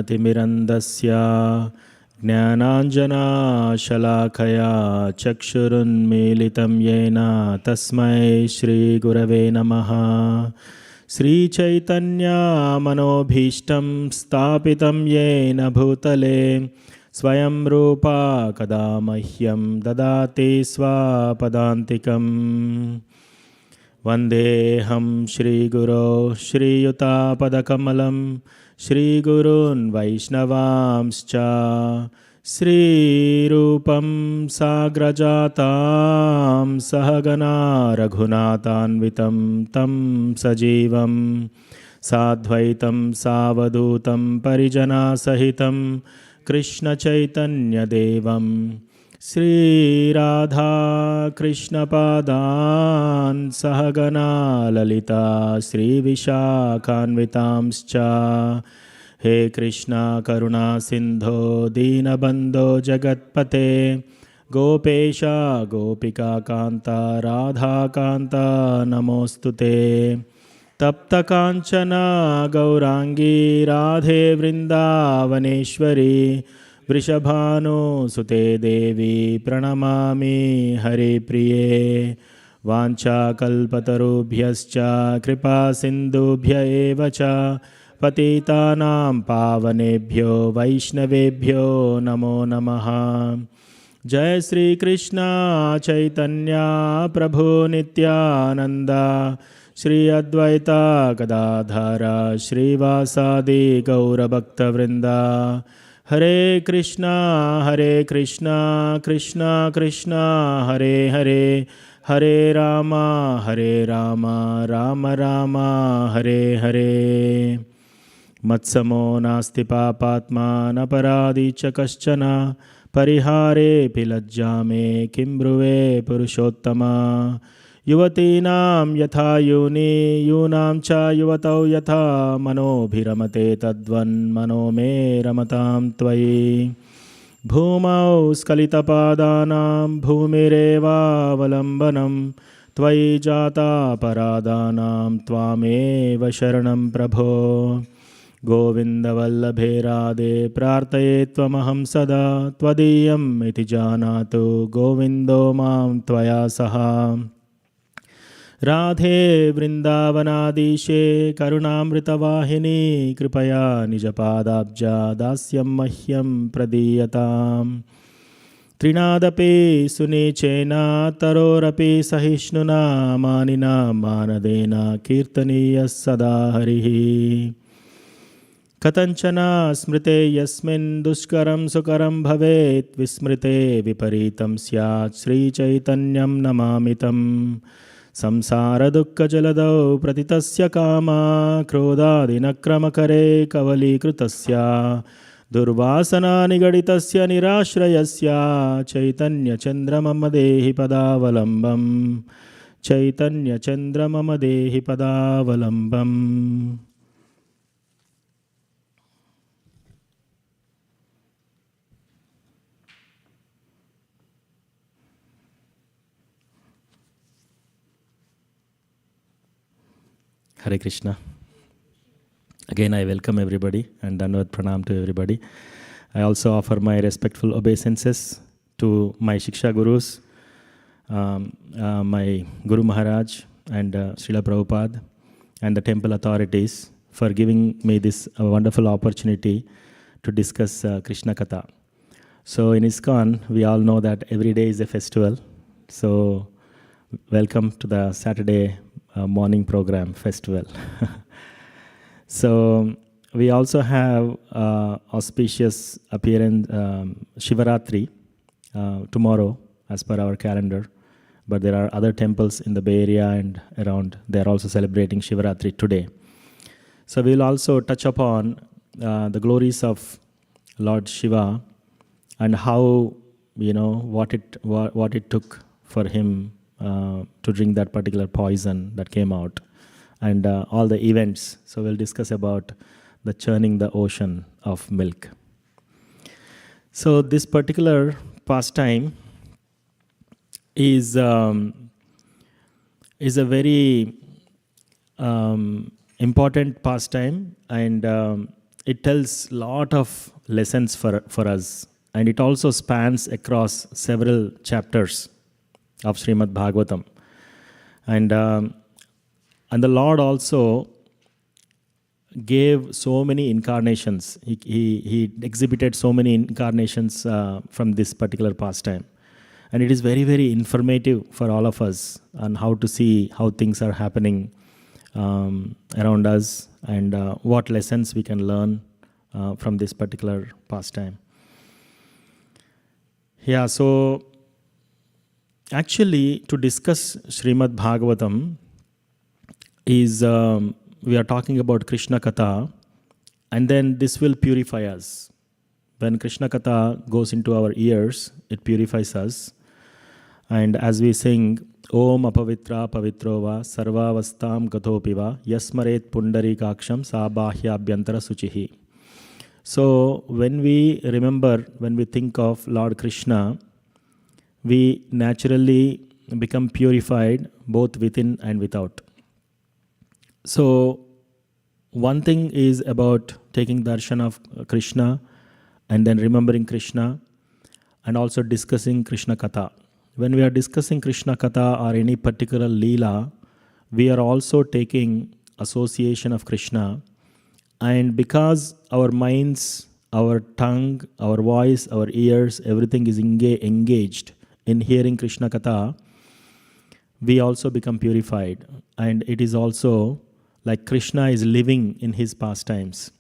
ज्ञानतिमिरन्दस्य ज्ञानाञ्जनाशलाकया चक्षुरुन्मीलितं येन तस्मै श्रीगुरवे नमः। श्रीचैतन्यमनोभीष्टं स्थापितं येन भूतले स्वयं रूपा कदा मह्यं ददाति स्वपदान्तिकम्। वन्देऽहं श्रीगुरो श्रीयुतापदकमलं श्रीगुरून् वैष्णवांश्च श्रीरूपं साग्रजातां सहगना रघुनाथान्वितं तं सजीवं साद्वैतं सावधूतं परिजनसहितं कृष्णचैतन्यदेवं श्रीराधा कृष्णपादान् सहगना ललिता श्रीविशाखान्वितांश्च। हे कृष्णा करुणा सिन्धो दीनबन्धो जगत्पते गोपेश गोपिकान्ता राधाकान्ता नमोऽस्तुते। तप्तकाञ्चना गौराङ्गी राधे वृन्दावनेश्वरी वृषभानुसुते देवी प्रणमामि हरिप्रिये। वाञ्छाकल्पतरुभ्यश्च कृपासिन्धुभ्य एव च पतितानां पावनेभ्यो वैष्णवेभ्यो नमो नमः। जय श्री कृष्ण चैतन्य प्रभु नित्यानंद श्री अद्वैता गदाधर श्रीवासादि गौरभक्तवृंदा। हरे कृष्णा कृष्णा कृष्णा हरे हरे हरे राम राम राम हरे हरे। मत्समो नास्ति पापात्मा न पराधी च कश्चन परिहारेऽपि लज्जा मे किं ब्रुवे पुरुषोत्तमा। युवतीनां यथा योनि यूनां च युवतौ यथा मनोभिरमते तद्वन्मनो मे रमतां त्वयि। भूमौ स्खलितपादानां भूमिरेवावलम्बनं त्वयि जातापराधानां त्वामेव शरणं प्रभो। गोविन्दवल्लभे राधे प्रार्थये त्वमहं सदा त्वदीयम् इति जानातु गोविन्दो मां त्वया सह। राधे वृन्दावनाधीशे करुणामृतवाहिनी कृपया निजपादाब्जा दास्यं मह्यं प्रदीयताम्। त्रिनादपि सुनीचेन तरोरपि सहिष्णुना मानिना मानदेन कीर्तनीयः सदा हरिः। कथञ्चन स्मृते यस्मिन् दुष्करं सुकरं भवेत् विस्मृते विपरीतं स्यात् श्रीचैतन्यं नमामि तम्। संसारदुःखजलधौ प्रतितस्य कामा क्रोधादिनक्रमकरे कवलीकृतस्य दुर्वासनानिगडितस्य निराश्रयस्य चैतन्यचन्द्रमम देहि पदावलम्बम्। चैतन्यचन्द्रमम देहि पदावलम्बम्। Hare Krishna. Again, I welcome everybody and Dandavat Pranam to everybody. I also offer my respectful obeisances to my Shiksha Gurus, my Guru Maharaj and Srila Prabhupada and the temple authorities for giving me this wonderful opportunity to discuss Krishna Katha. So in ISKCON, we all know that every day is a festival. So welcome to the Saturday morning program festival. So we also have auspicious appearance Shivaratri tomorrow as per our calendar, but there are other temples in the Bay Area and around. They are also celebrating Shivaratri today. So we will also touch upon the glories of Lord Shiva and how, what it took for him to drink that particular poison that came out, and all the events. So we'll discuss about the churning the ocean of milk. So this particular pastime is a very important pastime, and it tells lot of lessons for us, and it also spans across several chapters of Srimad Bhagavatam. And the Lord also gave so many incarnations. He exhibited so many incarnations from this particular pastime. And it is very, very informative for all of us on how to see how things are happening around us, and what lessons we can learn from this particular pastime. Yeah, so actually to discuss Srimad Bhagavatam is, we are talking about Krishna Katha, and then this will purify us. When Krishna Katha goes into our ears, it purifies us. And as we sing, Om apavitra pavitrova sarvavastam gatopiva yasmaret pundarikaksham sabahya abhyantara suchihi. So when we remember, when we think of Lord Krishna, we naturally become purified both within and without. So one thing is about taking darshan of Krishna and then remembering Krishna, and also discussing Krishna Katha. When we are discussing Krishna Katha or any particular Leela, we are also taking association of Krishna. And because our minds, our tongue, our voice, our ears, everything is engaged in hearing Krishna Katha, we also become purified. And it is also like Krishna is living in his pastimes.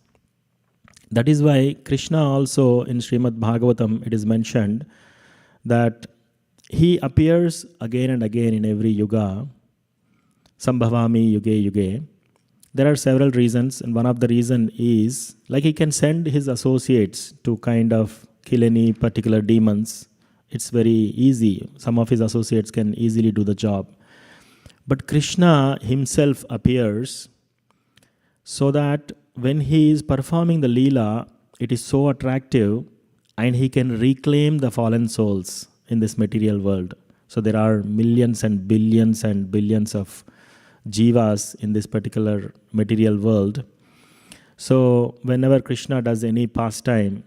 That is why Krishna also in Srimad Bhagavatam, it is mentioned that he appears again and again in every yuga. Sambhavami yuge yuge. There are several reasons, and one of the reason is like he can send his associates to kind of kill any particular demons. It's very easy. Some of his associates can easily do the job. But Krishna himself appears so that when he is performing the Leela, it is so attractive, and he can reclaim the fallen souls in this material world. So there are millions and billions of jivas in this particular material world. So whenever Krishna does any pastime,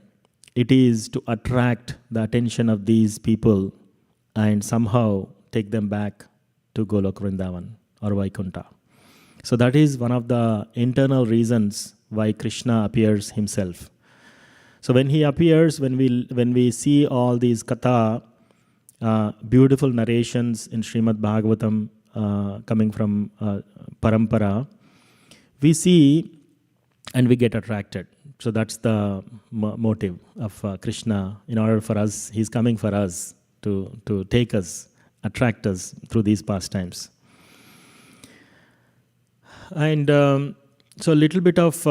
it is to attract the attention of these people and somehow take them back to Golok Vrindavan or Vaikuntha. So that is one of the internal reasons why Krishna appears himself. So when he appears, when we see all these katha, beautiful narrations in Srimad Bhagavatam coming from Parampara, we see and we get attracted. So that's the motive of Krishna. In order for us, he's coming for us to take us, attract us through these pastimes. And so a little bit of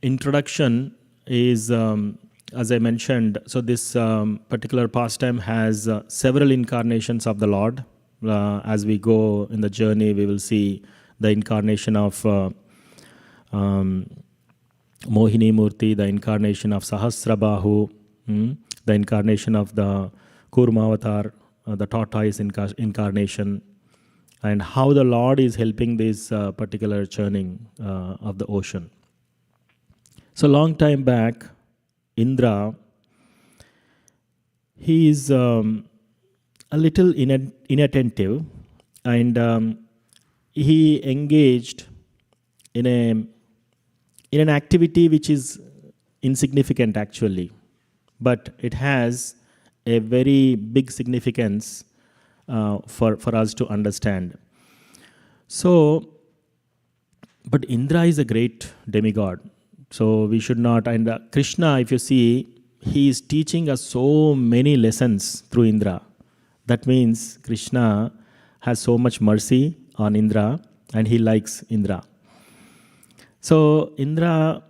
introduction is, as I mentioned, so this particular pastime has several incarnations of the Lord. As we go in the journey, we will see the incarnation of Mohini Murti, the incarnation of Sahasrabahu, the incarnation of the Kurmavatar, the tortoise incarnation, and how the Lord is helping this particular churning of the ocean. So long time back, Indra, he is a little inattentive, and he engaged in an activity which is insignificant actually, but it has a very big significance for us to understand. So, but Indra is a great demigod, so we should not, and Krishna, if you see, he is teaching us so many lessons through Indra. That means Krishna has so much mercy on Indra, and he likes Indra. So Indra,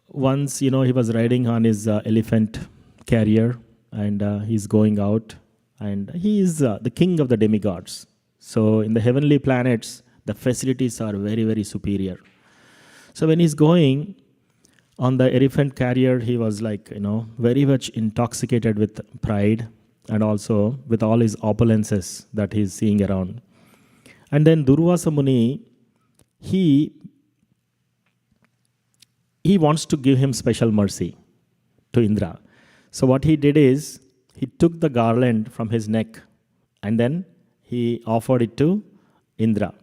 once, he was riding on his elephant carrier, and he's going out, and he is the king of the demigods. So in the heavenly planets, the facilities are very, very superior. So when he's going on the elephant carrier, he was like, very much intoxicated with pride, and also with all his opulences that he's seeing around. And then Durvasa Muni, he he wants to give him special mercy to Indra. So what he did is, he took the garland from his neck and then he offered it to Indra.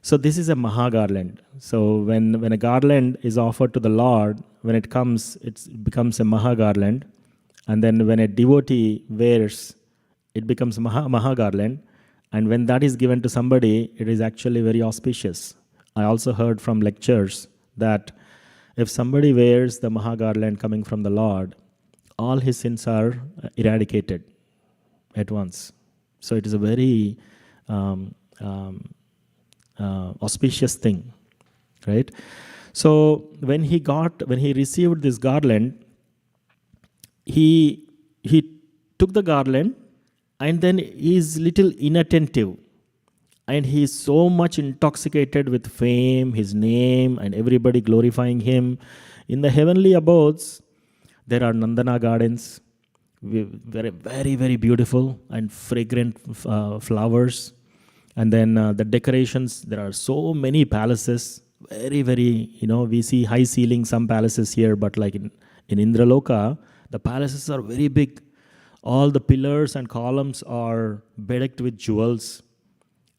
So this is a Maha garland. So when a garland is offered to the Lord, when it comes, it becomes a Maha garland. And then when a devotee wears, it becomes Maha garland. And when that is given to somebody, it is actually very auspicious. I also heard from lectures that if somebody wears the Maha garland coming from the Lord, all his sins are eradicated at once. So it is a very auspicious thing, right? So when he received this garland, he took the garland and then he is little inattentive. And he is so much intoxicated with fame, his name, and everybody glorifying him. In the heavenly abodes, there are Nandana gardens, very, very, very beautiful and fragrant flowers. And then the decorations, there are so many palaces, very, very, we see high ceiling, some palaces here, but like in Indraloka, the palaces are very big. All the pillars and columns are bedecked with jewels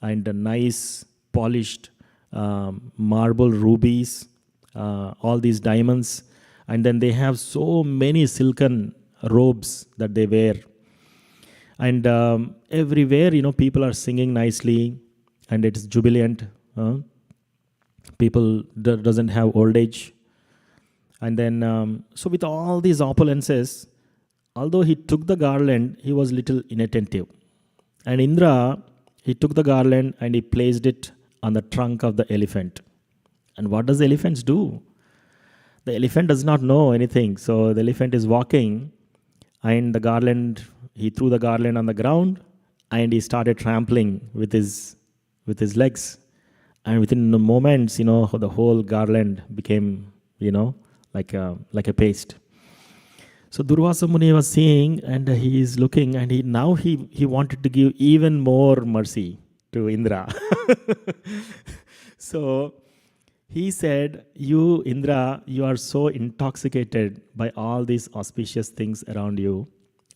and nice polished marble rubies, all these diamonds. And then they have so many silken robes that they wear. And everywhere, people are singing nicely and it's jubilant. People doesn't have old age. And then, so with all these opulences, although he took the garland, he was little inattentive. And Indra, he took the garland and he placed it on the trunk of the elephant. And what does elephants do? The elephant does not know anything. So the elephant is walking and he threw the garland on the ground and he started trampling with his legs. And within the moments, the whole garland became, like a paste. So Durvasa Muni was seeing and he is looking and he wanted to give even more mercy to Indra. So he said, you Indra, you are so intoxicated by all these auspicious things around you,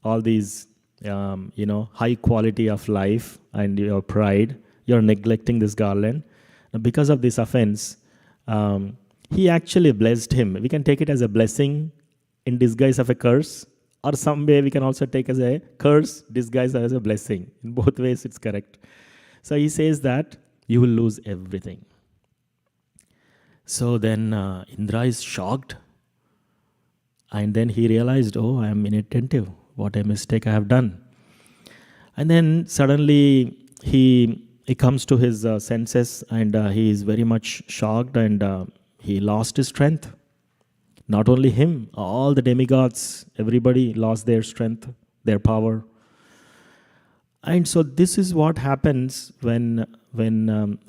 all these, high quality of life and your pride, you're neglecting this garland. Now, because of this offense, he actually blessed him. We can take it as a blessing in disguise of a curse, or some way we can also take as a curse disguised as a blessing. In both ways, it's correct. So he says that you will lose everything. So then Indra is shocked. And then he realized, oh, I am inattentive. What a mistake I have done. And then suddenly he comes to his senses and he is very much shocked and he lost his strength. Not only him, all the demigods, everybody lost their strength, their power. And so this is what happens when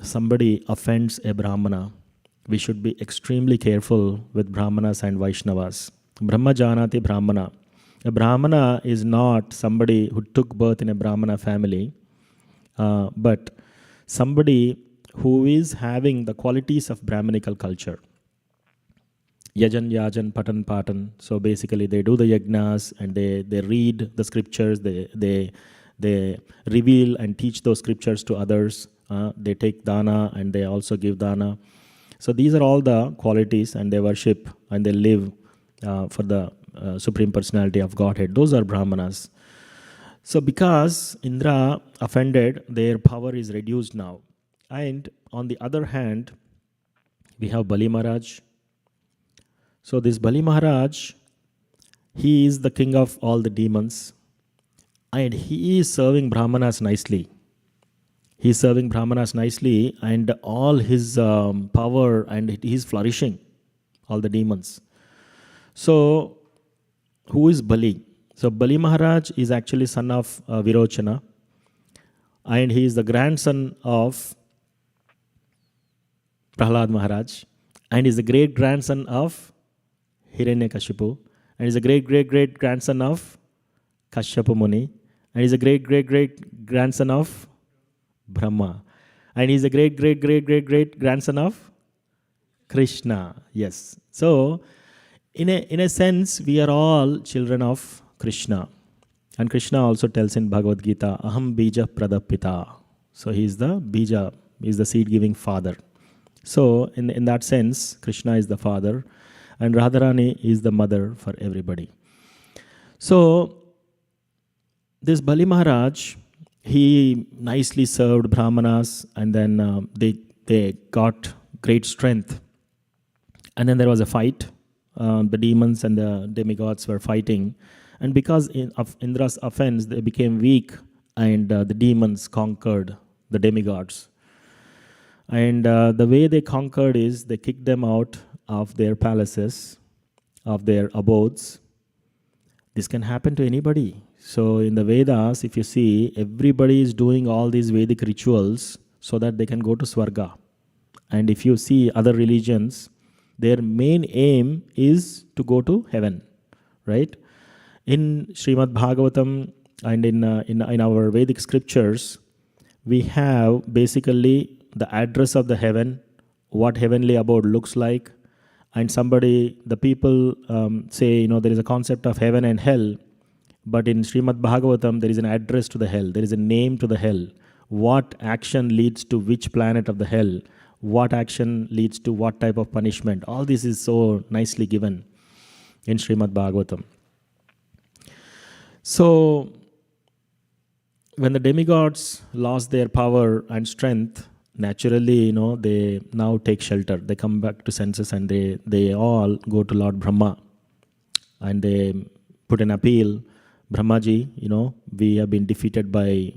somebody offends a Brahmana. We should be extremely careful with Brahmanas and Vaishnavas. Brahma Janati Brahmana. A Brahmana is not somebody who took birth in a Brahmana family, but somebody who is having the qualities of Brahmanical culture. Yajan, Yajan, Patan, Patan. So basically they do the yajnas and they read the scriptures, they reveal and teach those scriptures to others. They take dana and they also give dana. So these are all the qualities and they worship and they live for the Supreme Personality of Godhead. Those are Brahmanas. So because Indra offended, their power is reduced now. And on the other hand, we have Bali Maharaj. So this Bali Maharaj, he is the king of all the demons. And he is serving Brahmanas nicely. He is serving Brahmanas nicely and all his power and he is flourishing, all the demons. So who is Bali? So Bali Maharaj is actually son of Virochana and he is the grandson of Prahlad Maharaj and is the great-grandson of Hiranyakashipu and is a great-great-great-grandson of Kashyapa Muni and is a great-great-great-grandson of Brahma and is a great-great-great-great-great-grandson of Krishna, yes. So, in a sense, we are all children of Krishna. And Krishna also tells in Bhagavad Gita, Aham Bija Pradapita. So he is the Bija, he is the seed-giving father. So in that sense, Krishna is the father and Radharani is the mother for everybody. So this Bali Maharaj, he nicely served Brahmanas and then they got great strength. And then there was a fight. The demons and the demigods were fighting. And because of Indra's offense, they became weak and the demons conquered the demigods. And the way they conquered is they kicked them out of their palaces, of their abodes. This can happen to anybody. So in the Vedas, if you see, everybody is doing all these Vedic rituals so that they can go to Swarga. And if you see other religions, their main aim is to go to heaven, right? In Srimad Bhagavatam and in our Vedic scriptures, we have basically the address of the heaven, what heavenly abode looks like, and the people say, there is a concept of heaven and hell, but in Srimad Bhagavatam, there is an address to the hell, there is a name to the hell, what action leads to which planet of the hell, what action leads to what type of punishment. All this is so nicely given in Srimad Bhagavatam. So, when the demigods lost their power and strength, naturally, they now take shelter. They come back to senses and they all go to Lord Brahma. And they put an appeal, Brahmaji, we have been defeated by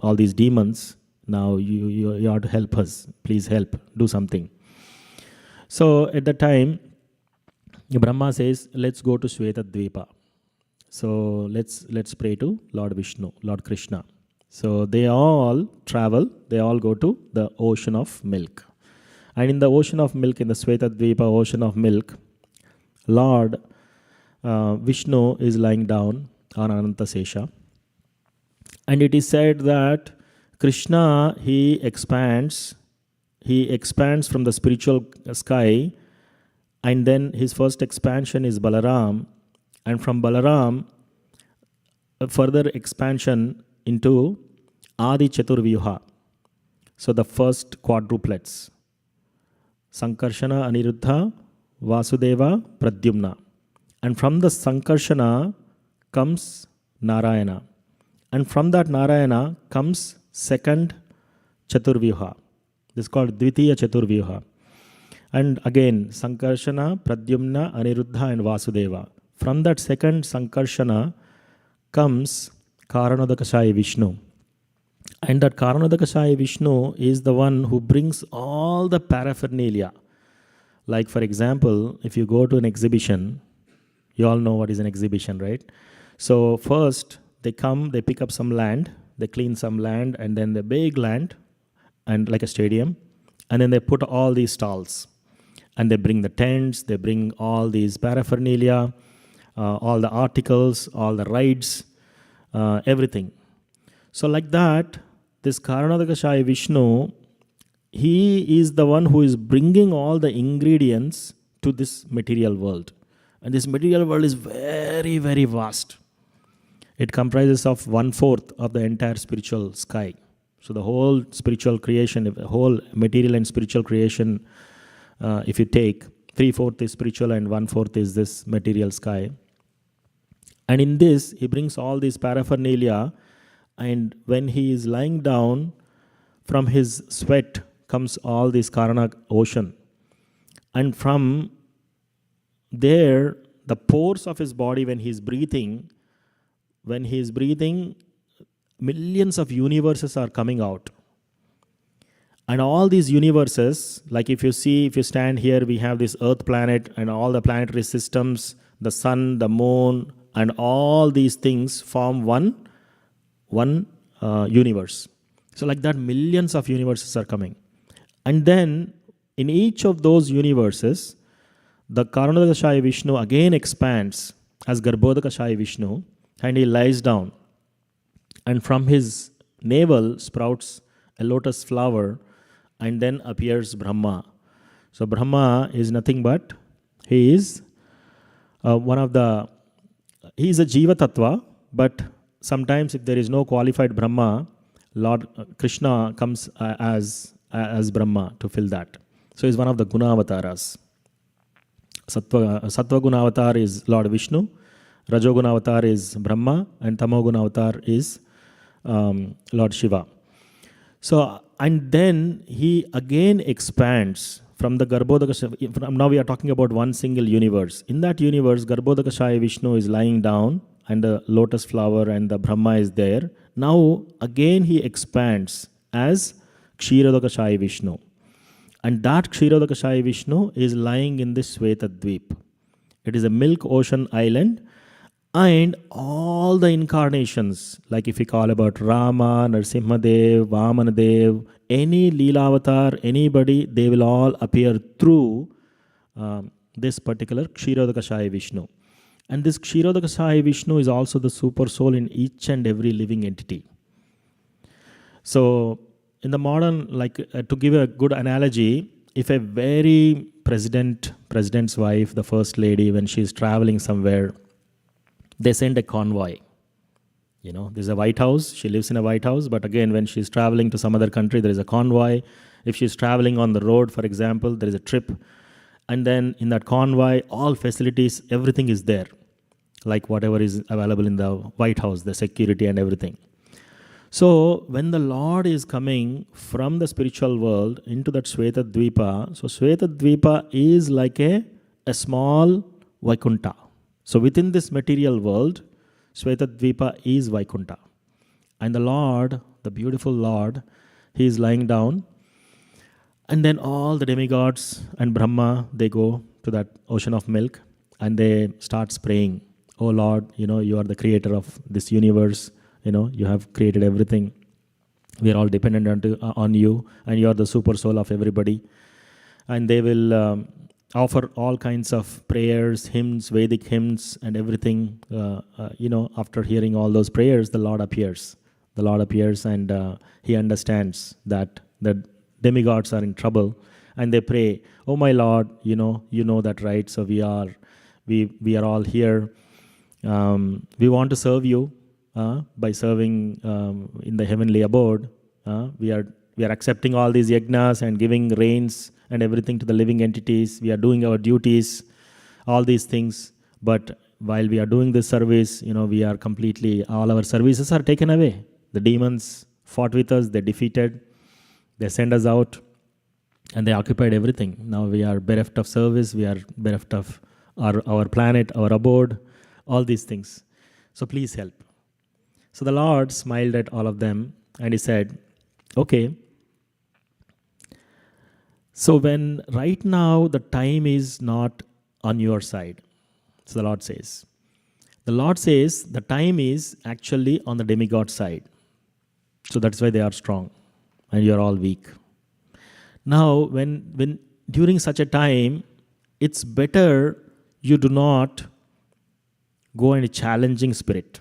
all these demons. Now you have to help us. Please help. Do something. So at the time, Brahma says, let's go to Shweta Dvipa. So let's pray to Lord Vishnu, Lord Krishna. So they all travel, they all go to the ocean of milk. And in the ocean of milk, in the Shweta Dvipa ocean of milk, Lord Vishnu is lying down on Anantasesha. And it is said that Krishna, he expands from the spiritual sky, and then his first expansion is Balaram, and from Balaram, a further expansion into Adi Chaturvyuha. So the first quadruplets, Sankarshana, Aniruddha, Vasudeva, Pradyumna. And from the Sankarshana comes Narayana. And from that Narayana comes second Chaturvyuha. This is called Dvitiya Chaturvyuha. And again, Sankarshana, Pradyumna, Aniruddha and Vasudeva. From that second Sankarshana comes Karanodakashayi Vishnu. And that Karanodakashayi Vishnu is the one who brings all the paraphernalia. Like for example, if you go to an exhibition, you all know what is an exhibition, right? So first they come, they pick up some land, they clean some land, and then the big land, and like a stadium, and then they put all these stalls. And they bring the tents, they bring all these paraphernalia, all the articles, all the rides, everything. So like that, this Karanodakashayi Vishnu, he is the one who is bringing all the ingredients to this material world. And this material world is very, very vast. It comprises of 1/4 of the entire spiritual sky. So the whole spiritual creation, the whole material and spiritual creation, if you take, 3/4 is spiritual and 1/4 is this material sky. And in this, he brings all these paraphernalia, and when he is lying down, from his sweat comes all this Karana ocean. And from there, the pores of his body, when he is breathing, millions of universes are coming out. And all these universes, like if you stand here, we have this Earth planet and all the planetary systems, the sun, the moon, and all these things form one universe. So like that, millions of universes are coming. And then in each of those universes, the Karanodakashayi Vishnu again expands as Garbhodakashayi Vishnu, and he lies down. And from his navel sprouts a lotus flower, and then appears Brahma. So Brahma is nothing but, he is he is a Jiva Tattva, but sometimes if there is no qualified Brahma, Lord Krishna comes as Brahma to fill that. So he's one of the Guna Avataras. Sattva Guna Avatar is Lord Vishnu, Rajoguna Avatar is Brahma, and Tamoguna Avatar is Lord Shiva. So, and then he again expands from the Garbhodaka. Now we are talking about one single universe. In that universe, Garbhodakashaya Vishnu is lying down, and the lotus flower and the Brahma is there. Now again he expands as Kshirodakashaya Vishnu. And that Kshirodakashaya Vishnu is lying in this Svetadvip. It is a milk ocean island, and all the incarnations, like if we call about Rama, Narsimhadev, Vamanadev, any Leela avatar, anybody, they will all appear through this particular Kshirodakashaya Vishnu. And this Kshirodakashaya Vishnu is also the super soul in each and every living entity. So in the modern, to give a good analogy, if a very president's wife, the first lady, when she's traveling somewhere, they send a convoy. You know, there's a White House, she lives in a White House, but again, when she's traveling to some other country, there is a convoy. If she's traveling on the road, for example, there is a trip. And then in that convoy, all facilities, everything is there. Like whatever is available in the White House, the security and everything. So when the Lord is coming from the spiritual world into that Svetadvipa, so Svetadvipa is like a small Vaikuntha. So within this material world, Svetadvipa is Vaikuntha. And the Lord, the beautiful Lord, he is lying down. And then all the demigods and Brahma, they go to that ocean of milk and they start praying. Oh Lord, you are the creator of this universe. You have created everything. We are all dependent on you, and you are the super soul of everybody. And they will offer all kinds of prayers, hymns, Vedic hymns, and everything. After hearing all those prayers, the Lord appears. The Lord appears, and he understands that the demigods are in trouble, and they pray, "Oh my Lord, you know that, right? So we are all here. We want to serve you." By serving in the heavenly abode, we are accepting all these yajnas and giving rains and everything to the living entities. We are doing our duties, all these things. But while we are doing this service, we are all our services are taken away. The demons fought with us, they defeated, they sent us out, and they occupied everything. Now we are bereft of service, we are bereft of our planet, our abode, all these things. So please help. So the Lord smiled at all of them and he said, okay, so when right now the time is not on your side. So the Lord says the time is actually on the demigod side. So that's why they are strong and you are all weak. Now when during such a time, it's better you do not go in a challenging spirit.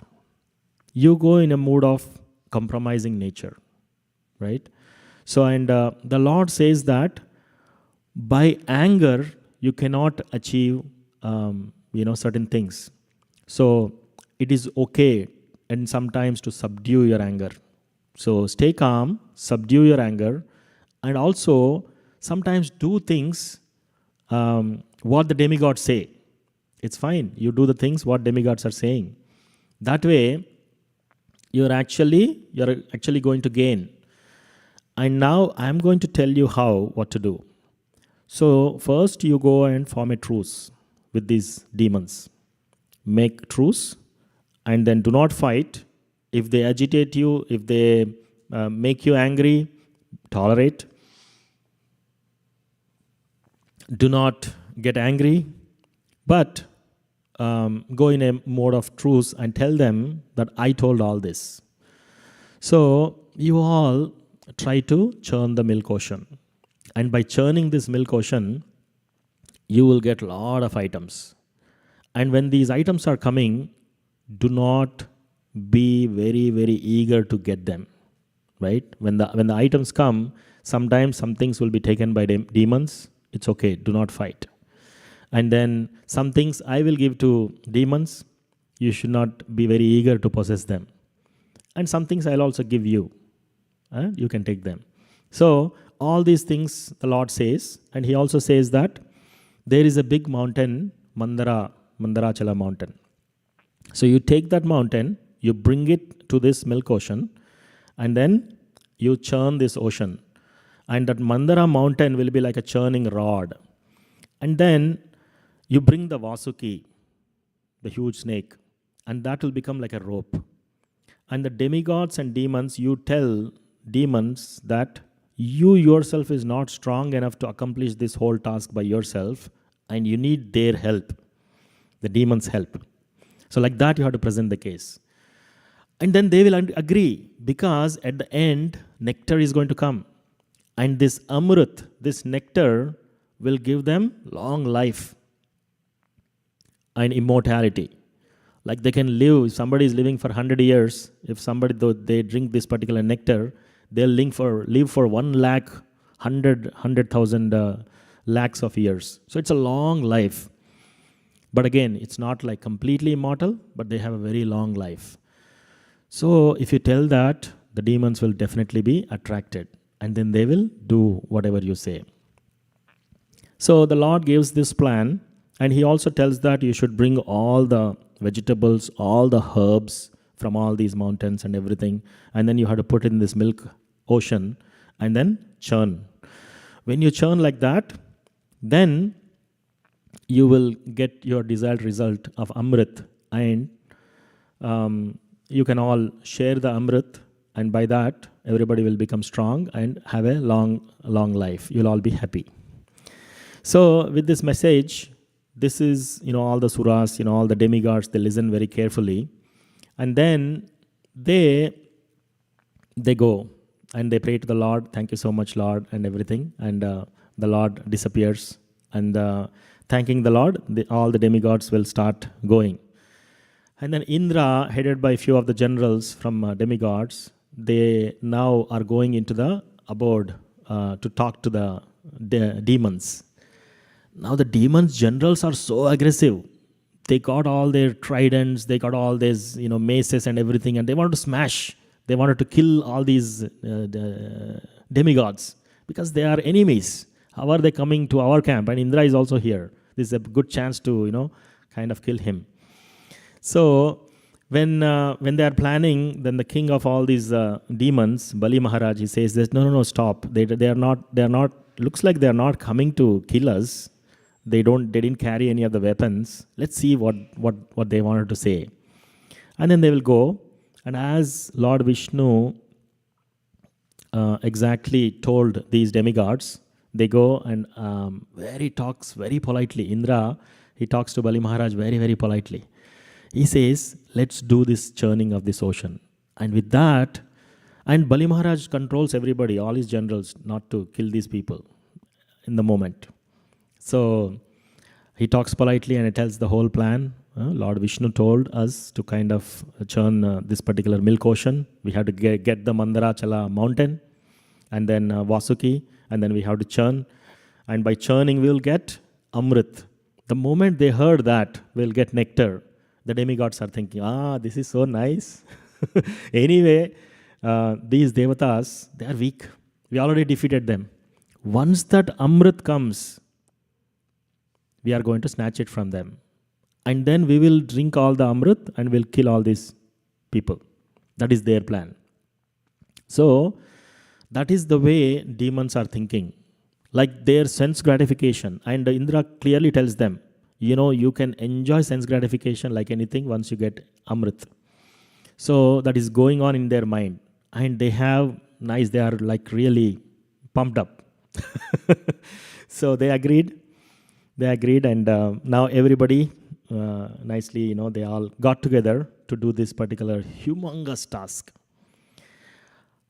You go in a mood of compromising nature, right? So, and the Lord says that by anger, you cannot achieve, certain things. So, it is okay and sometimes to subdue your anger. So, stay calm, subdue your anger, and also sometimes do things what the demigods say. It's fine. You do the things what demigods are saying. That way, you're actually going to gain. And now I'm going to tell you what to do. So first you go and form a truce with these demons. Make truce and then do not fight. If they agitate you, if they make you angry, tolerate. Do not get angry, but go in a mode of truce and tell them that I told all this. So you all try to churn the milk ocean. And by churning this milk ocean, you will get a lot of items. And when these items are coming, do not be very, very eager to get them. Right? When the items come, sometimes some things will be taken by demons, It's okay, do not fight. And then some things I will give to demons, you should not be very eager to possess them. And some things I'll also give you, and you can take them. So all these things the Lord says, and he also says that there is a big mountain, Mandarachala mountain. So you take that mountain, you bring it to this milk ocean, and then you churn this ocean. And that Mandara mountain will be like a churning rod. And then you bring the Vasuki, the huge snake, and that will become like a rope. And the demigods and demons, you tell demons that you yourself is not strong enough to accomplish this whole task by yourself, and you need their help, the demons' help. So like that you have to present the case. And then they will agree, because at the end, nectar is going to come. And this amrit, this nectar, will give them long life and immortality. Like they can live, if somebody is living for 100 years, if somebody, though they drink this particular nectar, they'll live for 1 lakh, 100,000 lakhs of years. So it's a long life. But again, it's not like completely immortal, but they have a very long life. So if you tell that, the demons will definitely be attracted, and then they will do whatever you say. So the Lord gives this plan, and he also tells that you should bring all the vegetables, all the herbs from all these mountains and everything, and then you have to put in this milk ocean and then churn. When you churn like that, then you will get your desired result of Amrit, and you can all share the Amrit, and by that everybody will become strong and have a long life. You'll all be happy. So with this message, this is, all the suras, all the demigods, they listen very carefully, and then they go and they pray to the Lord, thank you so much, Lord, and everything, and the Lord disappears, and thanking the Lord, all the demigods will start going. And then Indra, headed by a few of the generals from demigods, they now are going into the abode to talk to the demons. Now the demons generals are so aggressive. They got all their tridents, they got all these maces and everything, and they wanted to smash. They wanted to kill all these demigods because they are enemies. How are they coming to our camp? And Indra is also here. This is a good chance to kind of kill him. So when they are planning, then the king of all these demons, Bali Maharaj, he says this, no, stop. They are not. Looks like they are not coming to kill us. They didn't carry any of the weapons. Let's see what they wanted to say. And then they will go. And as Lord Vishnu exactly told these demigods, they go and talks very politely. Indra, he talks to Bali Maharaj very, very politely. He says, let's do this churning of this ocean. And with that, and Bali Maharaj controls everybody, all his generals, not to kill these people in the moment. So he talks politely and he tells the whole plan. Lord Vishnu told us to kind of churn this particular milk ocean. We have to get the Mandarachala mountain, and then Vasuki, and then we have to churn. And by churning, we'll get Amrit. The moment they heard that, we'll get nectar. The demigods are thinking, this is so nice. Anyway, these devatas, they are weak. We already defeated them. Once that Amrit comes, we are going to snatch it from them. And then we will drink all the Amrit and we'll kill all these people. That is their plan. So, that is the way demons are thinking. Like their sense gratification. And Indra clearly tells them, you can enjoy sense gratification like anything once you get Amrit. So that is going on in their mind. And they are like really pumped up. So they agreed, and now everybody nicely, they all got together to do this particular humongous task.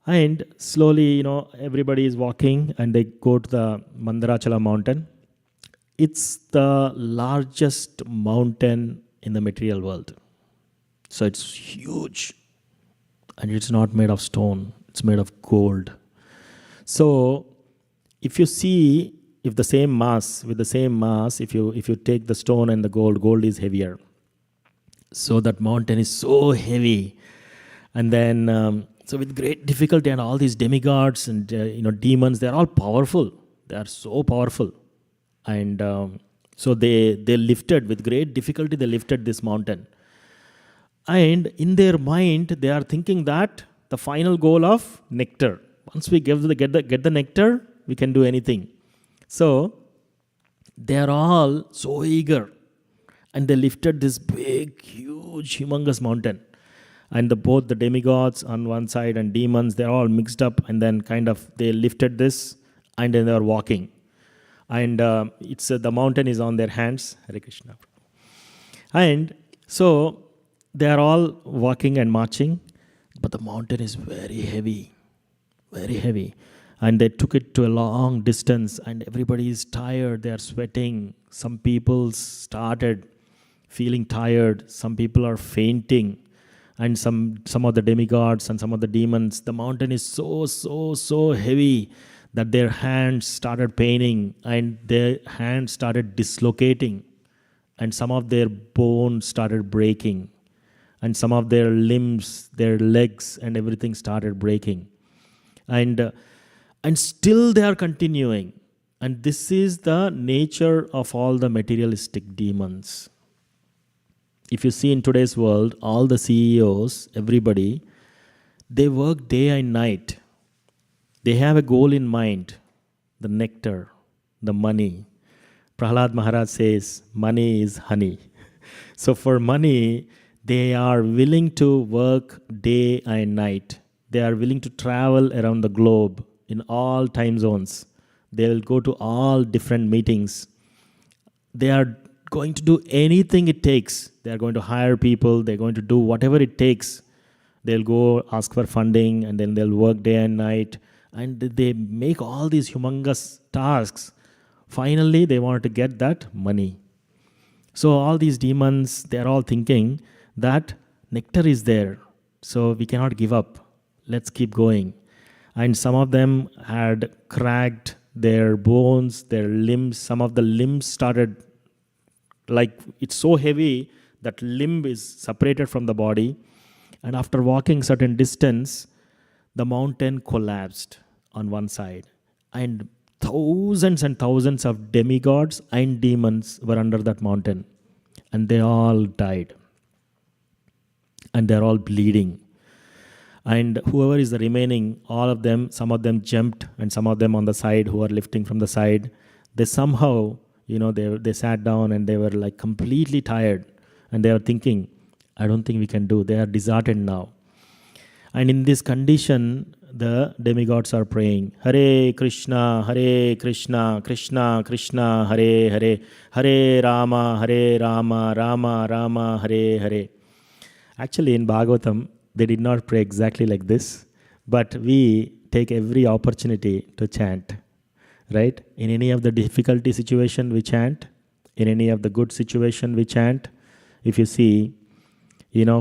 And slowly, everybody is walking and they go to the Mandarachala mountain. It's the largest mountain in the material world. So it's huge. And it's not made of stone. It's made of gold. So if you see if the same mass, with the same mass, if you take the stone and the gold is heavier. So that mountain is so heavy. And then, so with great difficulty, and all these demigods and demons, they're all powerful. They are so powerful. And so they lifted, with great difficulty, they lifted this mountain. And in their mind, they are thinking that the final goal of nectar. Once we get the nectar, we can do anything. So they are all so eager. And they lifted this big, huge, humongous mountain. And both the demigods on one side and demons, they're all mixed up. And then kind of they lifted this, and then they are walking. And it's the mountain is on their hands. Hare Krishna. And so they are all walking and marching, but the mountain is very heavy, very heavy. And they took it to a long distance, and everybody is tired. They are sweating. Some people started feeling tired. Some people are fainting. And some of the demigods and some of the demons, the mountain is so heavy that their hands started paining, and their hands started dislocating, and some of their bones started breaking, and some of their limbs, their legs and everything started breaking. And still they are continuing. And this is the nature of all the materialistic demons. If you see in today's world, all the CEOs, everybody, they work day and night. They have a goal in mind, the nectar, the money. Prahlad Maharaj says, money is honey. So for money, they are willing to work day and night. They are willing to travel around the globe in all time zones. They will go to all different meetings. They are going to do anything it takes. They are going to hire people. They're going to do whatever it takes. They'll go ask for funding, and then they'll work day and night. And they make all these humongous tasks. Finally, they want to get that money. So all these demons, they're all thinking that nectar is there. So we cannot give up. Let's keep going. And some of them had cracked their bones, their limbs. Some of the limbs started, like, it's so heavy that limb is separated from the body. And after walking certain distance, the mountain collapsed on one side. And thousands and thousands of demigods and demons were under that mountain. And they all died. And they're all bleeding. And whoever is the remaining, all of them, some of them jumped, and some of them on the side who are lifting from the side, they somehow, they sat down, and they were like completely tired. And they are thinking, I don't think we can do. They are disheartened now. And in this condition, the demigods are praying, Hare Krishna, Krishna Krishna, Hare Hare, Hare Rama, Rama Rama, Hare Hare. Actually, in Bhagavatam, they did not pray exactly like this, but we take every opportunity to chant, right? In any of the difficulty situation, we chant. In any of the good situation, we chant. If you see,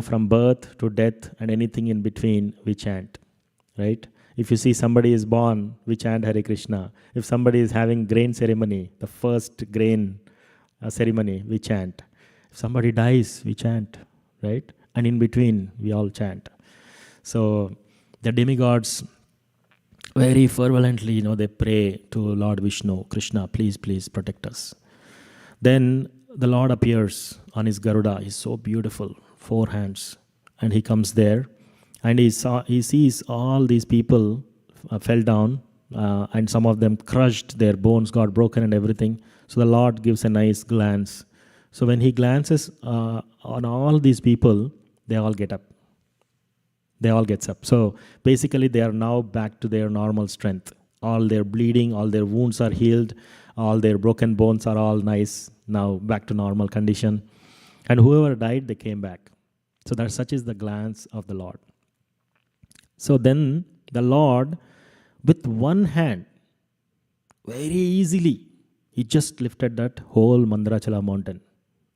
from birth to death and anything in between, we chant, right? If you see somebody is born, we chant Hare Krishna. If somebody is having grain ceremony, the first grain ceremony, we chant. If somebody dies, we chant, right? And in between, we all chant. So the demigods very fervently, they pray to Lord Vishnu, Krishna, please protect us. Then the Lord appears on his Garuda. He's so beautiful, 4 hands. And he comes there, and he sees all these people fell down, and some of them crushed, their bones got broken and everything. So the Lord gives a nice glance. So when he glances on all these people, they all get up. They all gets up. So basically they are now back to their normal strength. All their bleeding, all their wounds are healed, all their broken bones are all nice, now back to normal condition. And whoever died, they came back. So that such is the glance of the Lord. So then the Lord, with one hand, very easily, he just lifted that whole Mandarachala mountain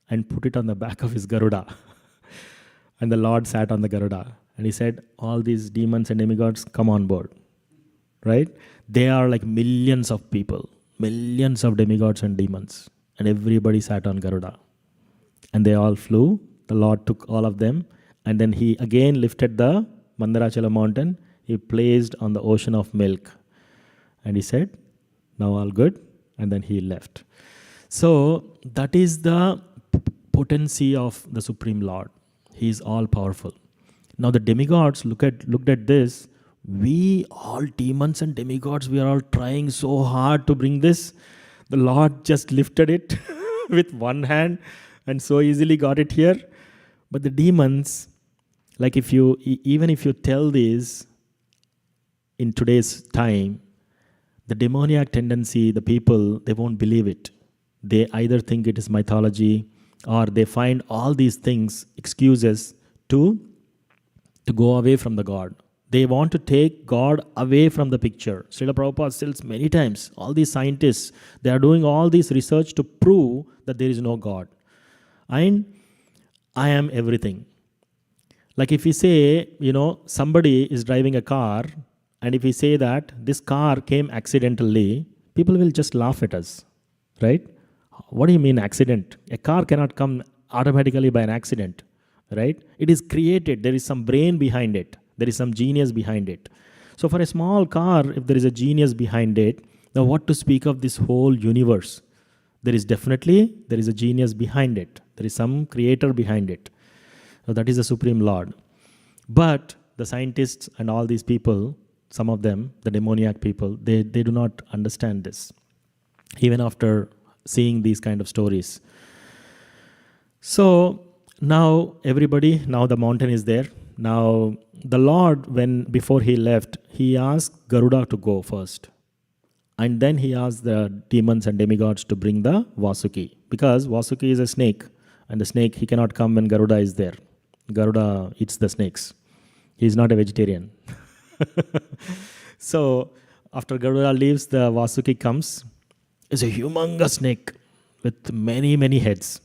and put it on the back of his Garuda. And the Lord sat on the Garuda. And he said, all these demons and demigods, come on board. Right? They are like millions of people. millions of demigods and demons, and everybody sat on Garuda. And they all flew. The Lord took all of them, and then he again lifted the Mandarachala mountain. He placed on the ocean of milk. And he said, now all good. And then he left. So that is the potency of the Supreme Lord. He is all powerful. Now the demigods looked at this. We all demons and demigods, we are all trying so hard to bring this. The Lord just lifted it with one hand and so easily got it here. But the demons, like even if you tell this in today's time, the demoniac tendency, the people, they won't believe it. They either think it is mythology, or they find all these things, excuses to go away from the God. They want to take God away from the picture. Srila Prabhupada tells many times, all these scientists, they are doing all this research to prove that there is no God. And I am everything. Like if we say, somebody is driving a car, and if we say that this car came accidentally, people will just laugh at us, right? What do you mean accident? A car cannot come automatically by an accident, right? It is created. There is some brain behind it. There is some genius behind it. So for a small car, if there is a genius behind it, now what to speak of this whole universe? There is a genius behind it. There is some creator behind it. So that is the Supreme Lord. But the scientists and all these people, some of them, the demoniac people, they do not understand this. Even after seeing these kind of stories. So now the mountain is there. Now the Lord, before he left, he asked Garuda to go first. And then he asked the demons and demigods to bring the Vasuki. Because Vasuki is a snake. And the snake, he cannot come when Garuda is there. Garuda eats the snakes. He is not a vegetarian. So after Garuda leaves, the Vasuki comes. It's a humongous snake with many, many heads.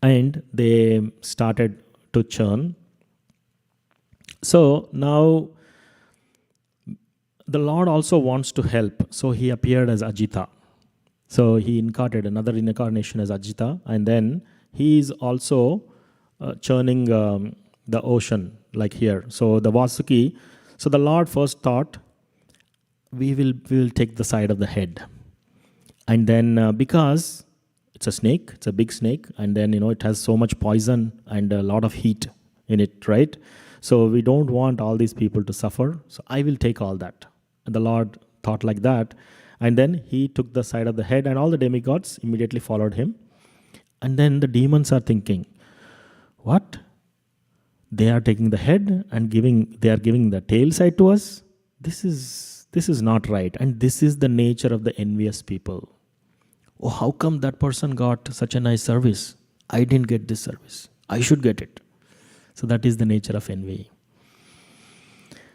And they started to churn. So now the Lord also wants to help. So he appeared as Acyuta. So he incarnated another incarnation as Acyuta. And then he is also churning the ocean like here. So the Vasuki. So the Lord first thought, we will take the side of the head. And then because it's a snake, it's a big snake, and then it has so much poison and a lot of heat in it, right? So we don't want all these people to suffer. So I will take all that. And the Lord thought like that. And then he took the side of the head, and all the demigods immediately followed him. And then the demons are thinking, what? They are taking the head and they are giving the tail side to us? This is not right. And this is the nature of the envious people. Oh, how come that person got such a nice service? I didn't get this service. I should get it. So that is the nature of envy.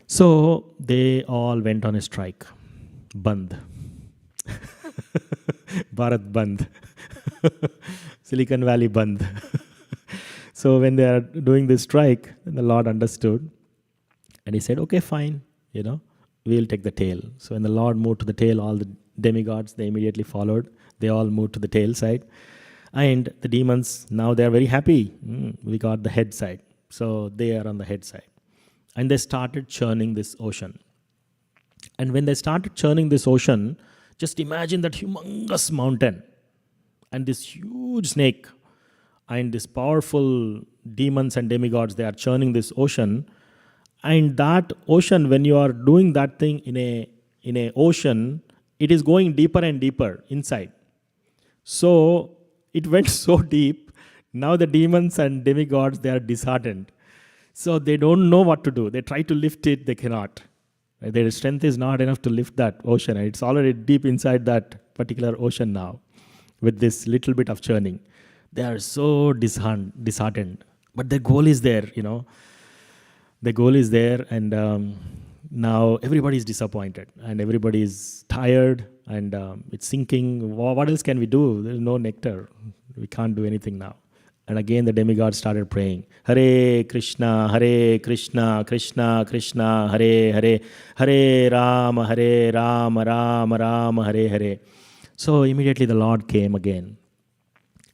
So they all went on a strike. Bandh. Bharat Bandh. Silicon Valley Bandh. So when they are doing this strike, the Lord understood. And he said, okay, fine. We'll take the tail. So when the Lord moved to the tail, all the demigods, they immediately followed. They all moved to the tail side. And the demons, now they are very happy. We got the head side. So they are on the head side. And they started churning this ocean. And when they started churning this ocean, just imagine that humongous mountain and this huge snake and this powerful demons and demigods, they are churning this ocean. And that ocean, when you are doing that thing in a ocean, it is going deeper and deeper inside. So it went so deep. Now the demons and demigods, they are disheartened. So they don't know what to do. They try to lift it, they cannot. Their strength is not enough to lift that ocean. It's already deep inside that particular ocean now with this little bit of churning. They are so disheartened. But their goal is there, The goal is there, and now everybody is disappointed and everybody is tired and it's sinking. What else can we do? There's no nectar. We can't do anything now. And again the demigod started praying, Hare Krishna, Krishna Krishna, Hare Hare, Hare Rama, Rama Rama, Hare Hare. So immediately the Lord came again.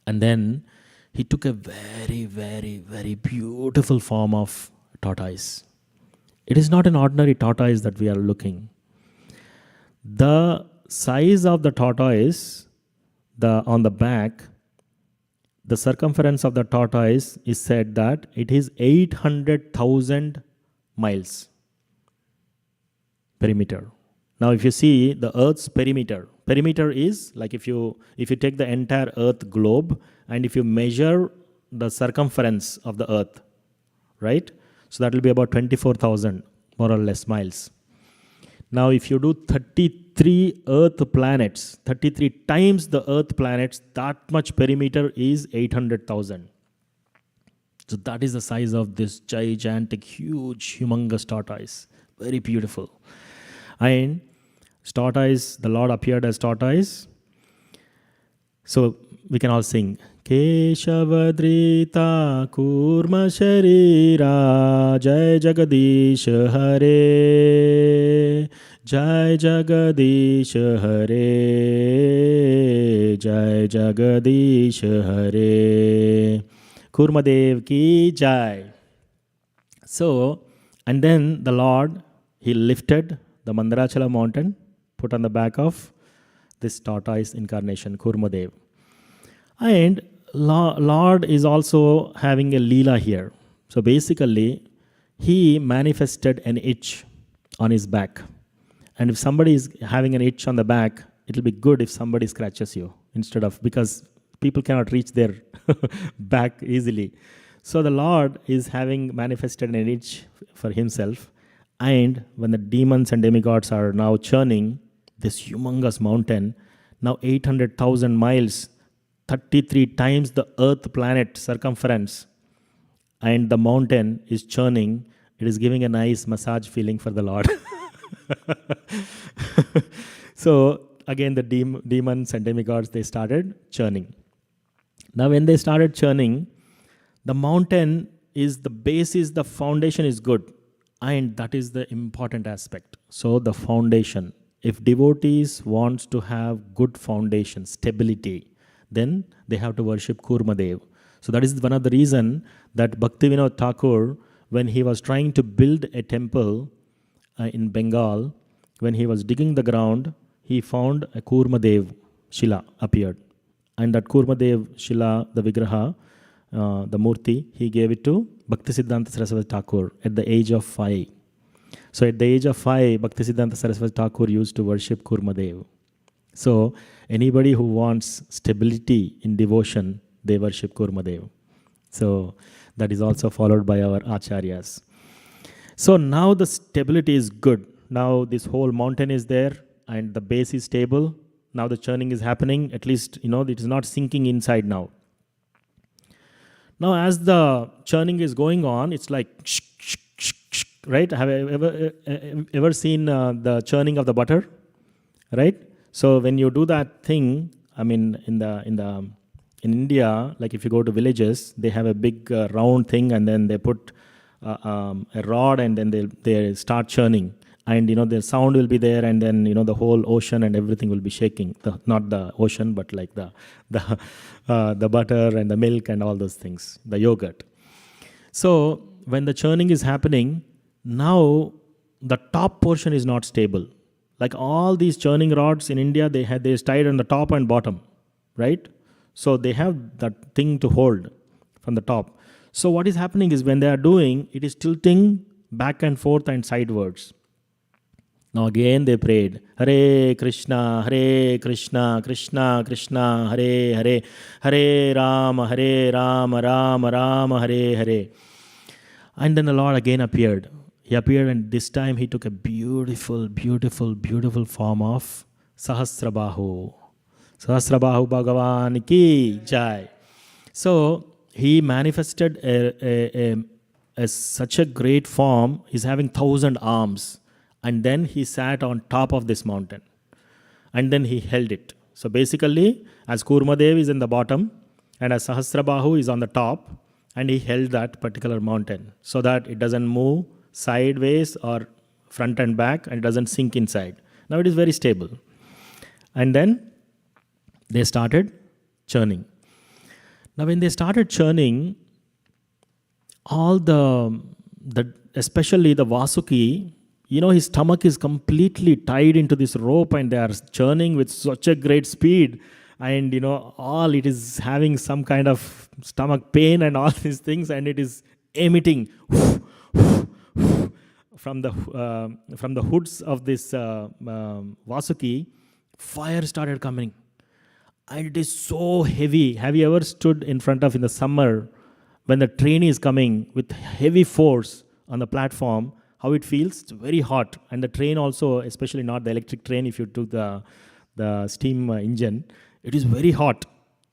And then he took a very, very, very beautiful form of tortoise. It is not an ordinary tortoise that we are looking. The size of the tortoise, on the back, the circumference of the tortoise is said that it is 800,000 miles perimeter. Now if you see the Earth's perimeter is like if you take the entire Earth globe and if you measure the circumference of the Earth, right? So that will be about 24,000 more or less miles. Now if you do 33 Earth planets, 33 times the Earth planets, that much perimeter is 800,000. So that is the size of this gigantic, huge, humongous tortoise. Very beautiful. And tortoise, the Lord appeared as tortoise. So we can all sing. Keshavadrita Kurma Sharira Jai Jagadish Hare Jai Jagadish Hare Jai Jagadish Hare Kurma Dev Ki Jai. So, and then the Lord, he lifted the Mandarachala mountain, put on the back of this tortoise incarnation, Kurma Dev. And Lord is also having a leela here. So basically, he manifested an itch on his back. And if somebody is having an itch on the back, it will be good if somebody scratches you instead of, because people cannot reach their back easily. So the Lord is having manifested an itch for himself. And when the demons and demigods are now churning this humongous mountain, now 800,000 miles, 33 times the Earth planet circumference, and the mountain is churning, it is giving a nice massage feeling for the Lord. So again the demons and demigods, they started churning. Now when they started churning, the mountain is, the base is, the foundation is good. And that is the important aspect. So the foundation, if devotees wants to have good foundation, stability, then they have to worship Kurma Dev. So that is one of the reason that Bhaktivinoda Thakur, when he was trying to build a temple in Bengal, when he was digging the ground, he found a Kurma Dev Shila appeared. And that Kurma Dev Shila, the Vigraha, the Murti, he gave it to Bhaktisiddhanta Saraswati Thakur at the age of 5. So at the age of 5, Bhaktisiddhanta Saraswati Thakur used to worship Kurma Dev. So anybody who wants stability in devotion, they worship Kurma Dev. So that is also followed by our acharyas. So now the stability is good. Now this whole mountain is there and the base is stable. Now the churning is happening. At least, it is not sinking inside now. Now as the churning is going on, it's like, right? Have you ever seen the churning of the butter? Right? So when you do that thing, I mean, in India, like if you go to villages, they have a big round thing, and then they put a rod, and then they start churning, and the sound will be there, and then the whole ocean and everything will be shaking. Not the ocean, but like the butter and the milk and all those things, the yogurt. So when the churning is happening, now the top portion is not stable. Like all these churning rods in India, they're tied on the top and bottom, right? So they have that thing to hold from the top. So what is happening is when they are doing, it is tilting back and forth and sidewards. Now again they prayed, Hare Krishna, Krishna Krishna, Hare Hare, Hare Rama, Rama Rama, Hare Hare. And then the Lord again appeared. He appeared, and this time he took a beautiful, beautiful, beautiful form of Sahasrabahu. Sahasrabahu Bhagavan Ki Jai. So he manifested such a great form. He's having 1,000 arms. And then he sat on top of this mountain. And then he held it. So basically, as Kurma Dev is in the bottom, And a Sahasrabahu is on the top, and he held that particular mountain so that it doesn't move sideways or front and back, and it doesn't sink inside. Now it is very stable. And then they started churning. Now when they started churning, all the especially the Vasuki, his stomach is completely tied into this rope, and they are churning with such a great speed. And all it is having some kind of stomach pain and all these things, and it is emitting from the hoods of this Vasuki. Fire started coming, and it is so heavy. Have you ever stood in front of, in the summer, when the train is coming with heavy force on the platform, how it feels? It's very hot. And the train also, especially not the electric train, if you took the steam engine, it is very hot,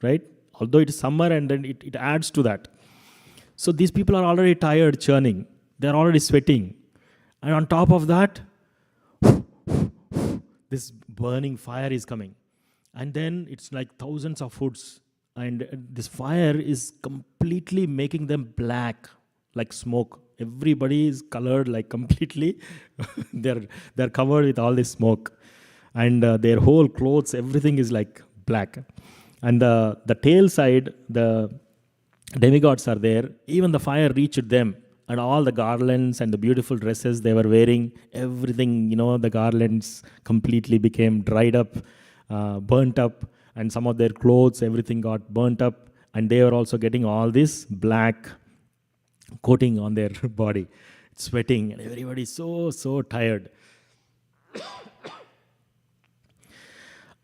right? Although it is summer, and then it adds to that. So these people are already tired churning. They're already sweating. And on top of that, this burning fire is coming. And then it's like thousands of hoods. And this fire is completely making them black, like smoke. Everybody is colored like completely. they're covered with all this smoke. And their whole clothes, everything is like black. And the tail side, the demigods are there. Even the fire reached them. And all the garlands and the beautiful dresses they were wearing, everything, the garlands completely became dried up, burnt up. And some of their clothes, everything got burnt up. And they were also getting all this black coating on their body, sweating. And everybody is so tired.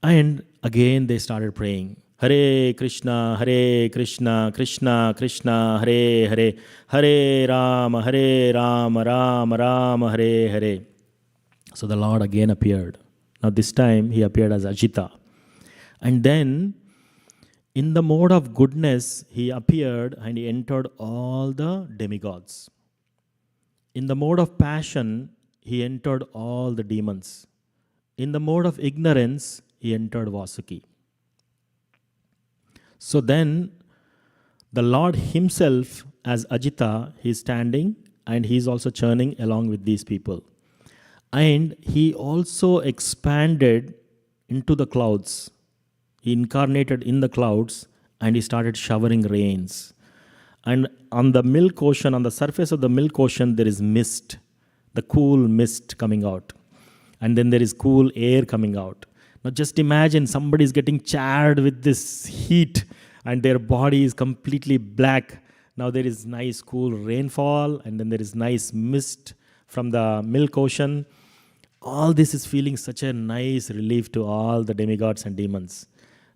And again they started praying. Hare Krishna, Krishna Krishna, Hare Hare, Hare Rama, Rama Rama, Hare Hare. So the Lord again appeared. Now this time he appeared as Acyuta. And then in the mode of goodness, he appeared and he entered all the demigods. In the mode of passion, he entered all the demons. In the mode of ignorance, he entered Vasuki. So then, the Lord himself, as Acyuta, he is standing and he is also churning along with these people. And he also expanded into the clouds. He incarnated in the clouds and he started showering rains. And on the milk ocean, on the surface of the milk ocean, there is mist, the cool mist coming out. And then there is cool air coming out. Now just imagine somebody is getting charred with this heat and their body is completely black. Now there is nice cool rainfall and then there is nice mist from the milk ocean. All this is feeling such a nice relief to all the demigods and demons.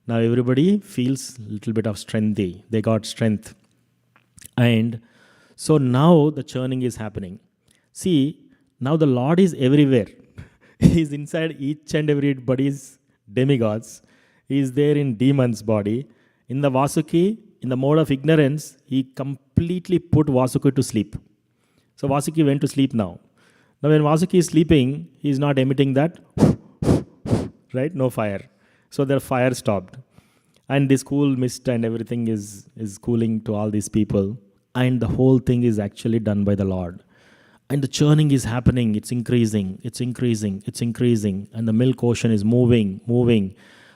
Now everybody feels a little bit of strength. They got strength. And so now the churning is happening. See, now the Lord is everywhere. He is inside each and everybody's demigods. He is there in demon's body. In the Vasuki, in the mode of ignorance, he completely put Vasuki to sleep. So Vasuki went to sleep now. Now when Vasuki is sleeping, he is not emitting that, right? No fire. So their fire stopped. And this cool mist and everything is cooling to all these people. And the whole thing is actually done by the Lord. And the churning is happening. It's increasing. And the milk ocean is moving.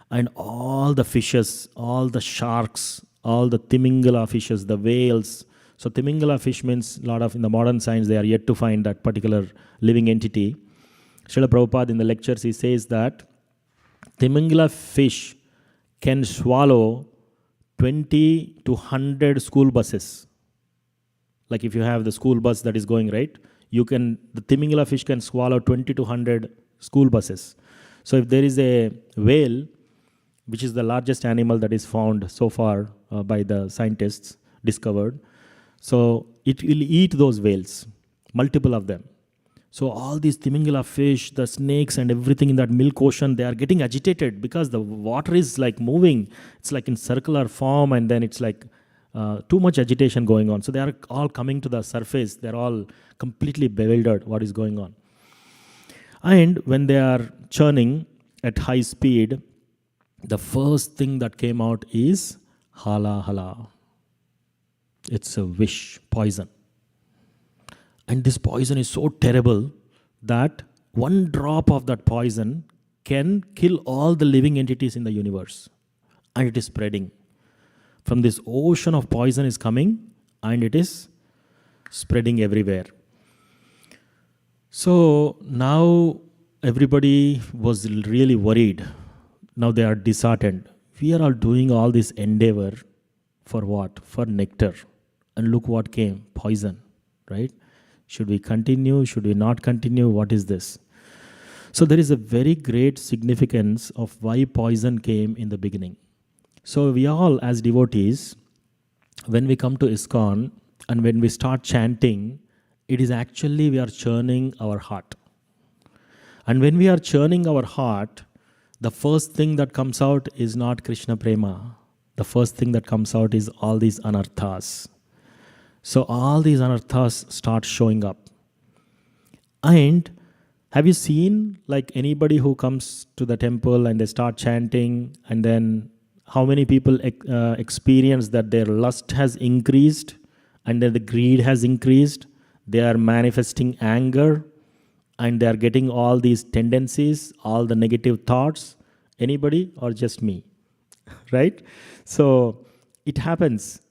And all the fishes, all the sharks, all the Timingala fishes, the whales. So Timingala fish means a lot of, in the modern science, they are yet to find that particular living entity. Srila Prabhupada in the lectures, he says that Timingala fish can swallow 20 to 100 school buses. Like if you have the school bus that is going, right? The Timingala fish can swallow 20 to 100 school buses. So if there is a whale, which is the largest animal that is found so far by the scientists discovered, so it will eat those whales, multiple of them. So all these Timingala fish, the snakes and everything in that milk ocean, they are getting agitated because the water is like moving. It's like in circular form and then it's like too much agitation going on. So they are all coming to the surface. They're all completely bewildered what is going on. And when they are churning at high speed, the first thing that came out is hala hala. It's a wish, poison. And this poison is so terrible that one drop of that poison can kill all the living entities in the universe. And it is spreading. From this ocean of poison is coming and it is spreading everywhere. So now everybody was really worried. Now they are disheartened. We are all doing all this endeavor for what? For nectar. And look what came, poison, right? Should we continue? Should we not continue? What is this? So there is a very great significance of why poison came in the beginning. So we all, as devotees, when we come to ISKCON and when we start chanting, it is actually we are churning our heart. And when we are churning our heart, the first thing that comes out is not Krishna Prema. The first thing that comes out is all these anarthas. So all these anarthas start showing up. And have you seen like anybody who comes to the temple and they start chanting, and then how many people experience that their lust has increased and then the greed has increased? They are manifesting anger and they are getting all these tendencies, all the negative thoughts. Anybody or just me? Right? So it happens.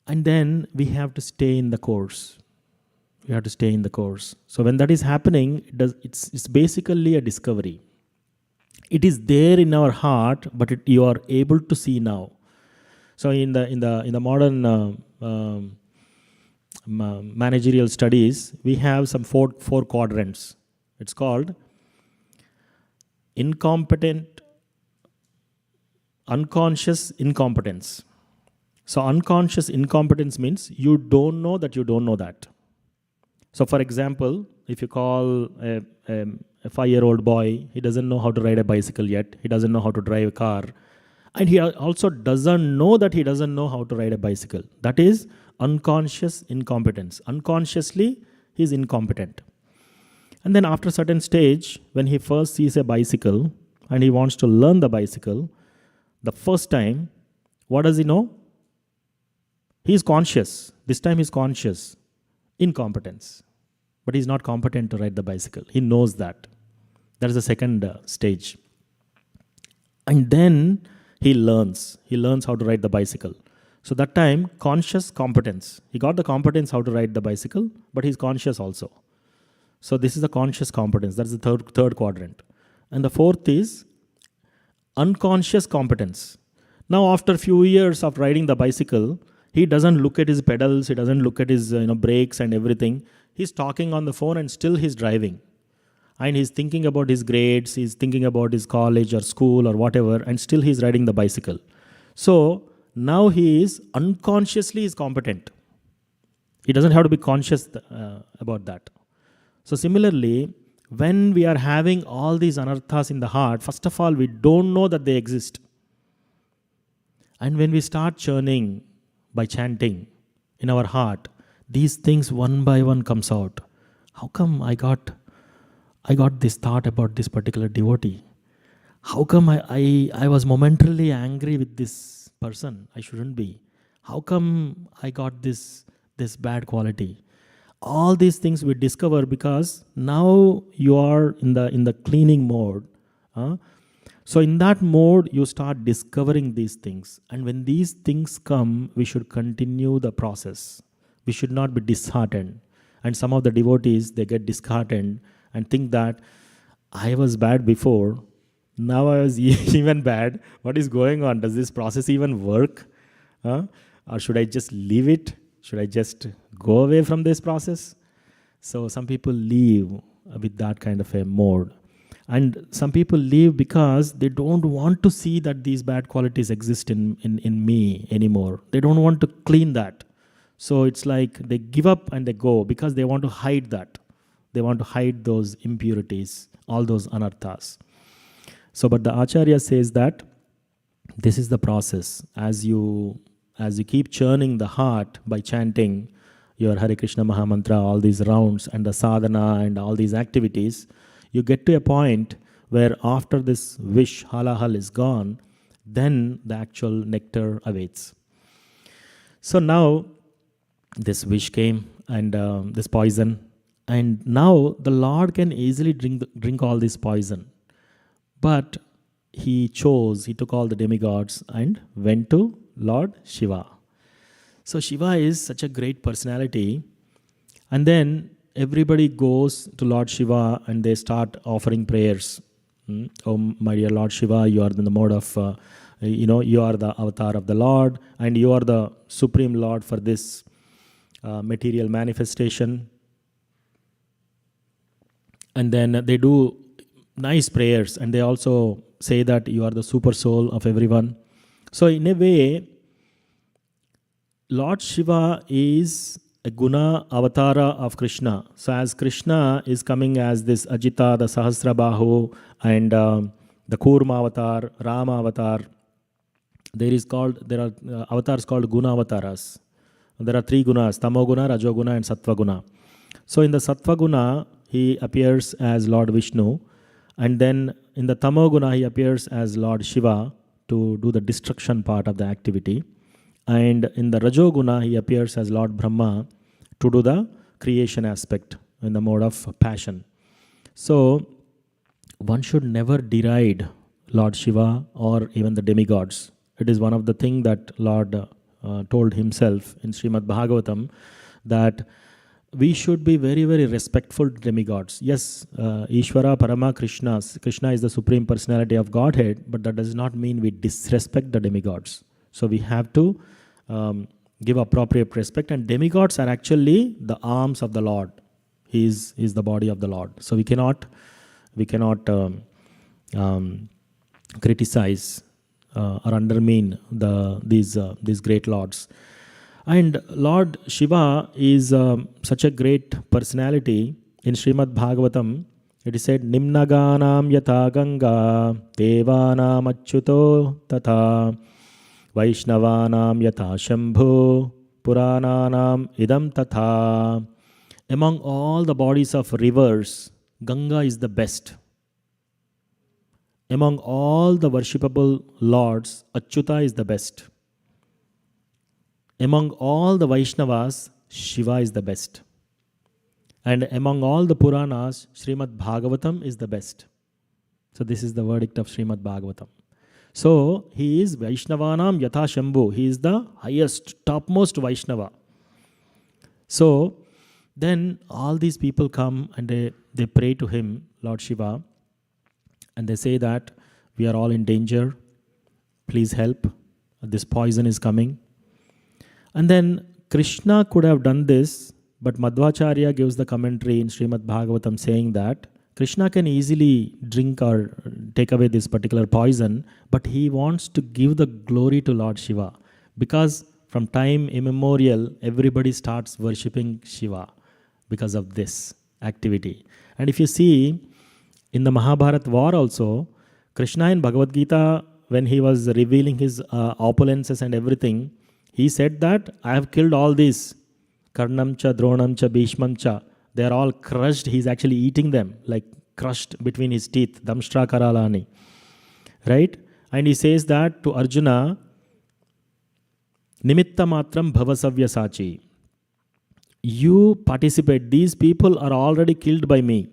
And then we have to stay in the course. We have to stay in the course. So when that is happening, it's basically a discovery. It is there in our heart, but you are able to see now. So in the modern managerial studies, we have some four quadrants. It's called unconscious incompetence. So unconscious incompetence means you don't know that you don't know that. So for example, if you call a 5-year-old boy, he doesn't know how to ride a bicycle yet, he doesn't know how to drive a car, and he also doesn't know that he doesn't know how to ride a bicycle. That is unconscious incompetence. Unconsciously, he is incompetent. And then after a certain stage, when he first sees a bicycle and he wants to learn the bicycle, the first time, what does he know? He is conscious. This time he is conscious. Incompetence. But he is not competent to ride the bicycle. He knows that. That is the second stage. And then he learns. He learns how to ride the bicycle. So that time, conscious competence. He got the competence how to ride the bicycle, but he's conscious also. So this is the conscious competence. That's the third quadrant. And the fourth is unconscious competence. Now after a few years of riding the bicycle, he doesn't look at his pedals, he doesn't look at his brakes and everything. He's talking on the phone and still he's driving. And he's thinking about his grades, he's thinking about his college or school or whatever, and still he's riding the bicycle. So now he is unconsciously is competent. He doesn't have to be conscious about that. So similarly, when we are having all these anarthas in the heart, first of all, we don't know that they exist. And when we start churning by chanting in our heart, these things one by one comes out. How come I got this thought about this particular devotee? How come I was momentarily angry with this person? I shouldn't be. How come I got this bad quality? All these things we discover because now you are in the cleaning mode. So in that mode, you start discovering these things. And when these things come, we should continue the process. We should not be disheartened. And some of the devotees, they get disheartened and think that I was bad before, now I was even bad. What is going on? Does this process even work? Or should I just leave it? Should I just go away from this process? So some people leave with that kind of a mode. And some people leave because they don't want to see that these bad qualities exist in me anymore. They don't want to clean that. So it's like they give up and they go because they want to hide that. They want to hide those impurities, all those anarthas. So, but the Acharya says that this is the process. As you keep churning the heart by chanting your Hare Krishna Mahamantra, all these rounds and the sadhana and all these activities, you get to a point where after this wish, halahal, is gone, then the actual nectar awaits. So now this wish came, and this poison, and now the Lord can easily drink all this poison. But he took all the demigods and went to Lord Shiva. So Shiva is such a great personality. And then everybody goes to Lord Shiva and they start offering prayers. Oh, my dear Lord Shiva, you are in the mode of, you are the avatar of the Lord, and you are the supreme Lord for this material manifestation. And then they do nice prayers, and they also say that you are the super soul of everyone. So in a way, Lord Shiva is a guna avatara of Krishna. So as Krishna is coming as this Acyuta, the Sahasrabahu, and the Kurma avatar, Rama avatar, there are avatars called guna avatars. There are 3 gunas: Tamoguna, Rajoguna, and Sattvaguna. So in the Sattvaguna, he appears as Lord Vishnu, and then in the Tamoguna, he appears as Lord Shiva to do the destruction part of the activity. And in the Rajoguna, he appears as Lord Brahma to do the creation aspect in the mode of passion. So one should never deride Lord Shiva or even the demigods. It is one of the things that Lord told himself in Srimad Bhagavatam, that we should be very, very respectful to demigods. Yes, Ishvara, Parama, Krishna is the supreme personality of Godhead, but that does not mean we disrespect the demigods. So we have to give appropriate respect, and demigods are actually the arms of the Lord. He is the body of the Lord. So we cannot criticize or undermine these great lords. And Lord Shiva is such a great personality. In Srimad Bhagavatam, it is said, Nimnaganam yatha Ganga, Devanam Acyuto tatha, Vaishnavanam yatha Shambhu, Purananam idam tatha. Among all the bodies of rivers, Ganga is the best. Among all the worshipable lords, Acyuta is the best. Among all the Vaishnavas, Shiva is the best. And among all the Puranas, Srimad Bhagavatam is the best. So this is the verdict of Srimad Bhagavatam. So he is Vaishnavanam yatha Shambhu. He is the highest, topmost Vaishnava. So then all these people come and they pray to him, Lord Shiva, and they say that we are all in danger. Please help. This poison is coming. And then Krishna could have done this, but Madhvacharya gives the commentary in Srimad Bhagavatam saying that Krishna can easily drink or take away this particular poison, but he wants to give the glory to Lord Shiva, because from time immemorial, everybody starts worshipping Shiva because of this activity. And if you see, in the Mahabharata war also, Krishna in Bhagavad Gita, when he was revealing his opulences and everything, he said that I have killed all these. Karnam cha, Dronam cha, Bhishmam cha. They are all crushed. He's actually eating them, like crushed between his teeth. Damshtra Karalani. Right? And he says that to Arjuna, Nimitta matram bhavasavya sachi. You participate. These people are already killed by me.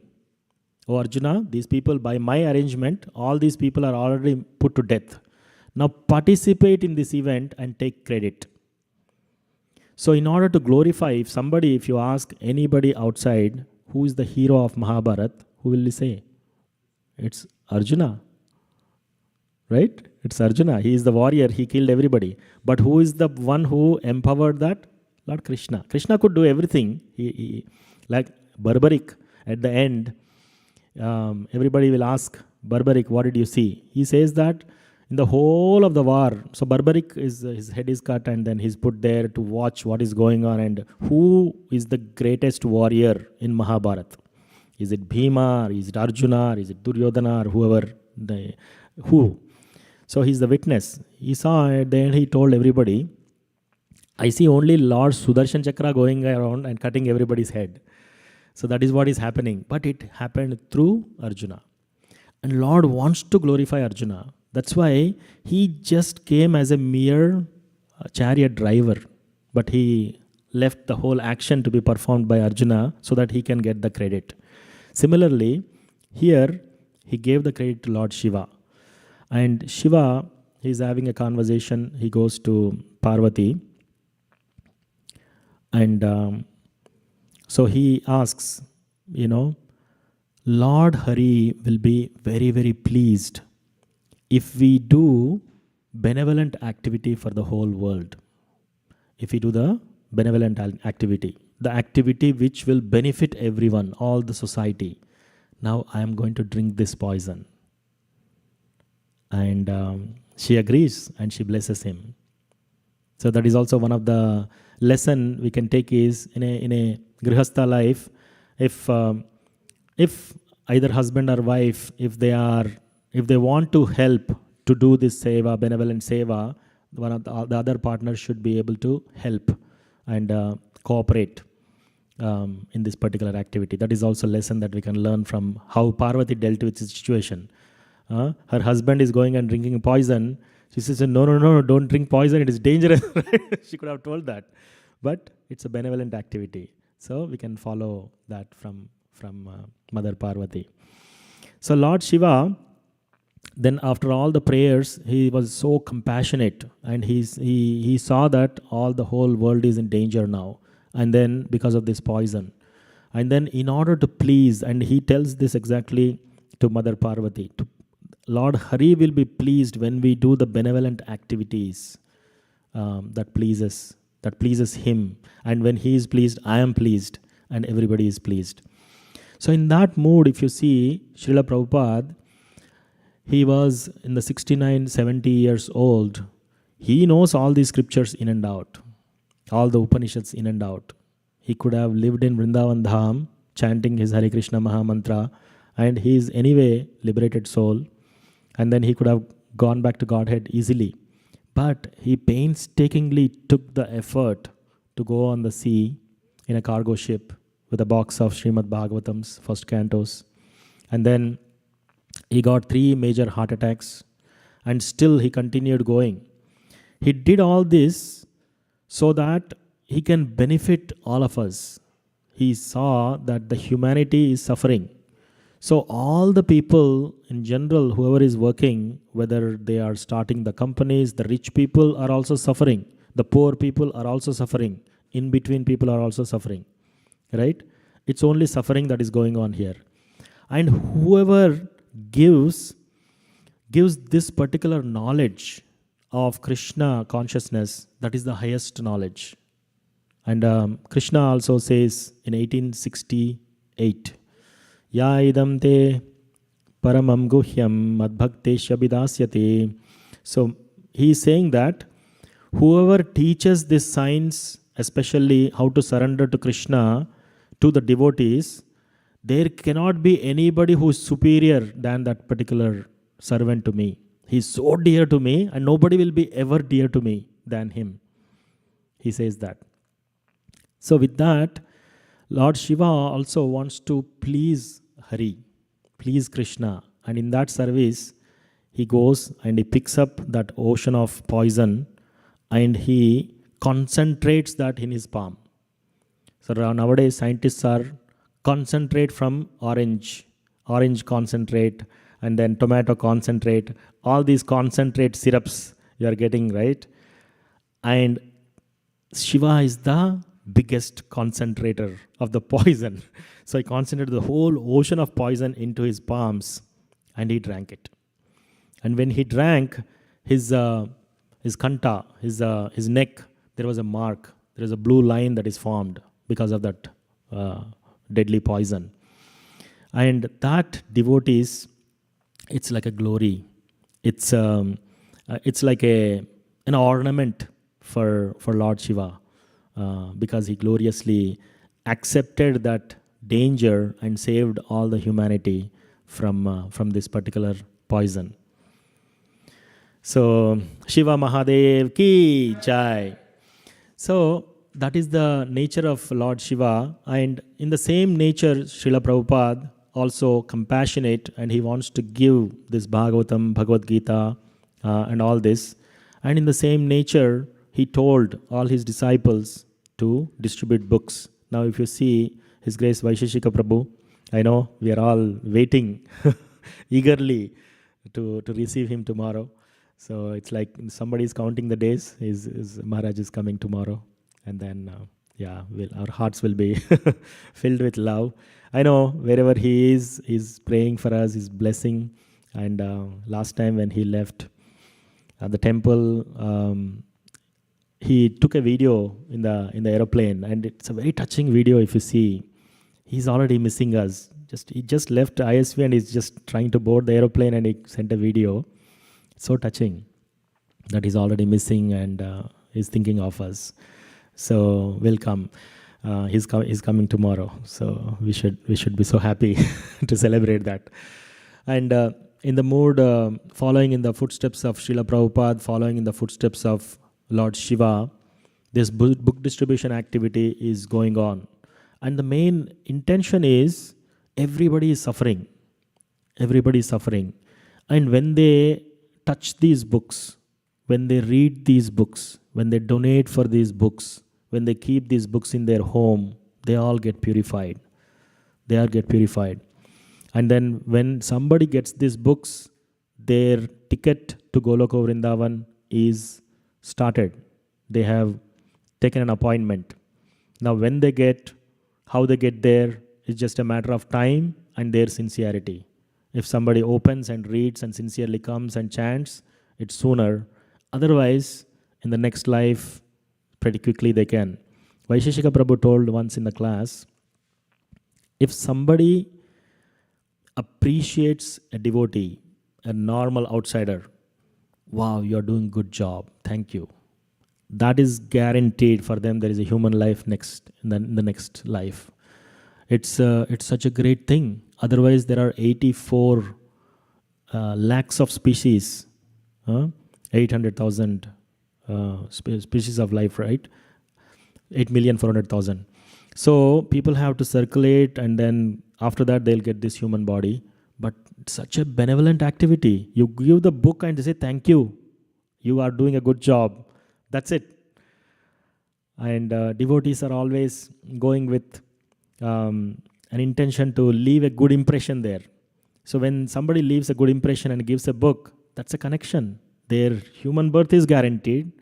Oh Arjuna, these people, by my arrangement, all these people are already put to death. Now participate in this event and take credit. So in order to glorify, if you ask anybody outside, who is the hero of Mahabharata, who will say? It's Arjuna. Right? It's Arjuna. He is the warrior. He killed everybody. But who is the one who empowered that? Lord Krishna. Krishna could do everything. He like Barbaric, at the end, everybody will ask, Barbaric, what did you see? He says that in the whole of the war, so Barbaric, his head is cut and then he's put there to watch what is going on, and who is the greatest warrior in Mahabharata? Is it Bhima, or is it Arjuna, or is it Duryodhana, or whoever? Who? So he's the witness. He saw it, then he told everybody, I see only Lord Sudarshan Chakra going around and cutting everybody's head. So that is what is happening. But it happened through Arjuna. And Lord wants to glorify Arjuna. That's why he just came as a mere chariot driver, but he left the whole action to be performed by Arjuna so that he can get the credit. Similarly, here he gave the credit to Lord Shiva. And Shiva, he's having a conversation, he goes to Parvati, and so he asks, Lord Hari will be very, very pleased if we do benevolent activity for the whole world. If we do the benevolent activity, the activity which will benefit everyone, all the society. Now I am going to drink this poison. And she agrees and she blesses him. So that is also one of the lesson we can take is in a grihastha life, if either husband or wife, if they want to help to do this seva, benevolent seva, one of the other partners should be able to help and cooperate in this particular activity. That is also a lesson that we can learn from how Parvati dealt with the situation. Her husband is going and drinking poison. She says, no, don't drink poison, it is dangerous. She could have told that. But it's a benevolent activity. So we can follow that from Mother Parvati. So Lord Shiva, then after all the prayers, he was so compassionate, and he saw that the whole world is in danger now. And then because of this poison. And then in order to please, and he tells this exactly to Mother Parvati, Lord Hari will be pleased when we do the benevolent activities that pleases him. And when he is pleased, I am pleased, and everybody is pleased. So in that mood, if you see, Srila Prabhupada, he was in the 69, 70 years old. He knows all these scriptures in and out, all the Upanishads in and out. He could have lived in Vrindavan Dham, chanting his Hare Krishna Maha Mantra, and he is anyway liberated soul. And then he could have gone back to Godhead easily. But he painstakingly took the effort to go on the sea in a cargo ship with a box of Srimad Bhagavatam's first cantos. And then he got 3 major heart attacks, and still he continued going. He did all this so that he can benefit all of us. He saw that the humanity is suffering. So all the people in general, whoever is working, whether they are starting the companies, the rich people are also suffering. The poor people are also suffering. In between people are also suffering. Right? It's only suffering that is going on here. And whoever gives this particular knowledge of Krishna consciousness, that is the highest knowledge. And Krishna also says in 1868, Ya idam te paramam guhyam madbhaktesya vidasyate. So he is saying that whoever teaches this science, especially how to surrender to Krishna, to the devotees, there cannot be anybody who is superior than that particular servant to me. He is so dear to me, and nobody will be ever dear to me than him. He says that. So with that, Lord Shiva also wants to please Hari, please Krishna. And in that service, he goes and he picks up that ocean of poison and he concentrates that in his palm. So nowadays, scientists are concentrate from orange concentrate, and then tomato concentrate, all these concentrate syrups you are getting, right? And Shiva is the biggest concentrator of the poison. So he concentrated the whole ocean of poison into his palms and he drank it. And when he drank, his kanta, his neck, there was a mark. There is a blue line that is formed because of that deadly poison. And that devotees, it's like a glory. It's like an ornament for Lord Shiva, because he gloriously accepted that danger and saved all the humanity from this particular poison. So Shiva Mahadev ki jai. So that is the nature of Lord Shiva, and in the same nature, Srila Prabhupada also compassionate, and he wants to give this Bhagavatam, Bhagavad Gita, and all this. And in the same nature, he told all his disciples to distribute books. Now, if you see His Grace Vaisheshika Prabhu, I know we are all waiting eagerly to receive him tomorrow. So it's like somebody is counting the days. His Maharaj is coming tomorrow. And then, our hearts will be filled with love. I know wherever he is, he's praying for us, he's blessing. And last time when he left the temple, he took a video in the aeroplane, and it's a very touching video. If you see, he's already missing us. He just left ISV and he's just trying to board the aeroplane, and he sent a video. It's so touching that he's already missing and he's thinking of us. So we'll come. He's coming tomorrow. So we should be so happy to celebrate that. And in the mood, following in the footsteps of Srila Prabhupada, following in the footsteps of Lord Shiva, this book distribution activity is going on. And the main intention is everybody is suffering. Everybody is suffering. And when they touch these books, when they read these books, when they donate for these books, when they keep these books in their home, they all get purified. They all get purified. And then when somebody gets these books, their ticket to Goloka Vrindavan is started. They have taken an appointment. Now when they get, how they get there is just a matter of time and their sincerity. If somebody opens and reads and sincerely comes and chants, it's sooner. Otherwise, in the next life, pretty quickly they can. Vaisheshika Prabhu told once in the class, if somebody appreciates a devotee, a normal outsider, wow, you're doing good job, thank you. That is guaranteed for them. There is a human life next in the next life. It's such a great thing. Otherwise, there are 84 lakhs of species, 800,000 species of life, right? 8,400,000. So people have to circulate, and then after that they'll get this human body. But it's such a benevolent activity. You give the book and they say, thank you. You are doing a good job. That's it. And devotees are always going with an intention to leave a good impression there. So when somebody leaves a good impression and gives a book, that's a connection. Their human birth is guaranteed,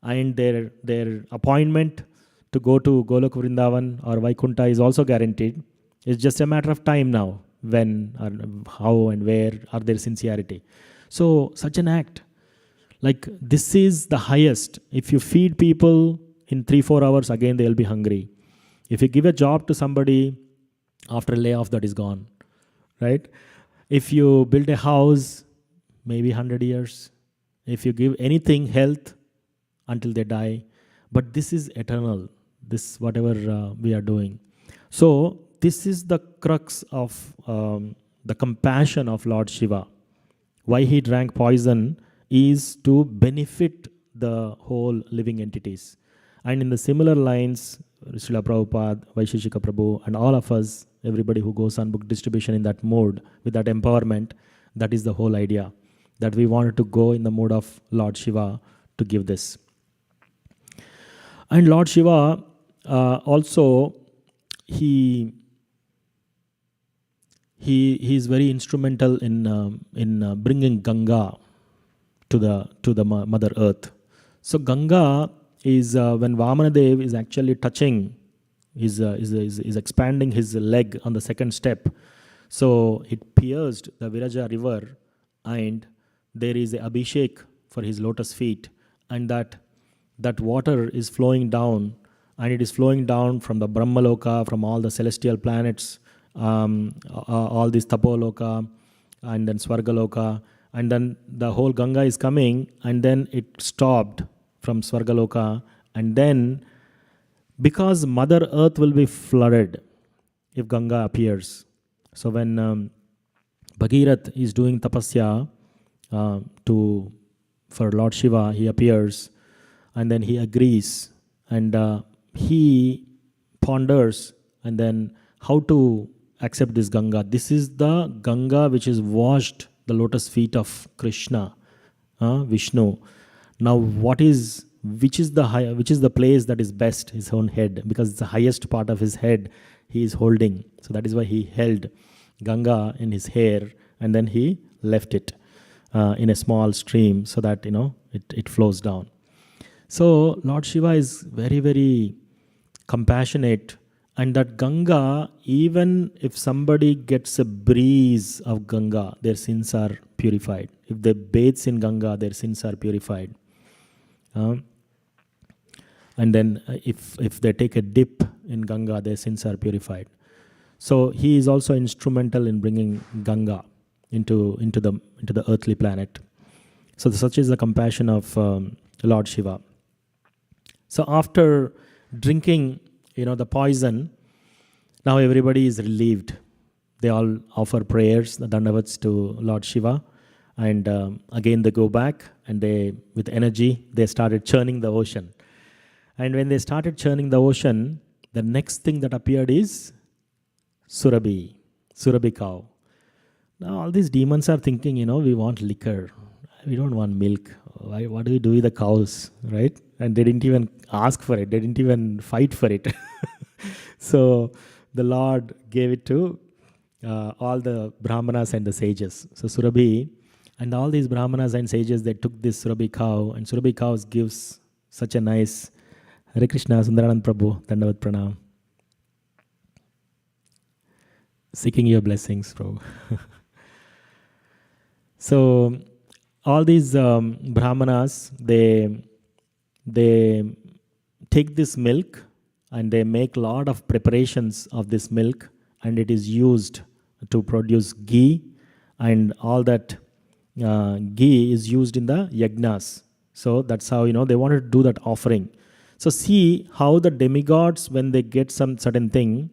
and their appointment to go to Goloka Vrindavan or Vaikuntha is also guaranteed. It's just a matter of time now, when or how and where are their sincerity. So such an act, like this is the highest. If you feed people in 3-4 hours, again they'll be hungry. If you give a job to somebody, after a layoff, that is gone, right? If you build a house, maybe 100 years. If you give anything, health, until they die. But this is eternal, this whatever we are doing. So this is the crux of the compassion of Lord Shiva. Why he drank poison is to benefit the whole living entities. And in the similar lines, Srila Prabhupada, Vaisheshika Prabhu, and all of us, everybody who goes on book distribution in that mode, with that empowerment, that is the whole idea. That we wanted to go in the mode of Lord Shiva to give this. And Lord Shiva also, he is very instrumental in bringing Ganga to the Mother Earth. So Ganga is when Vamanadev is actually touching, is expanding his leg on the second step. So it pierced the Viraja river, and there is a Abhishek for his lotus feet, and that water is flowing down, and it is flowing down from the Brahmaloka, from all the celestial planets, all these Tapoloka, and then Swargaloka, and then the whole Ganga is coming, and then it stopped from Swargaloka, and then because Mother Earth will be flooded if Ganga appears. So when Bhagirath is doing tapasya for Lord Shiva, he appears, and then he agrees, and he ponders, and then how to accept this Ganga. This is the Ganga which is washed the lotus feet of Krishna, Vishnu. Now, which is the place that is best? His own head, because it's the highest part of his head he is holding. So that is why he held Ganga in his hair, and then he left it in a small stream so that it flows down. So Lord Shiva is very, very compassionate, and that Ganga, even if somebody gets a breeze of Ganga, their sins are purified. If they bathe in Ganga, their sins are purified. And then if they take a dip in Ganga, their sins are purified. So he is also instrumental in bringing Ganga into the earthly planet. So such is the compassion of Lord Shiva. So after drinking, the poison, now everybody is relieved. They all offer prayers, the dandavats to Lord Shiva, and again they go back, and with energy, they started churning the ocean. And when they started churning the ocean, the next thing that appeared is Surabhi cow. Now all these demons are thinking, we want liquor. We don't want milk. What do we do with the cows, right? And they didn't even ask for it. They didn't even fight for it. So the Lord gave it to all the Brahmanas and the sages. So Surabhi, and all these Brahmanas and sages, they took this Surabhi cow, and Surabhi cow gives such a nice Hare Krishna, Sundaranand Prabhu, Dandavat Pranam. Seeking your blessings, Prabhu. So all these Brahmanas, they take this milk and they make a lot of preparations of this milk, and it is used to produce ghee, and all that ghee is used in the yagnas. So that's how, they wanted to do that offering. So see how the demigods, when they get some certain thing,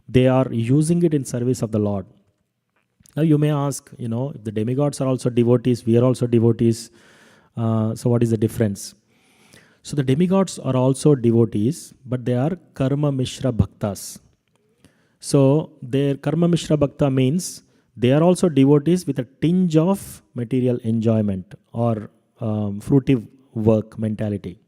they are using it in service of the Lord. Now you may ask, if the demigods are also devotees, we are also devotees, so what is the difference? So the demigods are also devotees, but they are karma mishra bhaktas. So their karma mishra bhakta means they are also devotees with a tinge of material enjoyment or fruitive work mentality.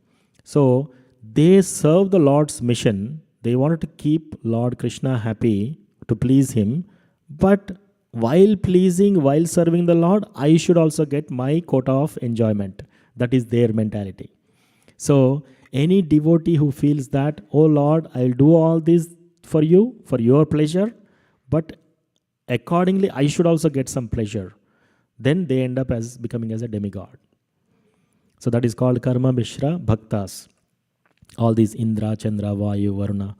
So they serve the Lord's mission. They wanted to keep Lord Krishna happy, to please him, but while serving the Lord, I should also get my quota of enjoyment. That is their mentality. So any devotee who feels that, oh Lord, I'll do all this for you, for your pleasure, but accordingly I should also get some pleasure, then they end up as becoming as a demigod. So that is called karma mishra bhaktas. All these Indra, Chandra, Vayu, Varuna.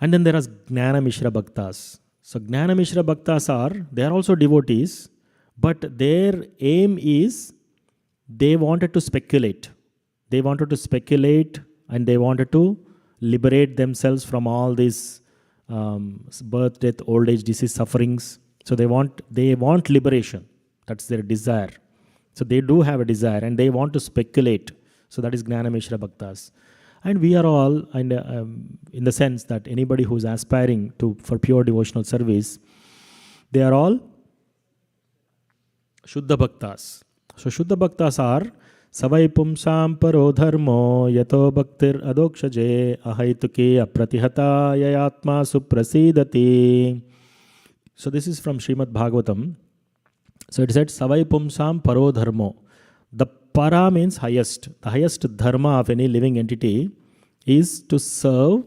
And then there are Gnana Mishra Bhaktas. So Gnana Mishra Bhaktas they are also devotees, but their aim is they wanted to speculate. They wanted to speculate, and they wanted to liberate themselves from all these birth, death, old age, disease, sufferings. So they want liberation. That's their desire. So they do have a desire, and they want to speculate. So that is Gnana Mishra Bhaktas. And we are all, and in the sense that anybody who is aspiring for pure devotional service, they are all Shuddha Bhaktas. So Shuddha Bhaktas are Savai Pumsam Paro Dharmo Yato Bhaktir Adokshaje Ahaituke Apratihata Yayatma Suprasidati. So this is from Srimad Bhagavatam. So it said Savai Pumsam Paro Dharmo. The para means highest. The highest dharma of any living entity is to serve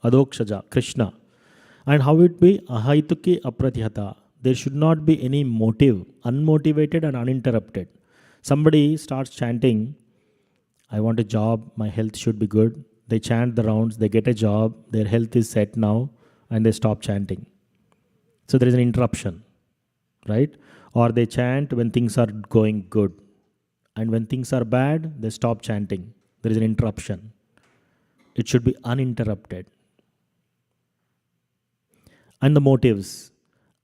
Adokshaja, Krishna. And how it be? Ahaituki apratihata. There should not be any motive, unmotivated and uninterrupted. Somebody starts chanting, I want a job, my health should be good. They chant the rounds, they get a job, their health is set now, and they stop chanting. So there is an interruption, right? Or they chant when things are going good. And when things are bad, they stop chanting. There is an interruption. It should be uninterrupted. And the motives.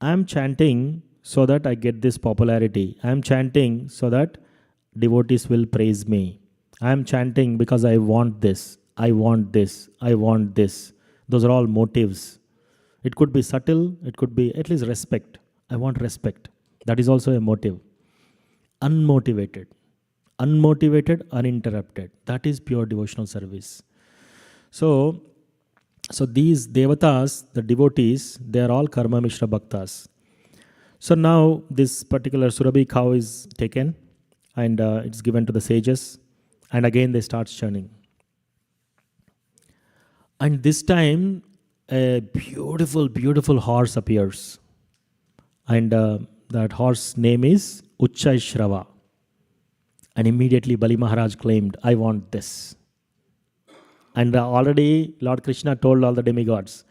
I am chanting so that I get this popularity. I am chanting so that devotees will praise me. I am chanting because I want this. I want this. I want this. Those are all motives. It could be subtle, it could be at least respect. I want respect. That is also a motive. Unmotivated. Unmotivated, uninterrupted. That is pure devotional service. So these devatas, the devotees, they are all karma mishra bhaktas. So now this particular Surabhi cow is taken and it's given to the sages, and again they start churning. And this time a beautiful, beautiful horse appears, and that horse name is Uchchaishrava. And immediately Bali Maharaj claimed, I want this. And already Lord Krishna told all the demigods,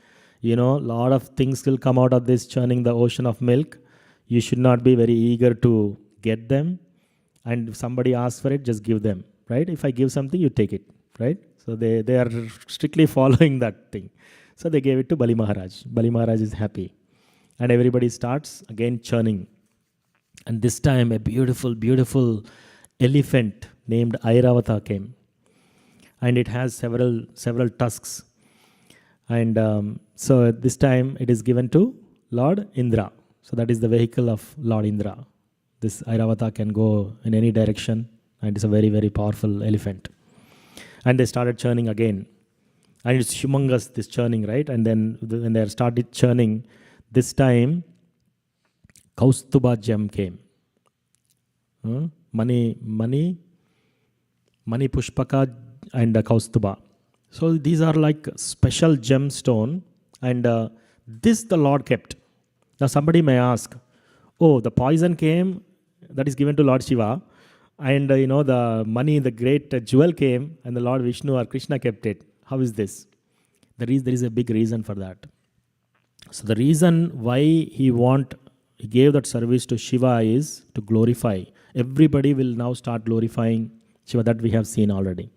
a lot of things will come out of this churning the ocean of milk. You should not be very eager to get them. And if somebody asks for it, just give them, right? If I give something, you take it, right? So they are strictly following that thing. So they gave it to Bali Maharaj. Bali Maharaj is happy. And everybody starts again churning. And this time a beautiful, beautiful elephant named Airavata came. And it has several tusks. And so this time it is given to Lord Indra. So that is the vehicle of Lord Indra. This Airavata can go in any direction, and it's a very, very powerful elephant. And they started churning again. And it's humongous, this churning, right? And then when they started churning, this time Kaustuba gem came. Mani Pushpaka and Kaustuba. So these are like special gemstone, and this the Lord kept. Now somebody may ask, the poison came, that is given to Lord Shiva, and the money, the great jewel came, and the Lord Vishnu or Krishna kept it. How is this? There is a big reason for that. So the reason why he gave that service to Shiva is to glorify. Everybody will now start glorifying Shiva, that we have seen already.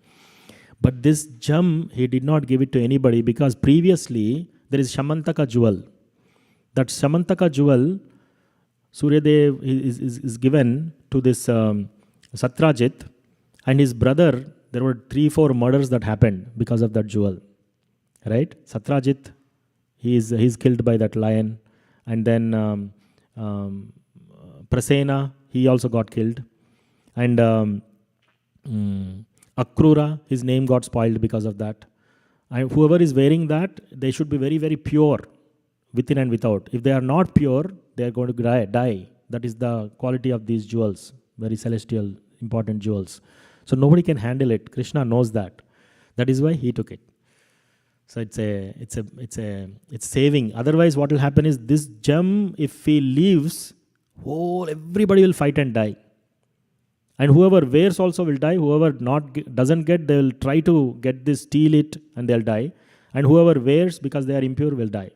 But this gem, he did not give it to anybody, because previously there is Shamantaka jewel. That Shamantaka jewel, Suryadev is given to this Satrajit, and his brother. There were 3-4 murders that happened because of that jewel, right? Satrajit, he's killed by that lion, and then Prasena, he also got killed, and Akrura, his name got spoiled because of that. And whoever is wearing that, they should be very, very pure within and without. If they are not pure, they are going to die. That is the quality of these jewels, very celestial, important jewels. So nobody can handle it. Krishna knows that. That is why he took it. So it's saving. Otherwise, what will happen is this gem, if he leaves, everybody will fight and die. And whoever wears also will die. Whoever doesn't get, they will try to get this, steal it, and they'll die. And whoever wears, because they are impure, will die.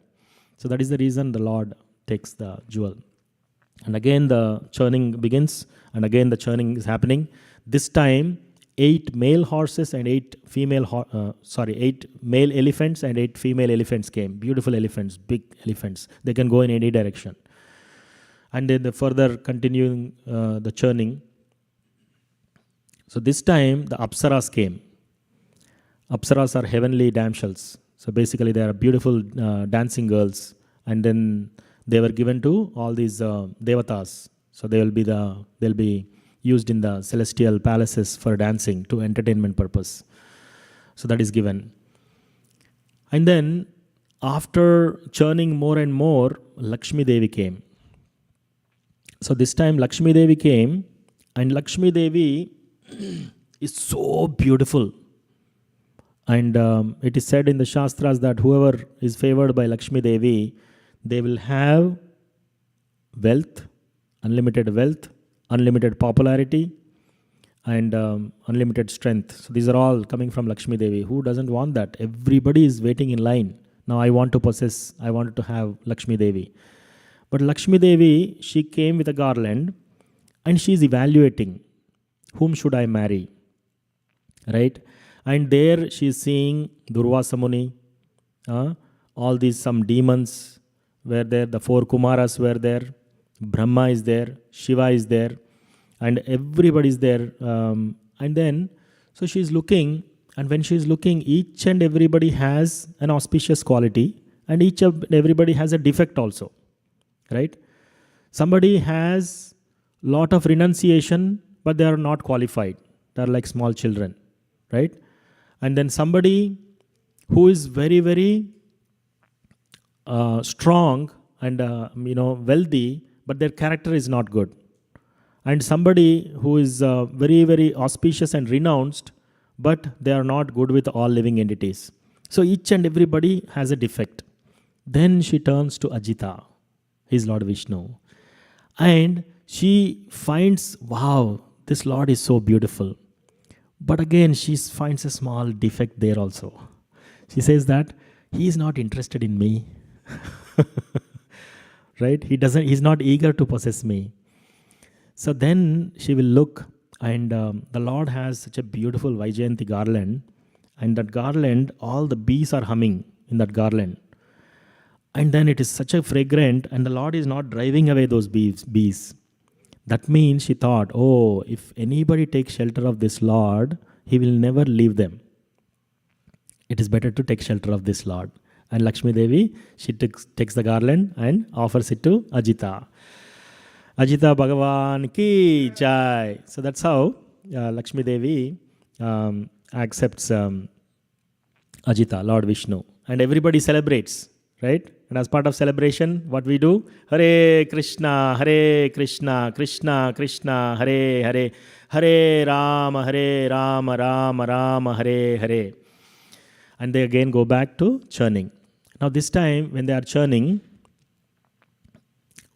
So that is the reason the Lord takes the jewel. And again the churning begins, and again the churning is happening. This time 8 male horses and 8 male elephants and 8 female elephants came. Beautiful elephants, big elephants. They can go in any direction. And then the further continuing the churning. So this time the Apsaras came. Apsaras are heavenly damsels. So basically they are beautiful dancing girls. And then they were given to all these devatas. So they'll be used in the celestial palaces for dancing to entertainment purpose. So that is given. And then after churning more and more, Lakshmi Devi came. So this time Lakshmi Devi came, and Lakshmi Devi is so beautiful. And it is said in the Shastras that whoever is favored by Lakshmi Devi, they will have wealth, unlimited popularity, and unlimited strength. So these are all coming from Lakshmi Devi. Who doesn't want that? Everybody is waiting in line. Now I wanted to have Lakshmi Devi. But Lakshmi Devi, she came with a garland, and she is evaluating, whom should I marry? Right? And there she is seeing Durvasa Muni, all these some demons were there, the 4 Kumaras were there, Brahma is there, Shiva is there, and everybody is there. And then, so she is looking, and when she is looking, each and everybody has an auspicious quality, and everybody has a defect also, right? Somebody has lot of renunciation, but they are not qualified. They are like small children, right? And then somebody who is very, very strong and wealthy, but their character is not good. And somebody who is very, very auspicious and renounced, but they are not good with all living entities. So each and everybody has a defect. Then she turns to Acyuta, his Lord Vishnu, and she finds, wow, this Lord is so beautiful. But again, she finds a small defect there also. She says that he is not interested in me. Right? He's not eager to possess me. So then she will look, and the Lord has such a beautiful Vaijayanti garland, and that garland, all the bees are humming in that garland. And then it is such a fragrant, and the Lord is not driving away those bees. That means she thought, oh, if anybody takes shelter of this Lord, he will never leave them. It is better to take shelter of this Lord. And Lakshmi Devi, she takes the garland and offers it to Acyuta. Acyuta Bhagavan ki jai. So that's how Lakshmi Devi accepts Acyuta, Lord Vishnu. And everybody celebrates, right? And as part of celebration, what we do? Hare Krishna, Krishna Krishna, Hare Hare, Hare Rama, Rama Rama, Hare Hare. And they again go back to churning. Now this time, when they are churning,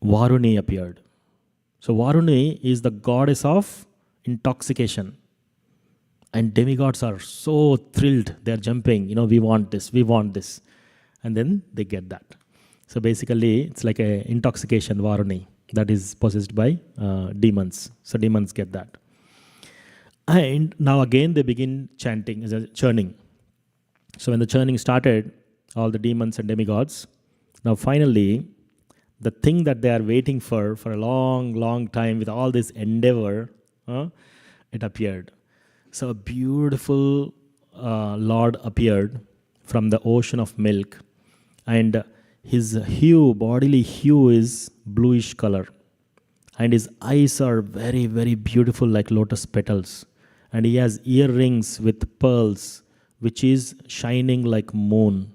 Varuni appeared. So Varuni is the goddess of intoxication. And demigods are so thrilled. They are jumping, we want this. And then they get that. So basically, it's like an intoxication, Varuni, that is possessed by demons. So demons get that. And now again, they begin churning. So when the churning started, all the demons and demigods, now finally, the thing that they are waiting for a long, long time with all this endeavor, it appeared. So a beautiful Lord appeared from the ocean of milk, and his bodily hue is bluish color, and his eyes are very, very beautiful like lotus petals, and he has earrings with pearls, which is shining like moon,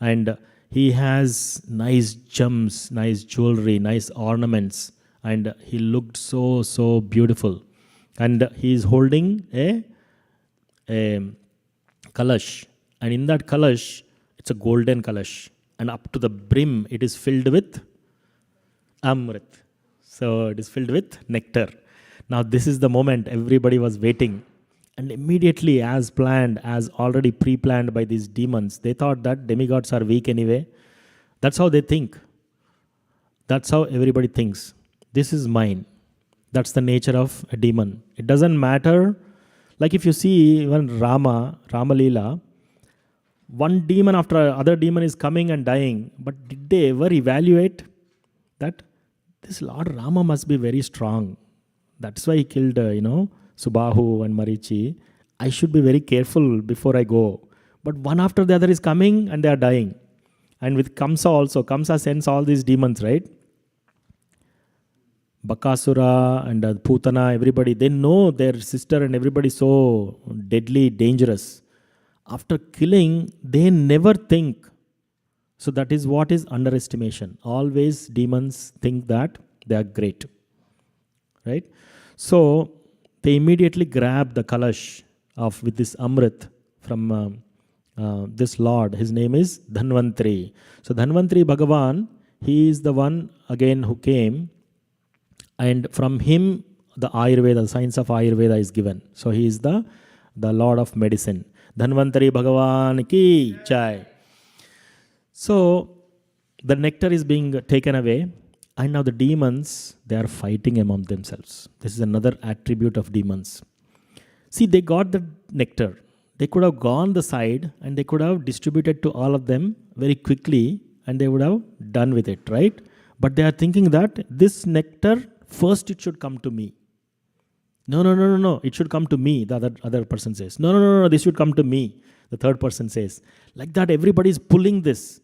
and he has nice gems, nice jewelry, nice ornaments, and he looked so, so beautiful. And he is holding a kalash, and in that kalash, it's a golden kalash, and up to the brim, it is filled with amrit. So it is filled with nectar. Now this is the moment everybody was waiting. And immediately, as planned, as already pre-planned by these demons, they thought that demigods are weak anyway. That's how they think. That's how everybody thinks. This is mine. That's the nature of a demon. It doesn't matter. Like if you see even Rama Leela, one demon after other demon is coming and dying. But did they ever evaluate that this Lord Rama must be very strong? That's why he killed, Subahu and Marichi. I should be very careful before I go. But one after the other is coming and they are dying. And with Kamsa also, Kamsa sends all these demons, right? Bakasura and Putana, everybody, they know their sister and everybody so deadly, dangerous. After killing, they never think. So that is what is underestimation. Always demons think that they are great. Right? So they immediately grab the kalash with this amrit from this Lord. His name is Dhanvantri. So Dhanvantri Bhagavan, he is the one again who came, and from him the Ayurveda, the science of Ayurveda is given. So he is the Lord of medicine. Dhanvantri Bhagavan ki jai. So the nectar is being taken away, and now the demons, they are fighting among themselves. This is another attribute of demons. See, they got the nectar. They could have gone the side and they could have distributed to all of them very quickly, and they would have done with it, right? But they are thinking that this nectar, first it should come to me. No, it should come to me, the other person says. No, this should come to me, the third person says. Like that, everybody is pulling this.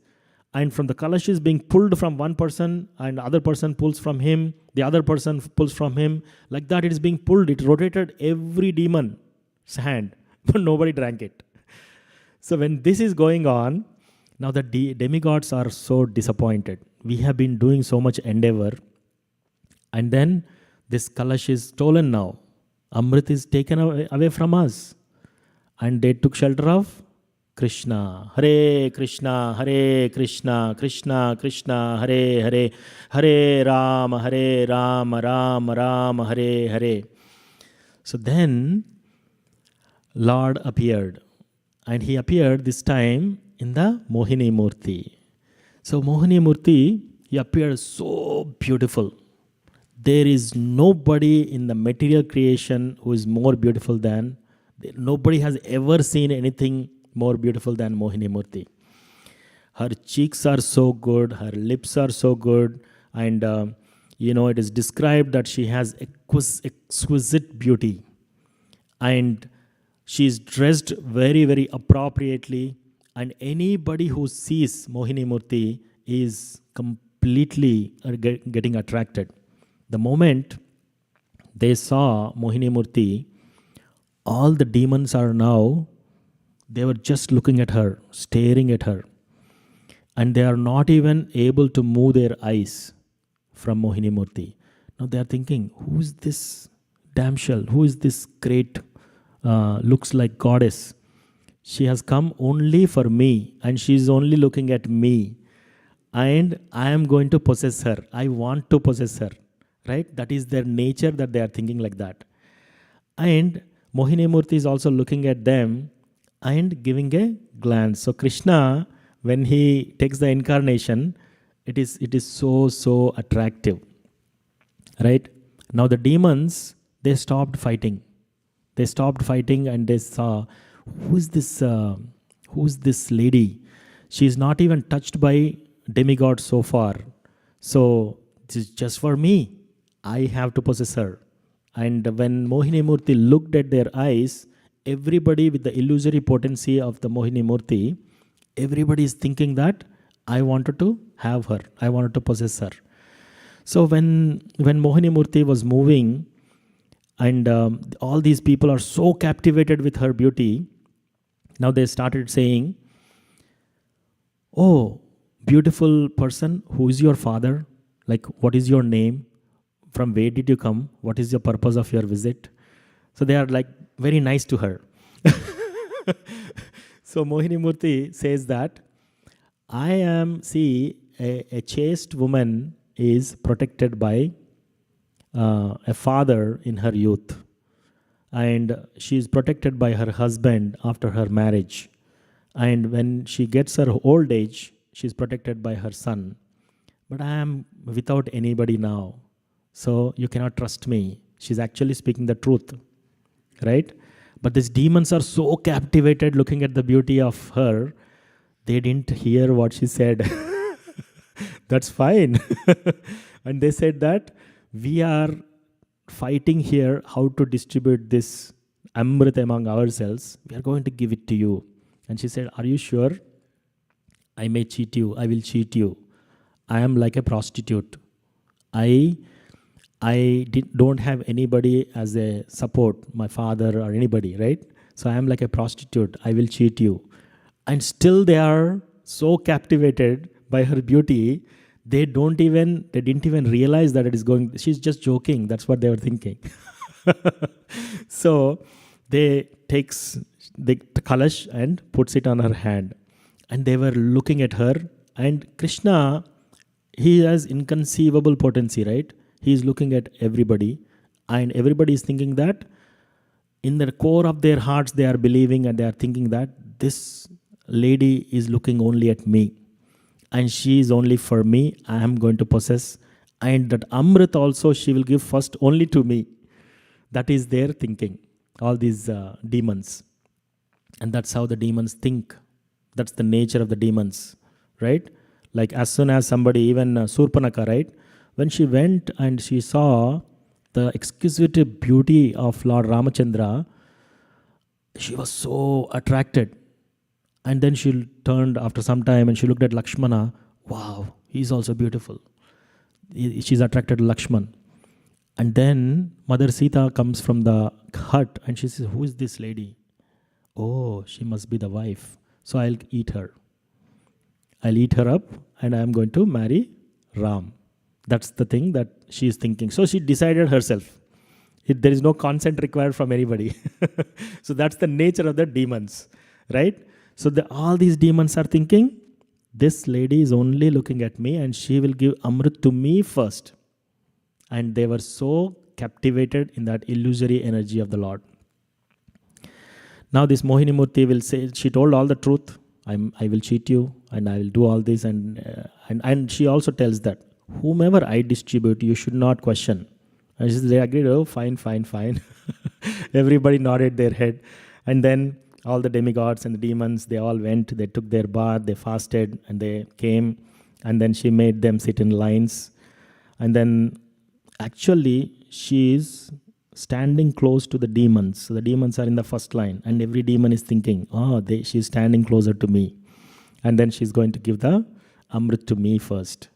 and from the kalash is being pulled from one person, and the other person pulls from him, the other person pulls from him. Like that, it is being pulled. It rotated every demon's hand, but nobody drank it. So when this is going on, now the demigods are so disappointed. We have been doing so much endeavor, and then this kalash is stolen now. Amrit is taken away from us. And they took shelter of Krishna. Hare Krishna, Hare Krishna, Krishna Krishna, Hare Hare, Hare Rama, Rama Rama, Hare Hare. So then Lord appeared. And he appeared this time in the Mohini Murti. So Mohini Murti, he appeared so beautiful. There is nobody in the material creation who is more beautiful than, nobody has ever seen anything more beautiful than Mohini Murti. Her cheeks are so good, her lips are so good, and it is described that she has exquisite beauty. And she is dressed very, very appropriately, and anybody who sees Mohini Murti is completely getting attracted. The moment they saw Mohini Murti, all the demons are now, they were just looking at her, staring at her. And they are not even able to move their eyes from Mohini Murti. Now they are thinking, who is this damsel? Who is this great, looks like goddess? She has come only for me, and she is only looking at me. And I am going to possess her. I want to possess her. Right? That is their nature, that they are thinking like that. And Mohini Murti is also looking at them and giving a glance. So Krishna, when he takes the incarnation, it is so attractive. Right? Now the demons, they stopped fighting. They stopped fighting and they saw, who's this lady? She is not even touched by demigods so far. So this is just for me. I have to possess her. And when Mohini Murti looked at their eyes, everybody with the illusory potency of the Mohini Murti, everybody is thinking that I wanted to have her. I wanted to possess her. So when Mohini Murti was moving, and all these people are so captivated with her beauty, now they started saying, oh, beautiful person, who is your father? Like, what is your name? From where did you come? What is the purpose of your visit? So they are like very nice to her. So Mohini Murti says that, a chaste woman is protected by a father in her youth. And she is protected by her husband after her marriage. And when she gets her old age, she is protected by her son. But I am without anybody now. So you cannot trust me. She's actually speaking the truth, right? But these demons are so captivated looking at the beauty of her, they didn't hear what she said. That's fine. And they said that we are fighting here how to distribute this Amrit among ourselves. We are going to give it to you. And she said, are you sure? I may cheat you. I will cheat you. I am like a prostitute. I don't have anybody as a support, my father or anybody, right? So I am like a prostitute. I will cheat you. And still they are so captivated by her beauty, they didn't even realize that it is going, she's just joking. That's what they were thinking. So they takes the kalash and puts it on her hand. And they were looking at her. And Krishna, he has inconceivable potency, right? He is looking at everybody, and everybody is thinking that in the core of their hearts, they are believing and they are thinking that this lady is looking only at me, and she is only for me. I am going to possess, and that Amrit also she will give first only to me. That is their thinking, all these demons. And that's how the demons think. That's the nature of the demons, right? Like as soon as somebody, even Surpanaka, right? When she went and she saw the exquisite beauty of Lord Ramachandra, she was so attracted. And then she turned after some time and she looked at Lakshmana. wow, he's also beautiful. She's attracted to Lakshman. And then Mother Sita comes from the hut and she says, who is this lady? Oh, she must be the wife. So I'll eat her. I'll eat her up and I'm going to marry Ram. That's the thing that she is thinking. So she decided herself. There is no consent required from anybody. So that's the nature of the demons, right? So all these demons are thinking, this lady is only looking at me and she will give Amrit to me first. And they were so captivated in that illusory energy of the Lord. Now this Mohini Murti will say, she told all the truth. I will cheat you and I will do all this. And she also tells that, whomever I distribute, you should not question. And they agreed, oh, fine. Everybody nodded their head. And then all the demigods and the demons, they all went, they took their bath, they fasted, and they came. And then she made them sit in lines. And then actually, she is standing close to the demons. So the demons are in the first line. And every demon is thinking, she's standing closer to me. And then she's going to give the Amrit to me first.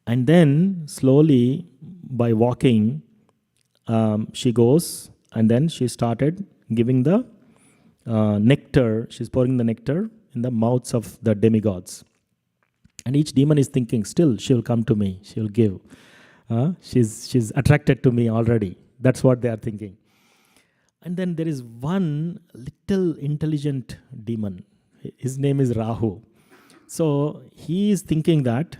And then slowly, by walking, she goes, and then she started giving the nectar. She's pouring the nectar in the mouths of the demigods. And each demon is thinking, still, she'll come to me, she'll give. She's attracted to me already. That's what they are thinking. And then there is one little intelligent demon. His name is Rahu. So he is thinking that,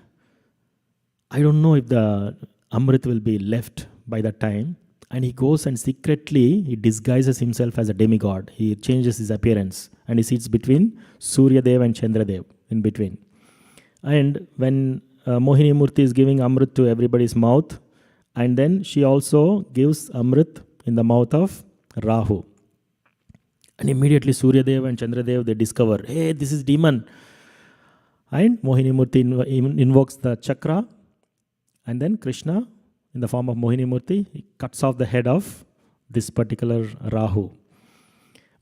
I don't know if the Amrit will be left by that time. And he goes and secretly, he disguises himself as a demigod. He changes his appearance. And he sits between Surya Dev and Chandra Dev, in between. And when Mohini Murti is giving Amrit to everybody's mouth, and then she also gives Amrit in the mouth of Rahu. And immediately Surya Dev and Chandra Dev, they discover, hey, this is demon. And Mohini Murti invokes the chakra. And then Krishna, in the form of Mohini Murti, he cuts off the head of this particular Rahu.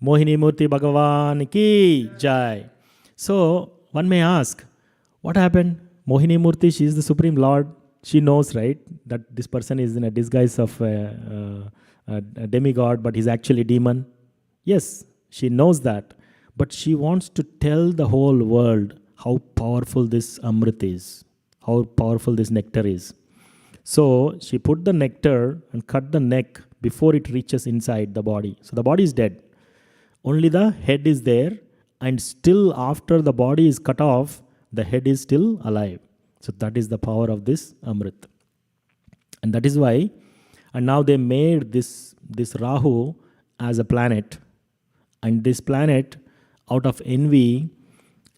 Mohini Murti Bhagavan ki jai. So one may ask, what happened? Mohini Murti, she is the Supreme Lord. She knows, right, that this person is in a disguise of a demigod, but he's actually demon. Yes, she knows that. But she wants to tell the whole world how powerful this Amrit is, how powerful this nectar is. So she put the nectar and cut the neck before it reaches inside the body. So the body is dead. Only the head is there, and still after the body is cut off, the head is still alive. So that is the power of this Amrit. And that is why, and now they made this Rahu as a planet. And this planet, out of envy,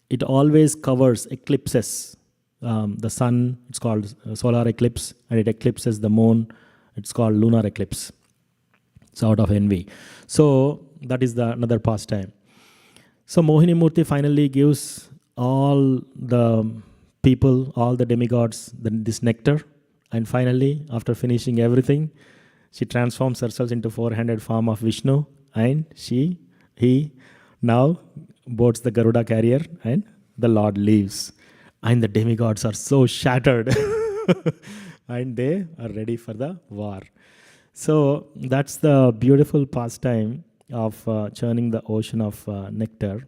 it always covers eclipses. The sun, it's called solar eclipse, and it eclipses the moon. It's called lunar eclipse. It's out of envy. So that is another pastime. So Mohini Murti finally gives all the people, all the demigods, this nectar. And finally, after finishing everything, she transforms herself into 400 form of Vishnu. And he now boards the Garuda carrier and the Lord leaves. And the demigods are so shattered. And they are ready for the war. So that's the beautiful pastime of churning the ocean of nectar.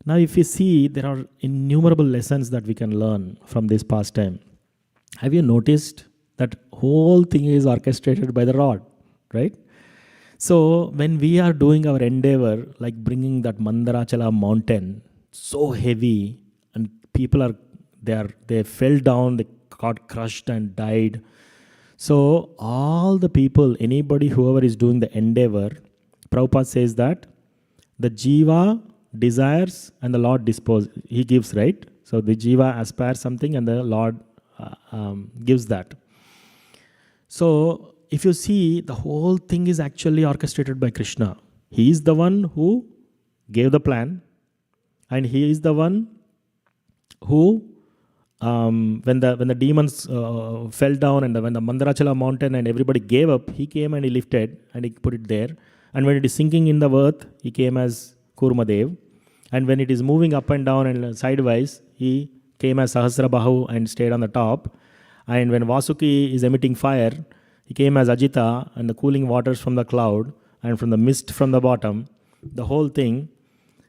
Now, if you see, there are innumerable lessons that we can learn from this pastime. Have you noticed that whole thing is orchestrated by the Lord, right? So when we are doing our endeavor, like bringing that Mandarachala mountain, so heavy, and people they fell down, they got crushed and died. So all the people, anybody, whoever is doing the endeavor, Prabhupada says that the jiva desires and the Lord disposes. He gives, right? So the jiva aspires something and the Lord gives that. So if you see, the whole thing is actually orchestrated by Krishna. He is the one who gave the plan, and he is the one who, when the demons fell down, and when the Mandarachala mountain and everybody gave up, he came and he lifted and he put it there. And when it is sinking in the earth, he came as Kurmadev. And when it is moving up and down and sideways, he came as Sahasrabahu and stayed on the top. And when Vasuki is emitting fire, he came as Ajita and the cooling waters from the cloud and from the mist from the bottom. The whole thing,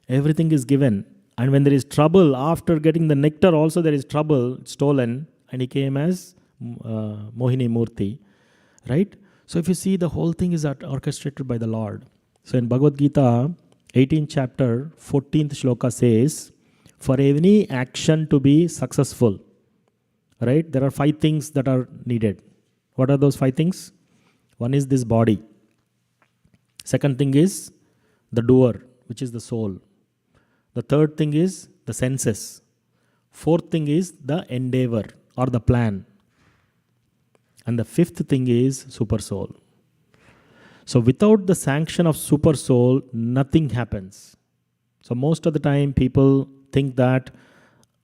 everything is given. And when there is trouble, after getting the nectar also there is trouble, stolen, and he came as Mohini Murti. Right? So if you see, the whole thing is orchestrated by the Lord. So in Bhagavad Gita, 18th chapter, 14th shloka says, for any action to be successful, right, there are 5 things that are needed. What are those 5 things? One is this body. Second thing is the doer, which is the soul. The third thing is the senses. Fourth thing is the endeavor or the plan. And the fifth thing is super soul. So without the sanction of super soul, nothing happens. So most of the time people think that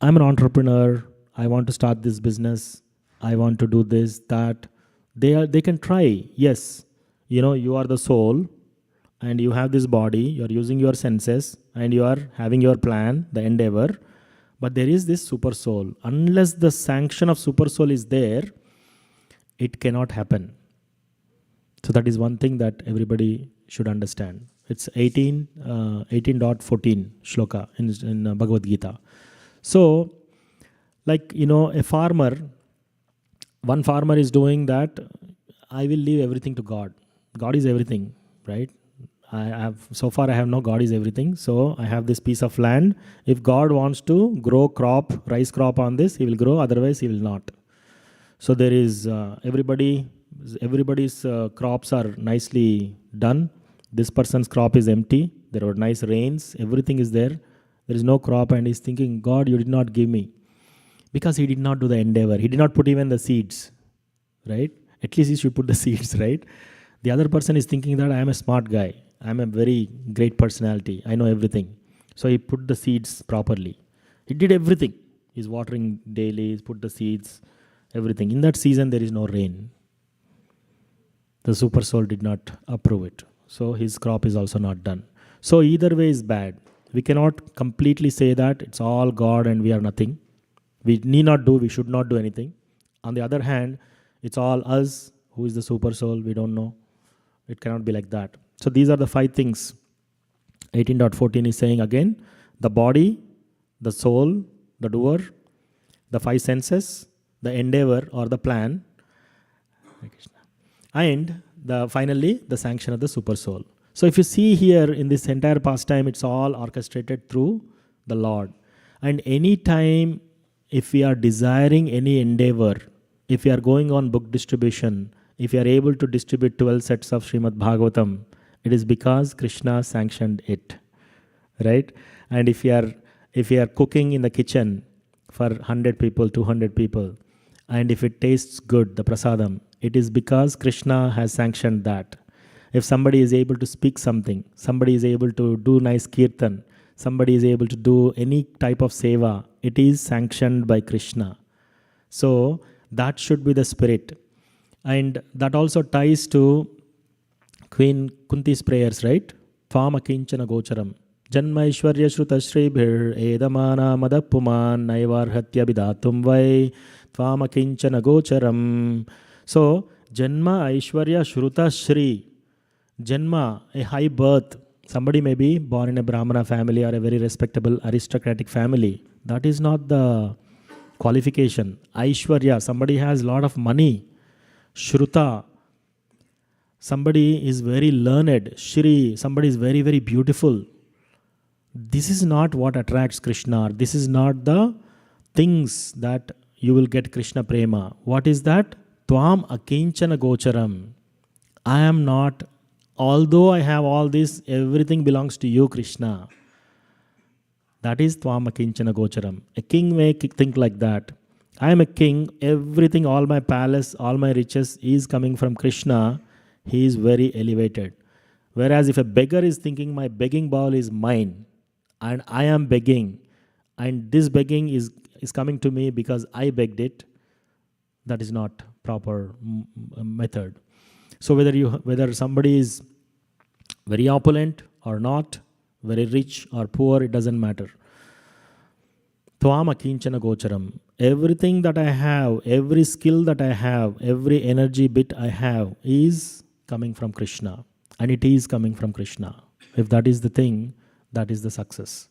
I'm an entrepreneur, I want to start this business, I want to do this, that. They can try. Yes, you are the soul and you have this body, you're using your senses and you are having your plan, the endeavor. But there is this super soul. Unless the sanction of super soul is there, it cannot happen. So that is one thing that everybody should understand. It's 18.14 shloka in Bhagavad Gita. So, a farmer, one farmer is doing that, I will leave everything to God. God is everything, right? So far I have no God is everything. So I have this piece of land. If God wants to grow rice crop on this, he will grow, otherwise he will not. So there is, everybody's crops are nicely done. This person's crop is empty. There were nice rains. Everything is there. There is no crop, and he's thinking, God, you did not give me. Because he did not do the endeavor. He did not put even the seeds, right? At least he should put the seeds, right? The other person is thinking that I am a smart guy. I am a very great personality. I know everything. So he put the seeds properly. He did everything. He's watering daily. He's put the seeds, everything. In that season, there is no rain. The super soul did not approve it. So his crop is also not done. So either way is bad. We cannot completely say that it's all God and we are nothing. We should not do anything. On the other hand, it's all us. Who is the super soul? We don't know. It cannot be like that. So these are the 5 things. 18.14 is saying again, the body, the soul, the doer, the 5 senses, the endeavor or the plan, and finally the sanction of the super soul. So if you see here in this entire pastime, it's all orchestrated through the Lord. And any time if we are desiring any endeavor, if we are going on book distribution, if we are able to distribute 12 sets of Srimad Bhagavatam, it is because Krishna sanctioned it, right? And if we are cooking in the kitchen for 100 people, 200 people, and if it tastes good, the prasadam, it is because Krishna has sanctioned that. If somebody is able to speak something, somebody is able to do nice kirtan, somebody is able to do any type of seva, it is sanctioned by Krishna. So that should be the spirit. And that also ties to Queen Kunti's prayers, right? Tvam akinchana gocharam. Janma Ishwarya Shruta Shribhir Edamana Madapuman Naivarhatya Bidatum Vai Tvam akinchana gocharam. So, Janma Aishwarya Shruta Shri. Janma, a high birth. Somebody may be born in a Brahmana family or a very respectable aristocratic family. That is not the qualification. Aishwarya, somebody has a lot of money. Shruta, somebody is very learned. Shri, somebody is very, very beautiful. This is not what attracts Krishna. This is not the things that you will get Krishna prema. What is that? Tvam akinchana gocharam. I am not, although I have all this, everything belongs to you, Krishna. That is Tvam akinchana gocharam. A king may think like that. I am a king, everything, all my palace, all my riches is coming from Krishna. He is very elevated. Whereas if a beggar is thinking my begging bowl is mine and I am begging and this begging is coming to me because I begged it, that is not proper method. So whether somebody is very opulent or not, very rich or poor, it doesn't matter. Tvam akinchana gocharam. Everything that I have, every skill that I have, every energy bit I have is coming from Krishna. And it is coming from Krishna. If that is the thing, that is the success.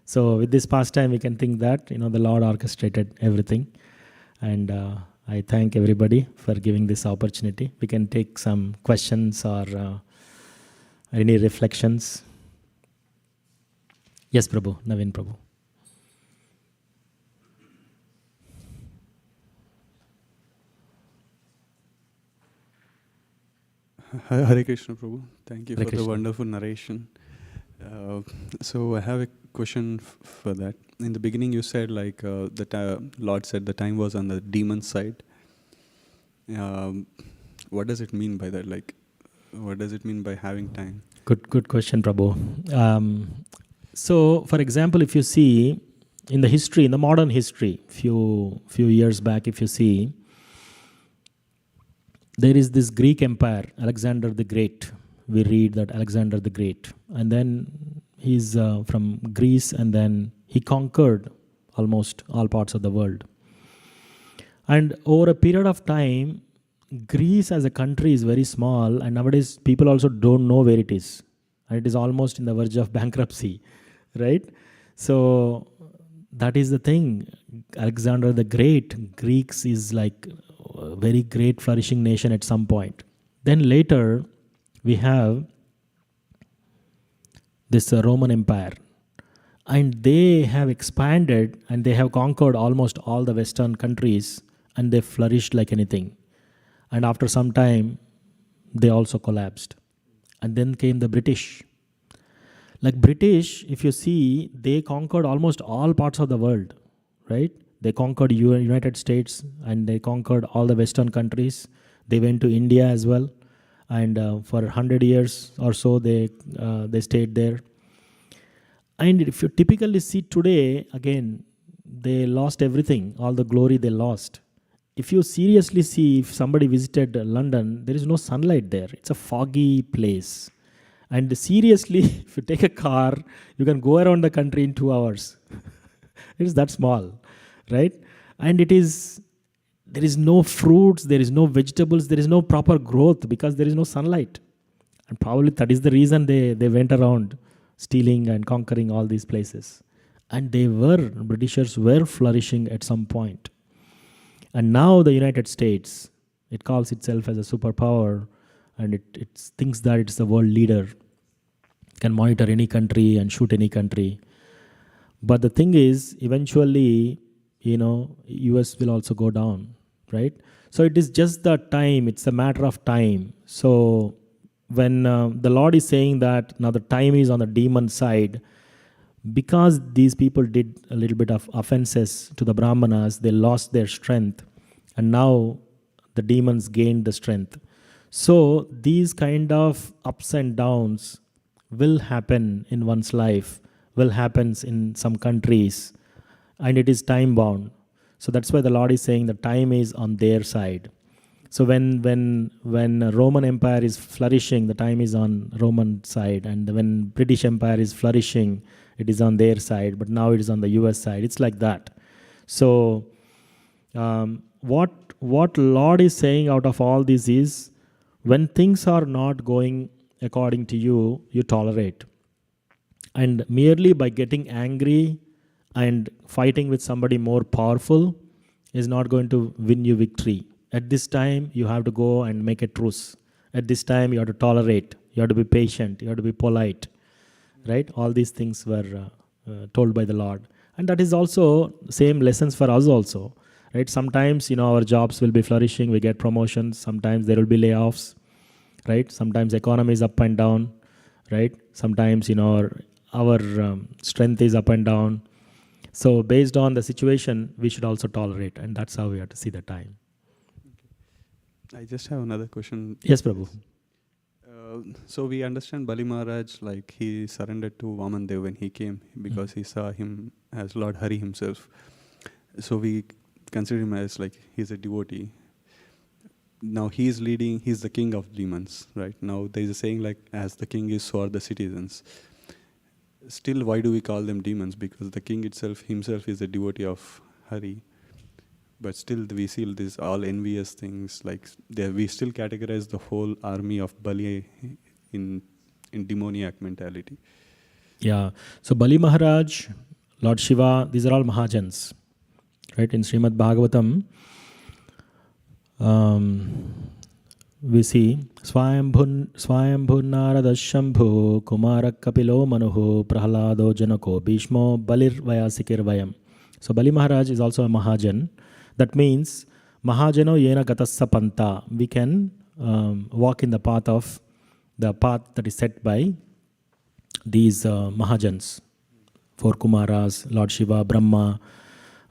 So with this pastime, we can think that, the Lord orchestrated everything. And I thank everybody for giving this opportunity. We can take some questions or any reflections. Yes, Prabhu, Naveen Prabhu. Hare Krishna, Prabhu. Thank you Hare for Krishna. the wonderful narration. So I have a question for that. In the beginning, you said the Lord said the time was on the demon side. What does it mean by that? What does it mean by having time? Good question, Prabhu. So, for example, if you see in the history, in the modern history, few years back, if you see, there is this Greek empire, Alexander the Great. We read that Alexander the Great, and then he's from Greece, and then he conquered almost all parts of the world. And over a period of time, Greece as a country is very small, and nowadays people also don't know where it is, and it is almost in the verge of bankruptcy, right? So that is the thing. Alexander the Great, Greeks is like a very great flourishing nation at some point. Then later we have this Roman Empire, and they have expanded and they have conquered almost all the Western countries, and they flourished like anything. And after some time, they also collapsed. And then came the British. Like British, if you see, they conquered almost all parts of the world, right? They conquered United States, and they conquered all the Western countries. They went to India as well. And for 100 years or so, they stayed there. And if you typically see today, again, they lost everything, all the glory they lost. If you seriously see, if somebody visited London, there is no sunlight there. It's a foggy place. And seriously, if you take a car, you can go around the country in 2 hours. It is that small, right? And there is no fruits, there is no vegetables, there is no proper growth because there is no sunlight. And probably that is the reason they went around stealing and conquering all these places. And Britishers were flourishing at some point. And now the United States, it calls itself as a superpower, and it thinks that it's the world leader, can monitor any country and shoot any country. But the thing is, eventually, US will also go down, right? So it is just the time, it's a matter of time. So when the Lord is saying that now the time is on the demon side, because these people did a little bit of offenses to the Brahmanas, they lost their strength, and now the demons gained the strength. So these kind of ups and downs will happen in one's life, will happen in some countries, and it is time bound. So that's why the Lord is saying the time is on their side. So when Roman Empire is flourishing, the time is on Roman side, and when British Empire is flourishing, it is on their side, but now it is on the US side. It's like that. So what Lord is saying out of all this is, when things are not going according to you, you tolerate. And merely by getting angry and fighting with somebody more powerful is not going to win you victory. At this time, you have to go and make a truce. At this time, you have to tolerate. You have to be patient. You have to be polite. Right? All these things were told by the Lord. And that is also same lessons for us also. Right? Sometimes, our jobs will be flourishing. We get promotions. Sometimes there will be layoffs. Right? Sometimes economy is up and down. Right? Sometimes, our strength is up and down. So based on the situation, we should also tolerate. And that's how we have to see the time. I just have another question. Yes, Prabhu. So we understand Bali Maharaj, he surrendered to Vamandev when he came because he saw him as Lord Hari himself. So we consider him as he's a devotee. Now he's the king of demons, right? Now there is a saying as the king is, so are the citizens. still, why do we call them demons? Because the king himself is a devotee of Hari. But still, we see these all envious things. Like we still categorize the whole army of Bali in demoniac mentality. Yeah. So Bali Maharaj, Lord Shiva, these are all Mahajans. Right? In Srimad Bhagavatam, we see Swayambhu Narada Shambhu Kumara Kapilo Manuhu Prahalado Janako Bhishmo Balir Vayasikir Vayam. So Bali Maharaj is also a Mahajan. That means Mahajano Yena Gatassa Panta. We can walk in the path that is set by these Mahajans. Four Kumaras, Lord Shiva, Brahma,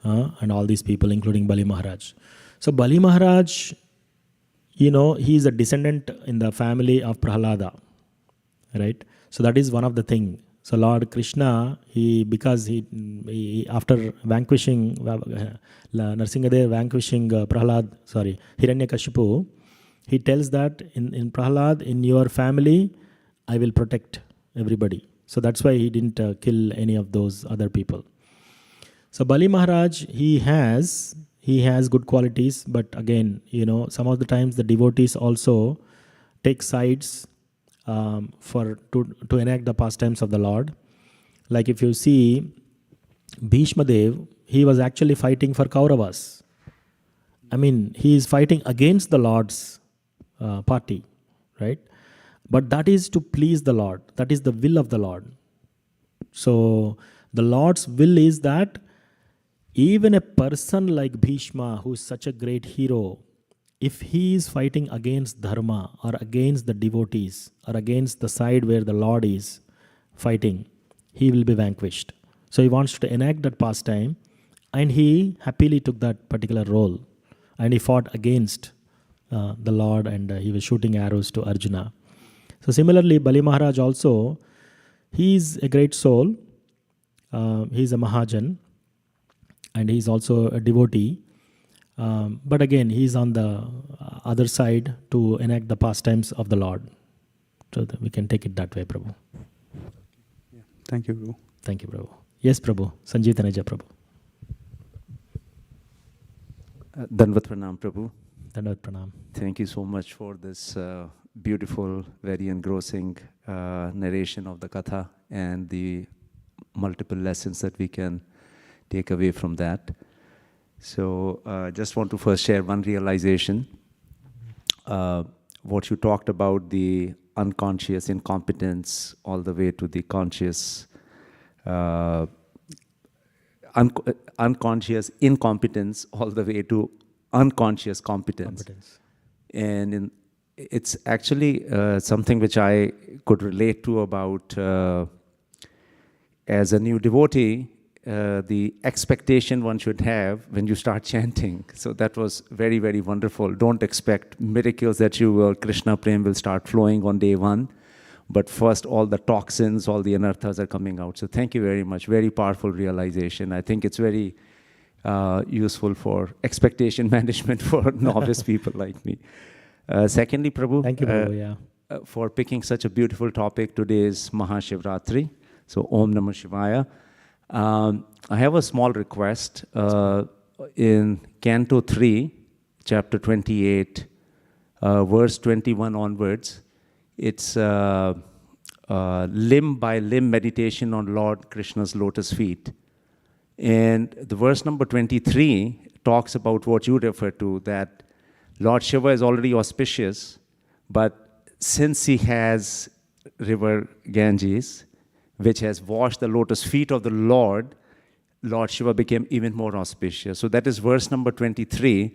and all these people, including Bali Maharaj. So Bali Maharaj, he is a descendant in the family of Prahalada, right? So that is one of the things. So Lord Krishna, because he after vanquishing Narsingadev, vanquishing Hiranyakashipu, he tells that in Prahalad, in your family, I will protect everybody. So that's why he didn't kill any of those other people. So Bali Maharaj, he has good qualities, but again, some of the times the devotees also take sides to enact the pastimes of the Lord. Like if you see Bhishma Dev, he was actually fighting for Kauravas. I mean, he is fighting against the Lord's party, right? But that is to please the Lord. That is the will of the Lord. So the Lord's will is that even a person like Bhishma, who is such a great hero, if he is fighting against dharma or against the devotees or against the side where the Lord is fighting, he will be vanquished. So he wants to enact that pastime, and he happily took that particular role. And he fought against the Lord, and he was shooting arrows to Arjuna. So similarly, Bali Maharaj also, he is a great soul. He is a Mahajan, and he is also a devotee. But again, he is on the other side to enact the pastimes of the Lord. So we can take it that way, Prabhu. Yeah. Thank you, Prabhu. Thank you, Prabhu. Yes, Prabhu. Sanjeev Taneja, Prabhu. Dandavat Pranam, Prabhu. Dandavat Pranam. Thank you so much for this beautiful, very engrossing narration of the Katha and the multiple lessons that we can take away from that. So just want to first share one realization. What you talked about, the unconscious incompetence all the way to the conscious unconscious incompetence all the way to unconscious competence. And it's actually something which I could relate to about as a new devotee, the expectation one should have when you start chanting. So that was very, very wonderful. Don't expect miracles that Krishna Prem will start flowing on day one. But first, all the toxins, all the anarthas are coming out. So thank you very much. Very powerful realization. I think it's very useful for expectation management for novice people like me. Secondly, Prabhu, thank you, Prabhu, for picking such a beautiful topic. Today is Mahashivratri. So Om Namah Shivaya. I have a small request. In Canto 3, Chapter 28, verse 21 onwards, it's limb by limb meditation on Lord Krishna's lotus feet. And the verse number 23 talks about what you refer to, that Lord Shiva is already auspicious, but since he has river Ganges, which has washed the lotus feet of the Lord, Lord Shiva became even more auspicious. So that is verse number 23.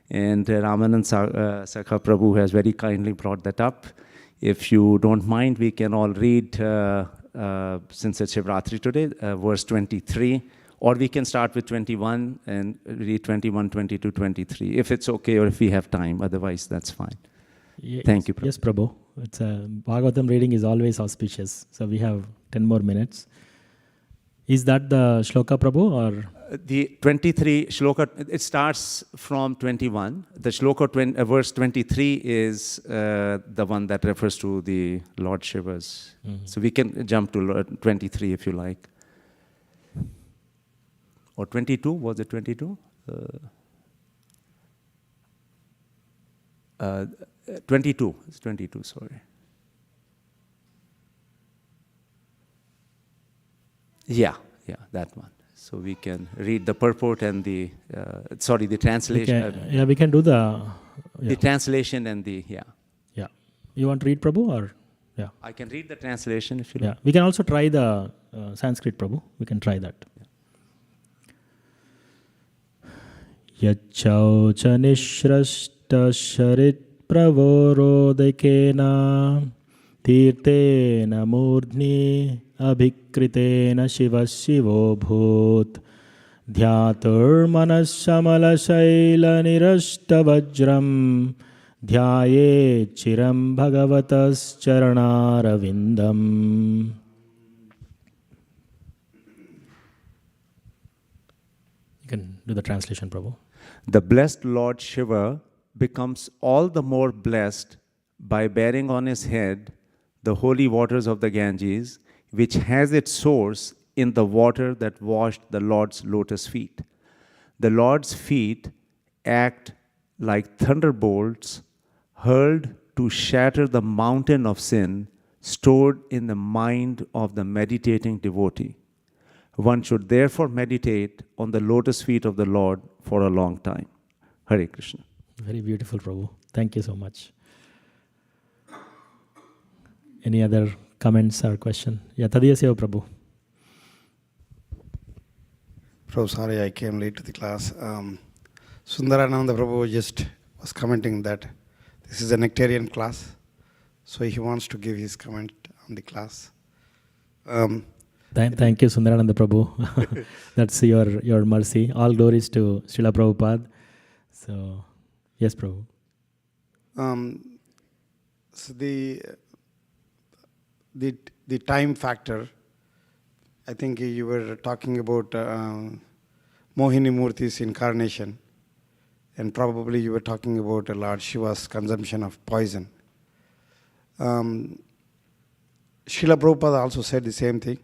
And Ramanand Sakha Prabhu has very kindly brought that up. If you don't mind, we can all read, since it's Shivratri today, verse 23. Or we can start with 21 and read 21, 22, 23, if it's okay or if we have time. Otherwise, that's fine. Thank you, Prabhu. Yes, Prabhu. Bhagavatam reading is always auspicious. So we have 10 more minutes. Is that the shloka, Prabhu, or? The 23 shloka, it starts from 21. The shloka, verse 23 is the one that refers to the Lord Shiva's. So we can jump to 23 if you like. Or 22, was it 22? 22, it's 22, sorry. Yeah, that one. So we can read the purport and the translation. We can do the... The translation and the, Yeah. You want to read, Prabhu, or? Yeah. I can read the translation if you like. like. We can also try the Sanskrit, Prabhu. We can try that. Yachaucha nishrashta sharit pravorodekena tirtena murdhni abhikritena shiva shivo bhut dhyatur manashamala shaila nirashta vajram dhyaye chiram bhagavatas charanaravindam. You can do the translation, Prabhu. The blessed Lord Shiva becomes all the more blessed by bearing on his head the holy waters of the Ganges, which has its source in the water that washed the Lord's lotus feet. The Lord's feet act like thunderbolts hurled to shatter the mountain of sin stored in the mind of the meditating devotee. One should therefore meditate on the lotus feet of the Lord for a long time. Hare Krishna. Very beautiful, Prabhu. Thank you so much. Any other comments or question? Yeah, Tadiyaseva, Prabhu. Prabhu, sorry I came late to the class. Sundarananda Prabhu just was commenting that this is a nectarian class, so he wants to give his comment on the class. Thank you, Sundarananda Prabhu. That's your mercy. All glories to Srila Prabhupada. So, yes, Prabhu. So the time factor, I think you were talking about Mohini Murthi's incarnation, and probably you were talking about Lord Shiva's consumption of poison. Srila Prabhupada also said the same thing.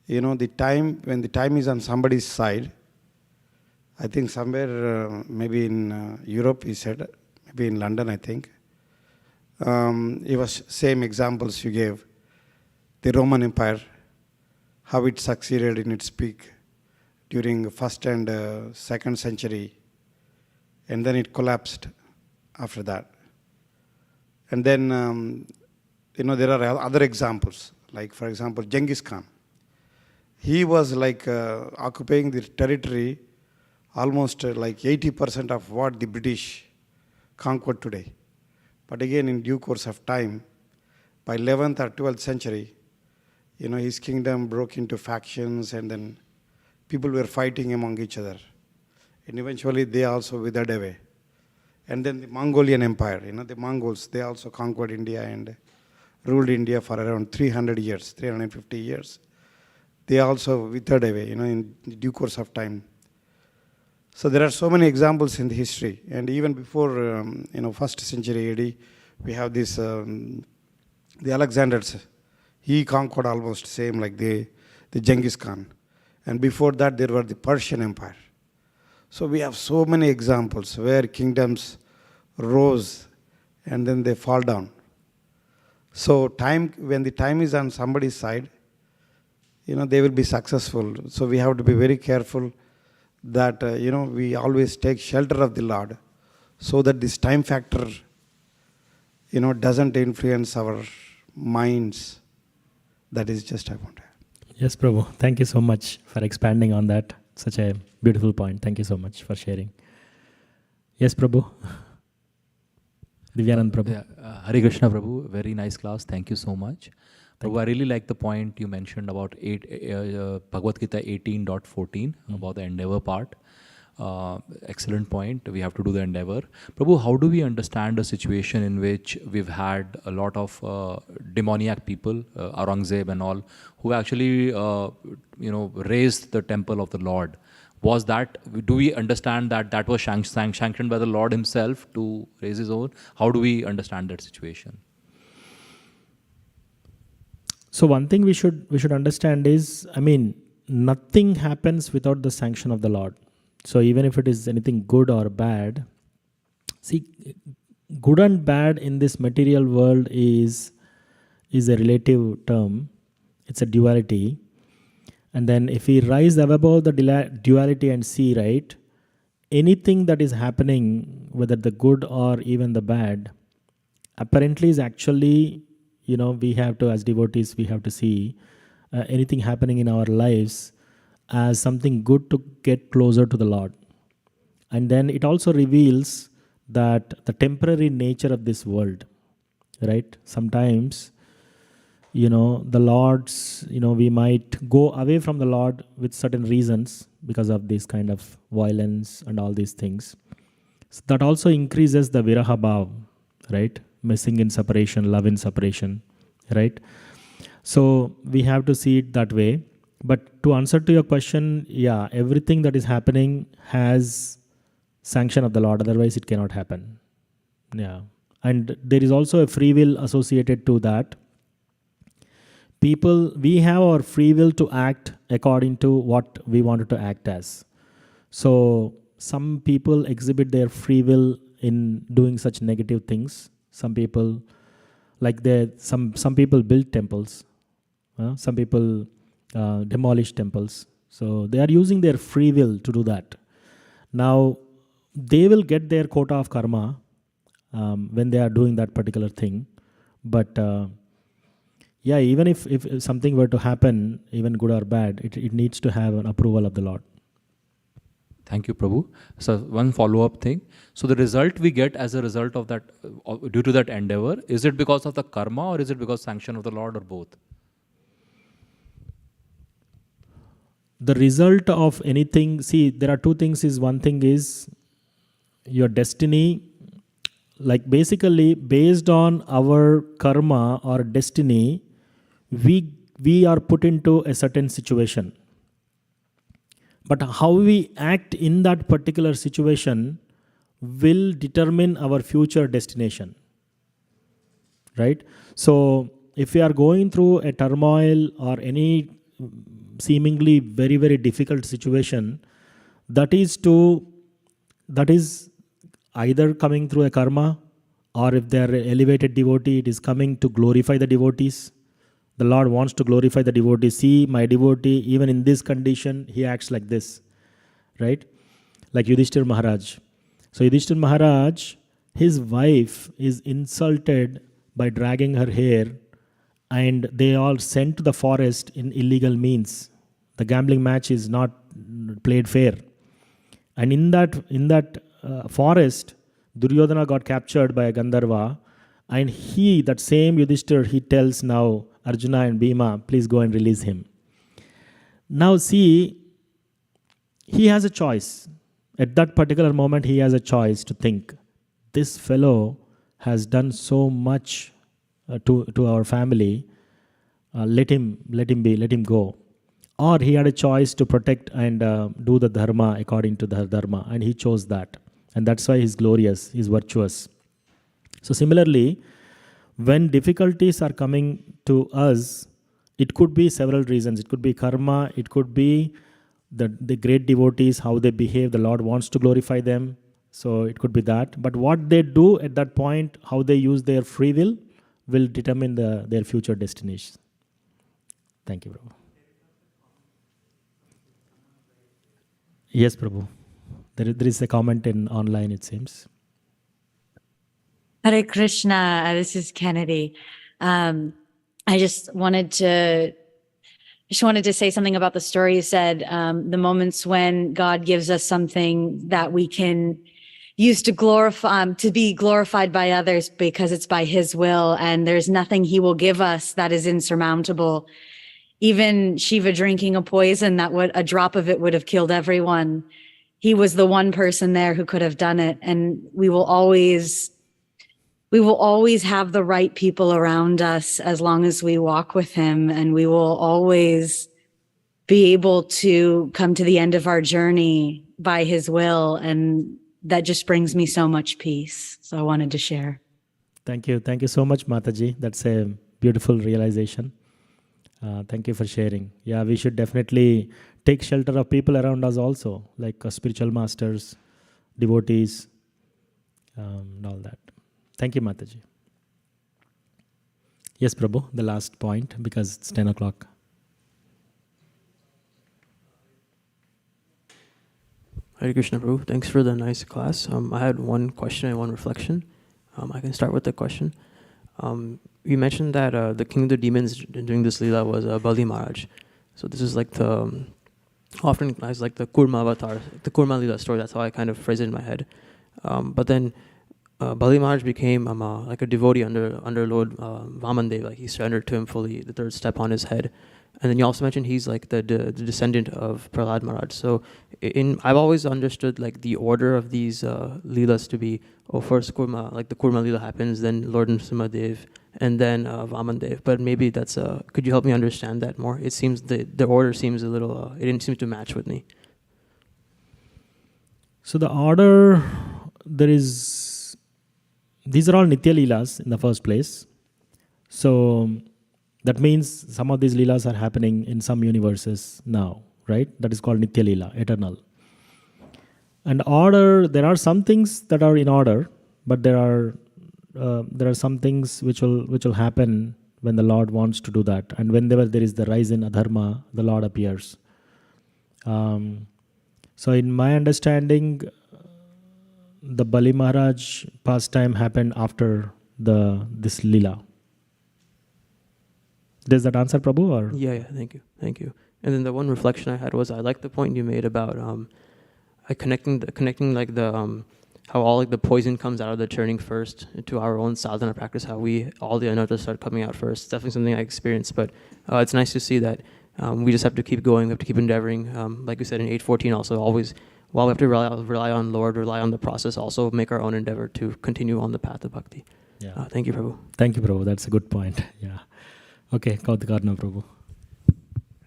You know, when the time is on somebody's side, I think somewhere, maybe in Europe, he said, maybe in London, I think. It was same examples you gave. The Roman Empire, how it succeeded in its peak during 1st and 2nd century, and then it collapsed after that. And then, there are other examples, like for example, Genghis Khan. He was like occupying the territory almost like 80% of what the British conquered today. But again, in due course of time, by 11th or 12th century, his kingdom broke into factions, and then people were fighting among each other. And eventually they also withered away. And then the Mongolian Empire, the Mongols, they also conquered India and ruled India for around 300 years, 350 years. They also withered away, in due course of time. So there are so many examples in the history. And even before, 1st century AD, we have this, the Alexanders. He conquered almost same like the Genghis Khan. And before that, there were the Persian Empire. So we have so many examples where kingdoms rose and then they fall down. So when the time is on somebody's side, they will be successful. So we have to be very careful that, we always take shelter of the Lord so that this time factor, doesn't influence our minds. That is just I want to add. Yes, Prabhu. Thank you so much for expanding on that. Such a beautiful point. Thank you so much for sharing. Yes, Prabhu. Divyanand Prabhu. Yeah, Hare Krishna Prabhu. Very nice class. Thank you so much. Prabhu, I really like the point you mentioned about Bhagavad Gita 18.14 about the endeavor part. Excellent point. We have to do the endeavor. Prabhu, how do we understand a situation in which we've had a lot of demoniac people, Aurangzeb and all, who actually, raised the temple of the Lord? Was that, do we understand that that was sanctioned by the Lord himself to raise his own? How do we understand that situation? So one thing we should understand is, nothing happens without the sanction of the Lord. So even if it is anything good or bad, see, good and bad in this material world is a relative term. It's a duality. And then if we rise above the duality and see, right, anything that is happening, whether the good or even the bad, apparently is actually, we have to, as devotees, we have to see anything happening in our lives as something good to get closer to the Lord. And then it also reveals that the temporary nature of this world, right? Sometimes, the Lord's, we might go away from the Lord with certain reasons because of this kind of violence and all these things. So that also increases the viraha bhav, right? Missing in separation, love in separation, right? So we have to see it that way. But to answer to your question, yeah, everything that is happening has sanction of the Lord, otherwise it cannot happen. Yeah. And there is also a free will associated to that. We have our free will to act according to what we wanted to act as. So some people exhibit their free will in doing such negative things. Some people, some people build temples. Some people demolish temples. So they are using their free will to do that. Now, they will get their quota of karma when they are doing that particular thing. But even if something were to happen, even good or bad, it needs to have an approval of the Lord. Thank you, Prabhu. So one follow-up thing. So the result we get as a result of that, due to that endeavor, is it because of the karma or is it because sanction of the Lord or both? The result of anything, see, there are two things. One thing is your destiny, basically based on our karma or destiny, we are put into a certain situation. But how we act in that particular situation will determine our future destination, right? So if we are going through a turmoil or any seemingly very, very difficult situation, that is either coming through a karma, or if they are an elevated devotee, it is coming to glorify the devotees. The Lord wants to glorify the devotee. See, my devotee, even in this condition, he acts like this, right? Like Yudhishthir Maharaj. So Yudhishthir Maharaj, his wife is insulted by dragging her hair, and they all sent to the forest in illegal means. The gambling match is not played fair. And in that forest, Duryodhana got captured by a Gandharva, and that same Yudhishthir, he tells now Arjuna and Bhima, please go and release him. Now see, he has a choice. At that particular moment, he has a choice to think, this fellow has done so much to our family, let him go. Or he had a choice to protect and do the dharma according to the dharma, and he chose that. And that's why he's glorious, he's virtuous. So similarly, when difficulties are coming to us, it could be several reasons. It could be karma, it could be the great devotees, how they behave, the Lord wants to glorify them. So it could be that. But what they do at that point, how they use their free will determine their future destination. Thank you, Prabhu. Yes, Prabhu. There is a comment in online, it seems. Hare Krishna, this is Kennedy. I just wanted to say something about the story you said, the moments when God gives us something that we can use to be glorified by others because it's by his will, and there's nothing he will give us that is insurmountable. Even Shiva drinking a poison a drop of it would have killed everyone. he was the one person there who could have done it. And we will always have the right people around us as long as we walk with him, and we will always be able to come to the end of our journey by his will. And that just brings me so much peace. So I wanted to share. Thank you. Thank you so much, Mataji. That's a beautiful realization. Thank you for sharing. Yeah, we should definitely take shelter of people around us also, like spiritual masters, devotees, and all that. Thank you, Mataji. Yes, Prabhu, the last point, because it's 10 o'clock. Hare Krishna, Prabhu. Thanks for the nice class. I had one question and one reflection. I can start with the question. You mentioned that the king of the demons during this Leela was Bali Maharaj. So this is like the, often recognized like the Kurma avatar, the Kurma Leela story. That's how I kind of phrase it in my head. But then Bali Maharaj became like a devotee under Lord Vamandev. Like he surrendered to him fully, the third step on his head. And then you also mentioned he's like the descendant of Prahlad Maharaj. So I've always understood like the order of these Leelas to be, first Kurma, like the Kurma Leela happens, then Lord Nrsimhadev, and then Vamandev. But maybe that's, could you help me understand that more? It seems the order seems a little, it didn't seem to match with me. So the order, these are all Nitya Leelas in the first place. So that means some of these Leelas are happening in some universes now, right? That is called Nitya Leela, eternal. And order, there are some things that are in order, but there are some things which will happen when the Lord wants to do that. And whenever there is the rise in adharma, the Lord appears. So in my understanding, the Bali Maharaj pastime happened after this Leela. Does that answer, Prabhu? Or? Yeah, thank you. And then the one reflection I had was I like the point you made about connecting like the how all like the poison comes out of the churning first to our own sadhana practice, how all the anarthas start coming out first. It's definitely something I experienced, but it's nice to see that we just have to keep going, we have to keep endeavoring. Like you said in 814 also, always, while we have to rely on Lord, rely on the process, also make our own endeavor to continue on the path of bhakti. Yeah. Thank you, Prabhu. Thank you, Prabhu. That's a good point. Yeah. Okay, Kautikarna, Prabhu.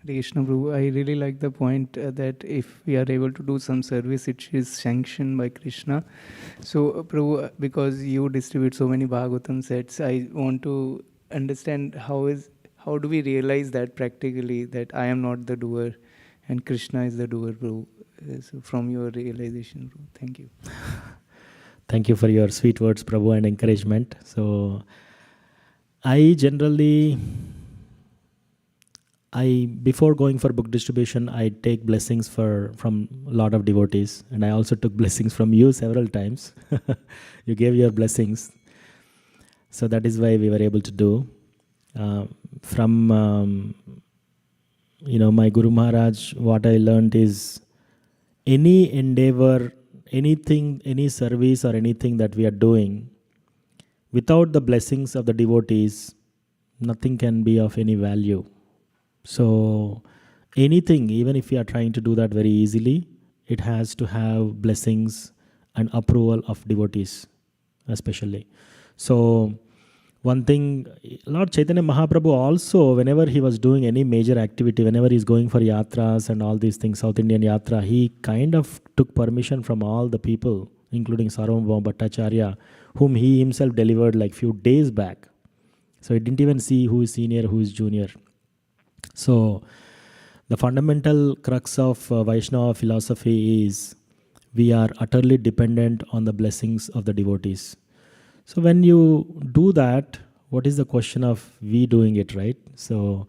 Hare Krishna, Prabhu. I really like the point that if we are able to do some service, it is sanctioned by Krishna. So, Prabhu, because you distribute so many Bhagavatam sets, I want to understand how do we realize that practically, that I am not the doer and Krishna is the doer, Prabhu. So from your realization, Prabhu. Thank you. Thank you for your sweet words, Prabhu, and encouragement. So, before going for book distribution, I take blessings from a lot of devotees, and I also took blessings from you several times. You gave your blessings, so that is why we were able to do. From my Guru Maharaj, what I learned is any endeavor, anything, any service or anything that we are doing, without the blessings of the devotees, nothing can be of any value. So anything, even if we are trying to do that very easily, it has to have blessings and approval of devotees, especially. So one thing, Lord Chaitanya Mahaprabhu also, whenever he was doing any major activity, whenever he's going for yatras and all these things, South Indian yatra, he kind of took permission from all the people, including Sarvabhauma Bhattacharya, whom he himself delivered like few days back. So he didn't even see who is senior, who is junior. So the fundamental crux of Vaishnava philosophy is we are utterly dependent on the blessings of the devotees. So when you do that, what is the question of we doing it, right? So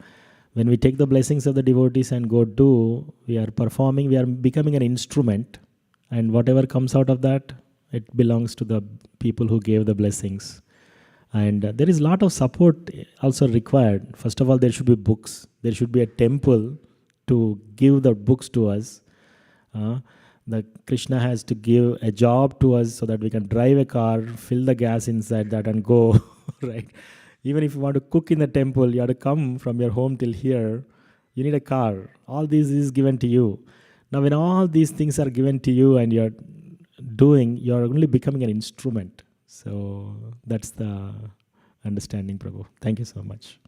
when we take the blessings of the devotees and go do, we are performing, we are becoming an instrument, and whatever comes out of that, it belongs to the people who gave the blessings. And there is a lot of support also required. First of all, there should be books. There should be a temple to give the books to us. The Krishna has to give a job to us so that we can drive a car, fill the gas inside that and go, right? Even if you want to cook in the temple, you have to come from your home till here. You need a car. All this is given to you. Now, when all these things are given to you and you're doing, you're only becoming an instrument. So that's the understanding, Prabhu. Thank you so much.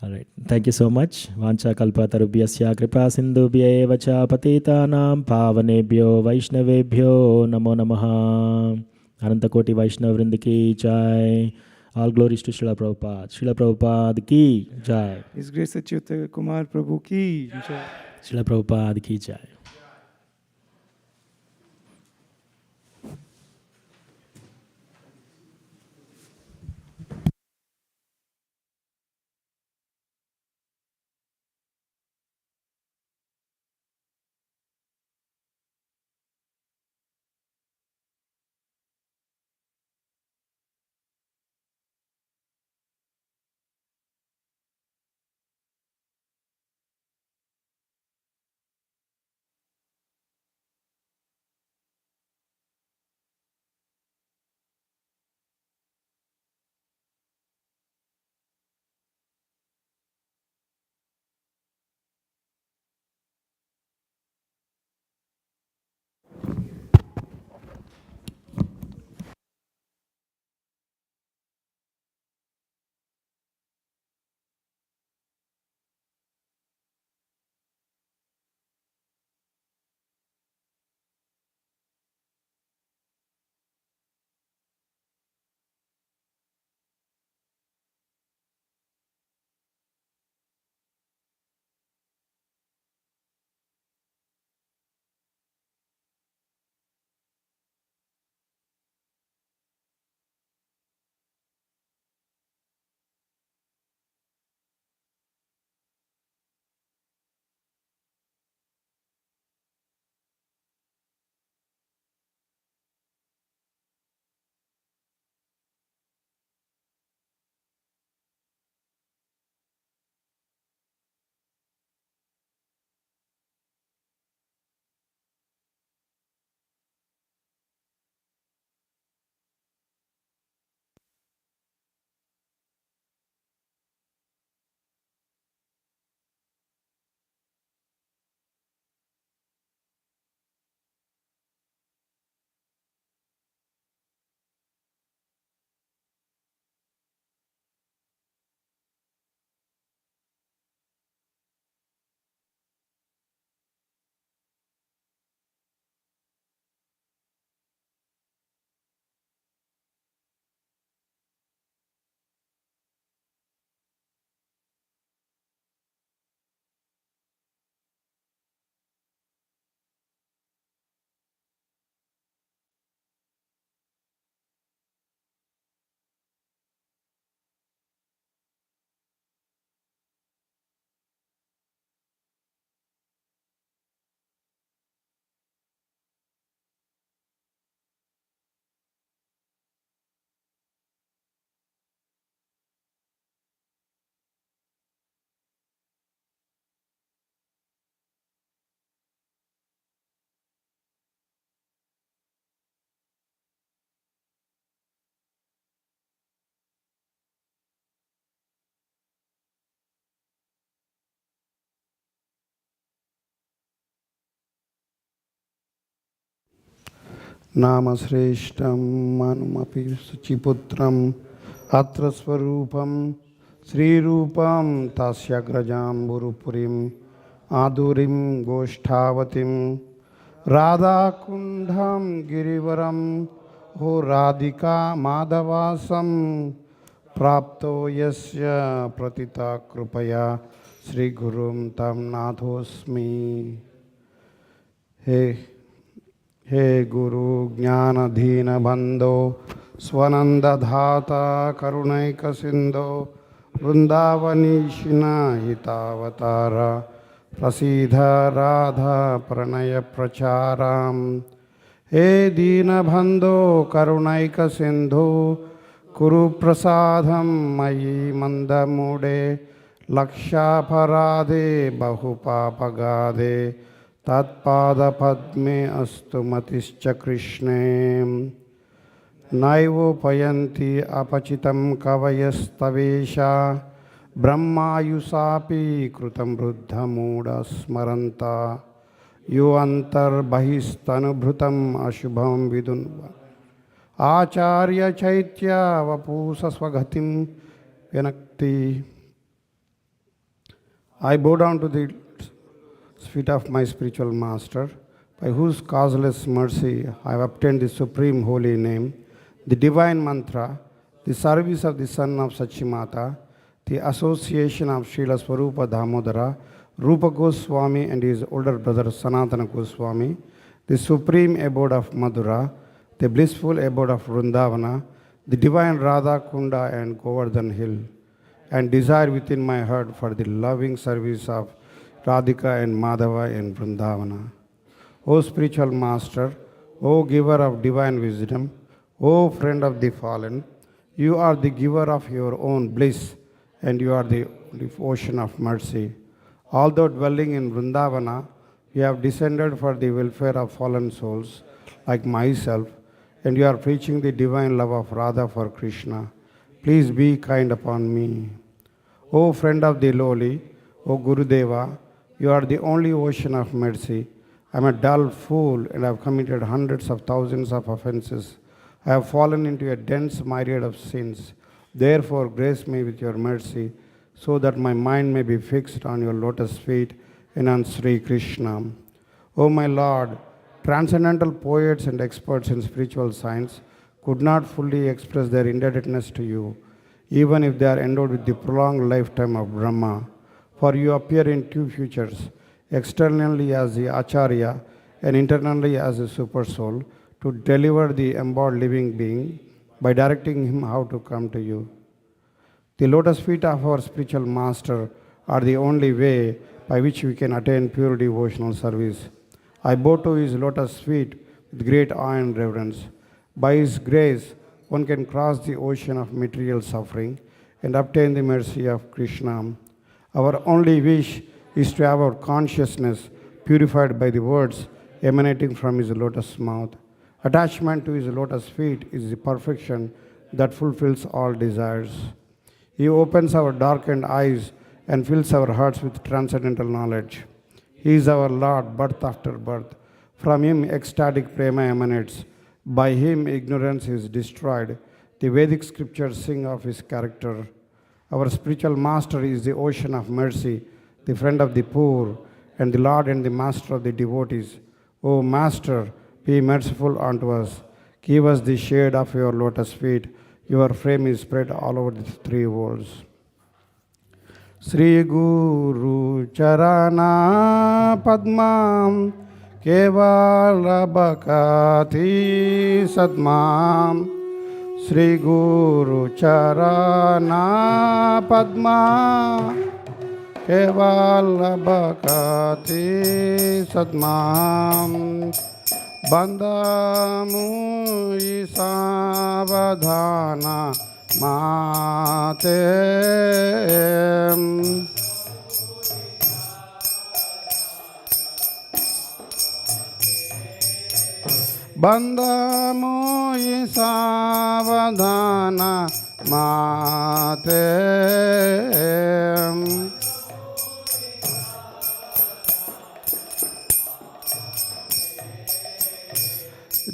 All right. Thank you so much. Vancha kalpatarubhyasya kripa sindhubhya eva cha patitanam pavanebhyo vaishnavebhyo namo namaha. Anantakoti Vaishnava Vrinda ki jai. All glories to Srila Prabhupada. Srila Prabhupada ki jai. His Grace Acyuta Kumar Prabhu ki jai. Srila Prabhupada ki jai. नामश्रेष्ठं मनुमपि शुचिपुत्रं अत्र स्वरूपं श्रीरूपं तस्याग्रजां गुरुपुरीं आदुरीं गोष्ठावतीं राधाकुण्डं गिरिवरं हो राधिका माधवासं प्राप्तो यस्य प्रतिता कृपया श्रीगुरुं तं नाथोऽस्मि। हे गुरु ज्ञानधीन बंधो स्वनंदधाता करुणैक सिंधो वृंदावनीशिना हितावतारा प्रसीद राधा प्रणय प्रचाराम। हे दीनबंधो करुणैक सिंधु कुरु प्रसादं मयि मंदमूढे लक्षापराधे बहुपापगाधे तत्पादपद्मे अस्तु मतिश्च कृष्णे। नैवोपयन्ति अपचितं कवयस्तवेशा ब्रह्मायुषापि कृतं वृद्धमूढस्मरन्ता युवांतर बहिस्तनुभृतम अशुभम विदुन्वा आचार्य चैत्य वपुष स्वगतिम Venakti. I bow down to the feet of my spiritual master, by whose causeless mercy I have obtained the supreme holy name, the divine mantra, the service of the son of Sachimata, the association of Srila Swarupa Damodara, Rupa Goswami and his older brother Sanatana Goswami, the supreme abode of Madhura, the blissful abode of Vrindavana, the divine Radha Kunda and Govardhan Hill, and desire within my heart for the loving service of Radhika and Madhava in Vrindavana. O spiritual master, O giver of divine wisdom, O friend of the fallen, you are the giver of your own bliss, and you are the ocean of mercy. Although dwelling in Vrindavana, you have descended for the welfare of fallen souls like myself, and you are preaching the divine love of Radha for Krishna. Please be kind upon me. O friend of the lowly, O Gurudeva, you are the only ocean of mercy. I am a dull fool and have committed hundreds of thousands of offenses. I have fallen into a dense myriad of sins. Therefore, grace me with your mercy, so that my mind may be fixed on your lotus feet and on Sri Krishna. O my Lord, transcendental poets and experts in spiritual science could not fully express their indebtedness to you, even if they are endowed with the prolonged lifetime of Brahma. For you appear in two futures, externally as the Acharya and internally as the Supersoul, to deliver the embodied living being by directing him how to come to you. The lotus feet of our spiritual master are the only way by which we can attain pure devotional service. I bow to his lotus feet with great awe and reverence. By his grace, one can cross the ocean of material suffering and obtain the mercy of Krishna. Our only wish is to have our consciousness purified by the words emanating from his lotus mouth. Attachment to his lotus feet is the perfection that fulfills all desires. He opens our darkened eyes and fills our hearts with transcendental knowledge. He is our Lord, birth after birth. From him ecstatic prema emanates. By him ignorance is destroyed. The Vedic scriptures sing of his character. Our spiritual master is the ocean of mercy, the friend of the poor, and the Lord and the master of the devotees. O Master, be merciful unto us. Give us the shade of your lotus feet. Your frame is spread all over the three worlds. Sri Guru Charana Padmam Kevala Bhakati Sadmam Sri Guru Charana Padmam Kevala Bhakati Sadmam Bandhamu Isavadhana Matem Bandhamu Isavadhana Matem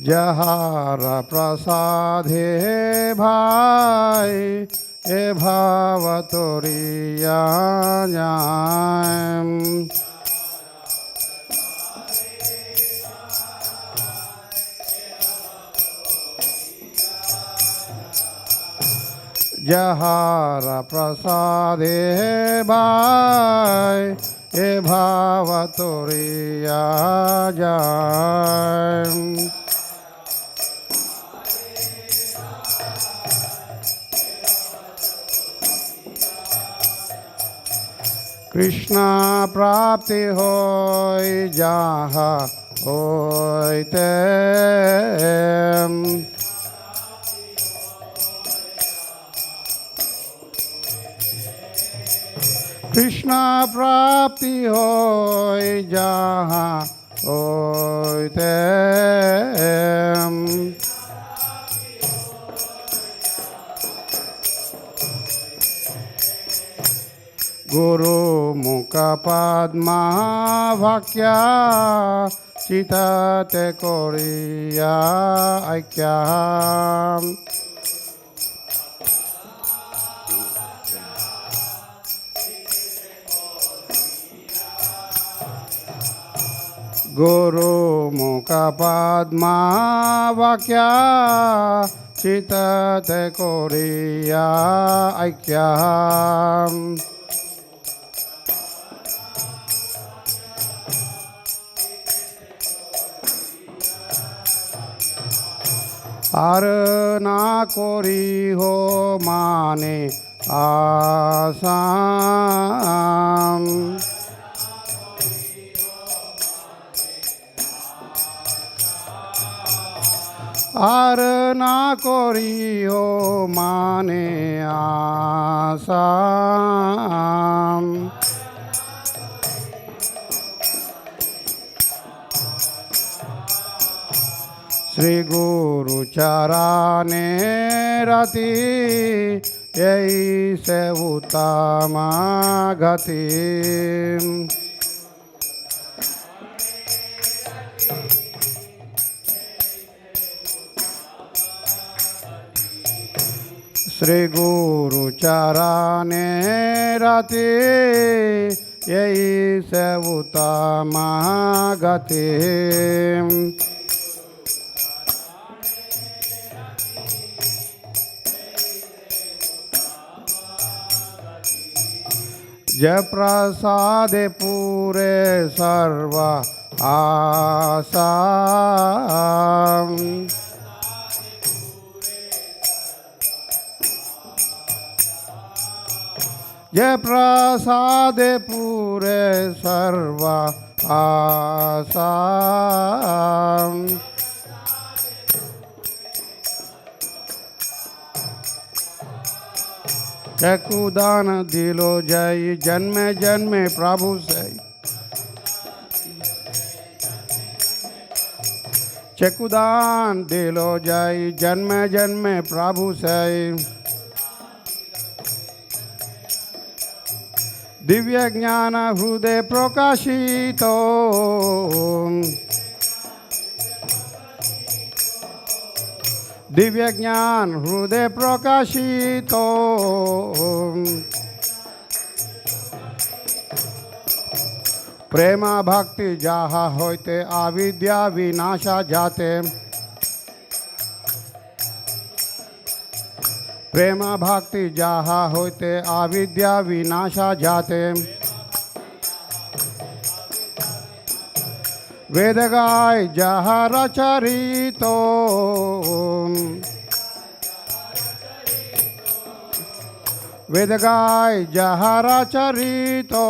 Jahara prasadhe bhai e bhavatoriya jayam Jahara prasadhe bhai e bhavatoriya jayam Krishna prapti hoy jaha hoy tem Krishna prapti hoy jaha hoy tem Guru Mukha Padma Vakya Chitate Koriya Aikya. Guru Mukha Padma Vakya Chitate Koriya Aikya. Arna kori ho mane asam. Arna kori ho mane asam. Sri Guru Charane Rati Yai Se Uttama Gati. Sri Guru Charane Rati Yai Se Uttama Gati. Jai prasade pure sarva asam. Jai prasade pure sarva asam. चकुदान दिलो जय जन्मे जन्मे प्रभु से चकुदान दिलो जय जन्मे जन्मे प्रभु से दिव्य ज्ञान हृदय प्रकाशितो दिव्य ज्ञान हृदय प्रकाशितो प्रेमा भक्ति जाहा होते अविद्या विनाशा जाते प्रेमा भक्ति जाहा होते अविद्या विनाशा जाते वेद गाय जहा रचरितो वेद गाय जहा रचरितो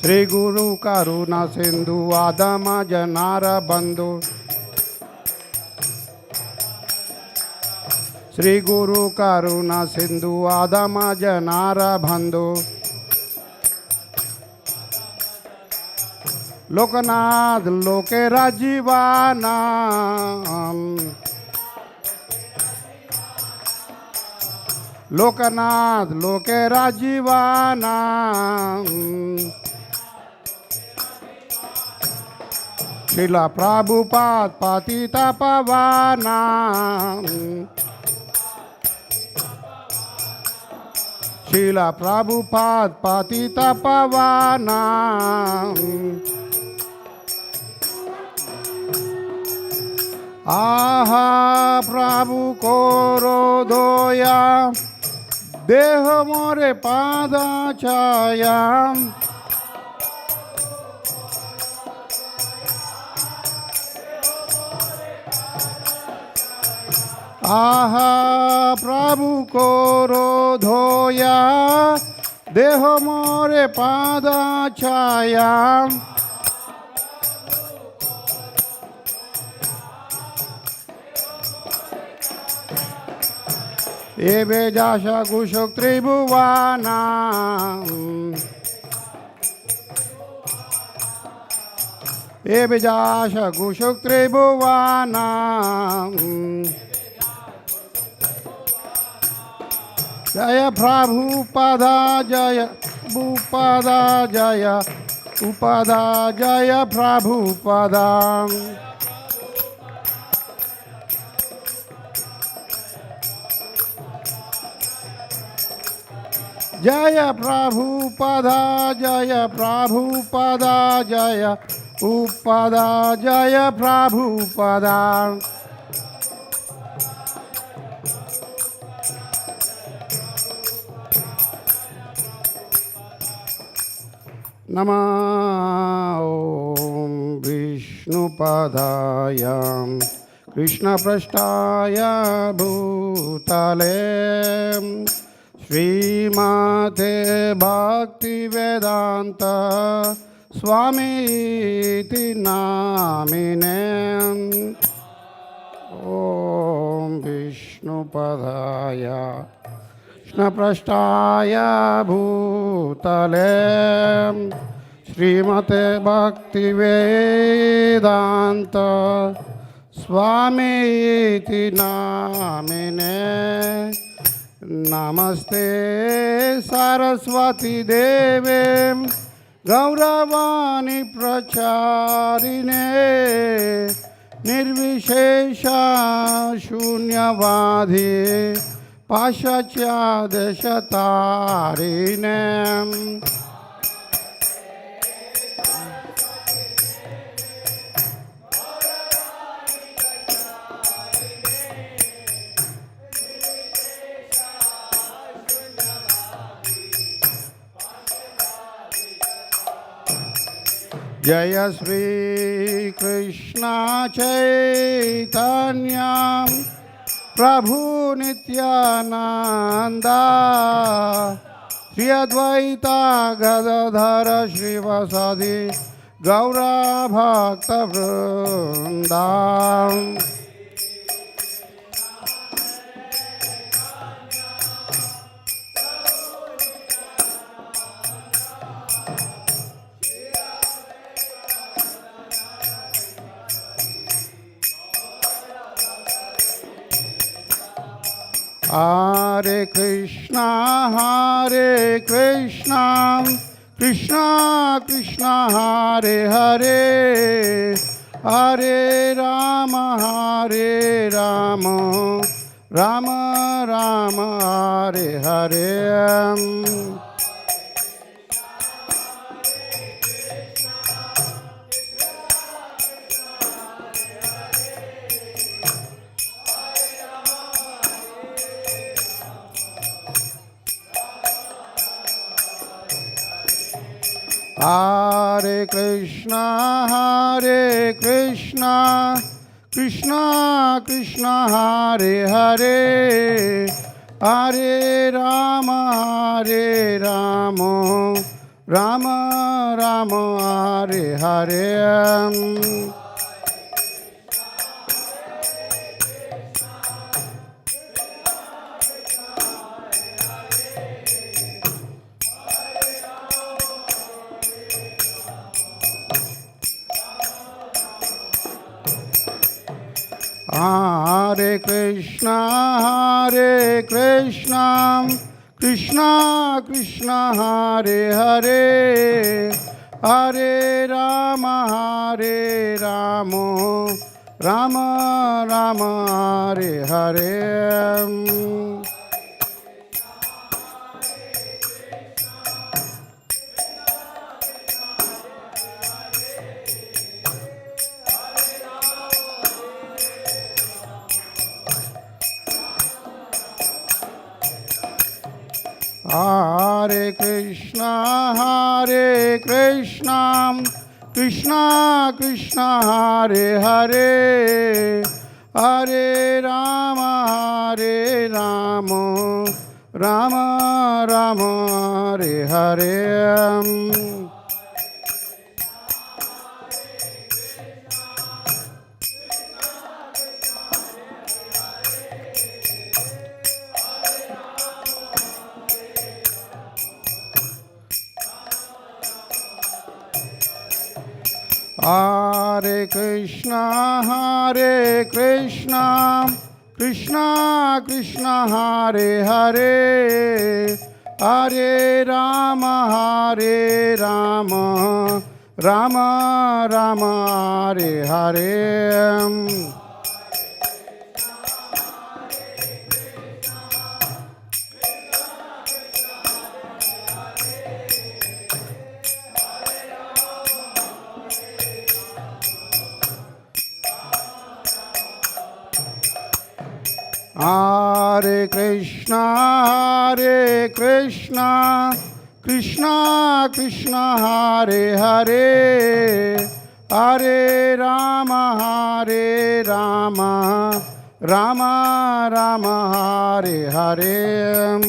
श्री गुरु करुणा सिंधु आदम जनार बंधु श्री गुरु करुणा सिंधु आदम जनार बंधु लोकनाथ लोके राजीवाना लोकनाथ लोके राजीवाना शिला प्रभुपाद पतित पावना शिला प्रभुपाद पतित पावना आहा प्रभु कोरो दोया देह मोरे पादा छाया आहा प्रभु कोरो धोया देह मोरे पादा छाया एवे जाशा Kushok त्रिभुवाना एवे जाशा Kushok त्रिभुवाना Jaya Prabhupada Jaya Bhupada Jaya Upada Jaya Prabhupada. Jaya Prabhupada Jaya Prabhupada Jaya Upada Jaya Prabhupada. Nama Om Vishnupadaya Krishna Prasthaya Bhutale Srimate Bhakti Vedanta Swami Iti Namine. Om Vishnupadaya Krishna Prasthaya Bhutale Srimate Bhakti Vedanta Swami Iti Namine. Namaste Saraswati Deve Gauravani Pracharine Nirvishesha Shunyavadhi Pashachya Deshatarine. Jaya Sri Krishna Chaitanya Prabhu Nityananda Sri Advaita Gadadhara Srivasadi Gaura Bhakta Vrinda. Hare Krishna, Hare Krishna, Krishna Krishna, Hare Hare, Hare Rama, Hare Rama, Rama Rama, Hare Hare. Hare Krishna, Hare Krishna, Krishna Krishna, Hare Hare, Hare Rama, Hare Rama, Rama Rama, Hare Hare. Hare Krishna, Hare Krishna, Krishna Krishna, Hare Hare, Hare Rama, Hare Rama, Rama Rama, Hare Hare. Hare Krishna, Hare Krishna, Krishna Krishna, Hare Hare, Hare Rama, Hare Rama, Rama Rama, Hare Hare. Hare Krishna, Hare Krishna, Krishna Krishna Hare Hare, Hare Rama Rama Rama Hare Hare. Hare Krishna, Krishna Krishna Hare Hare, Hare Rama Rama Rama Hare Hare.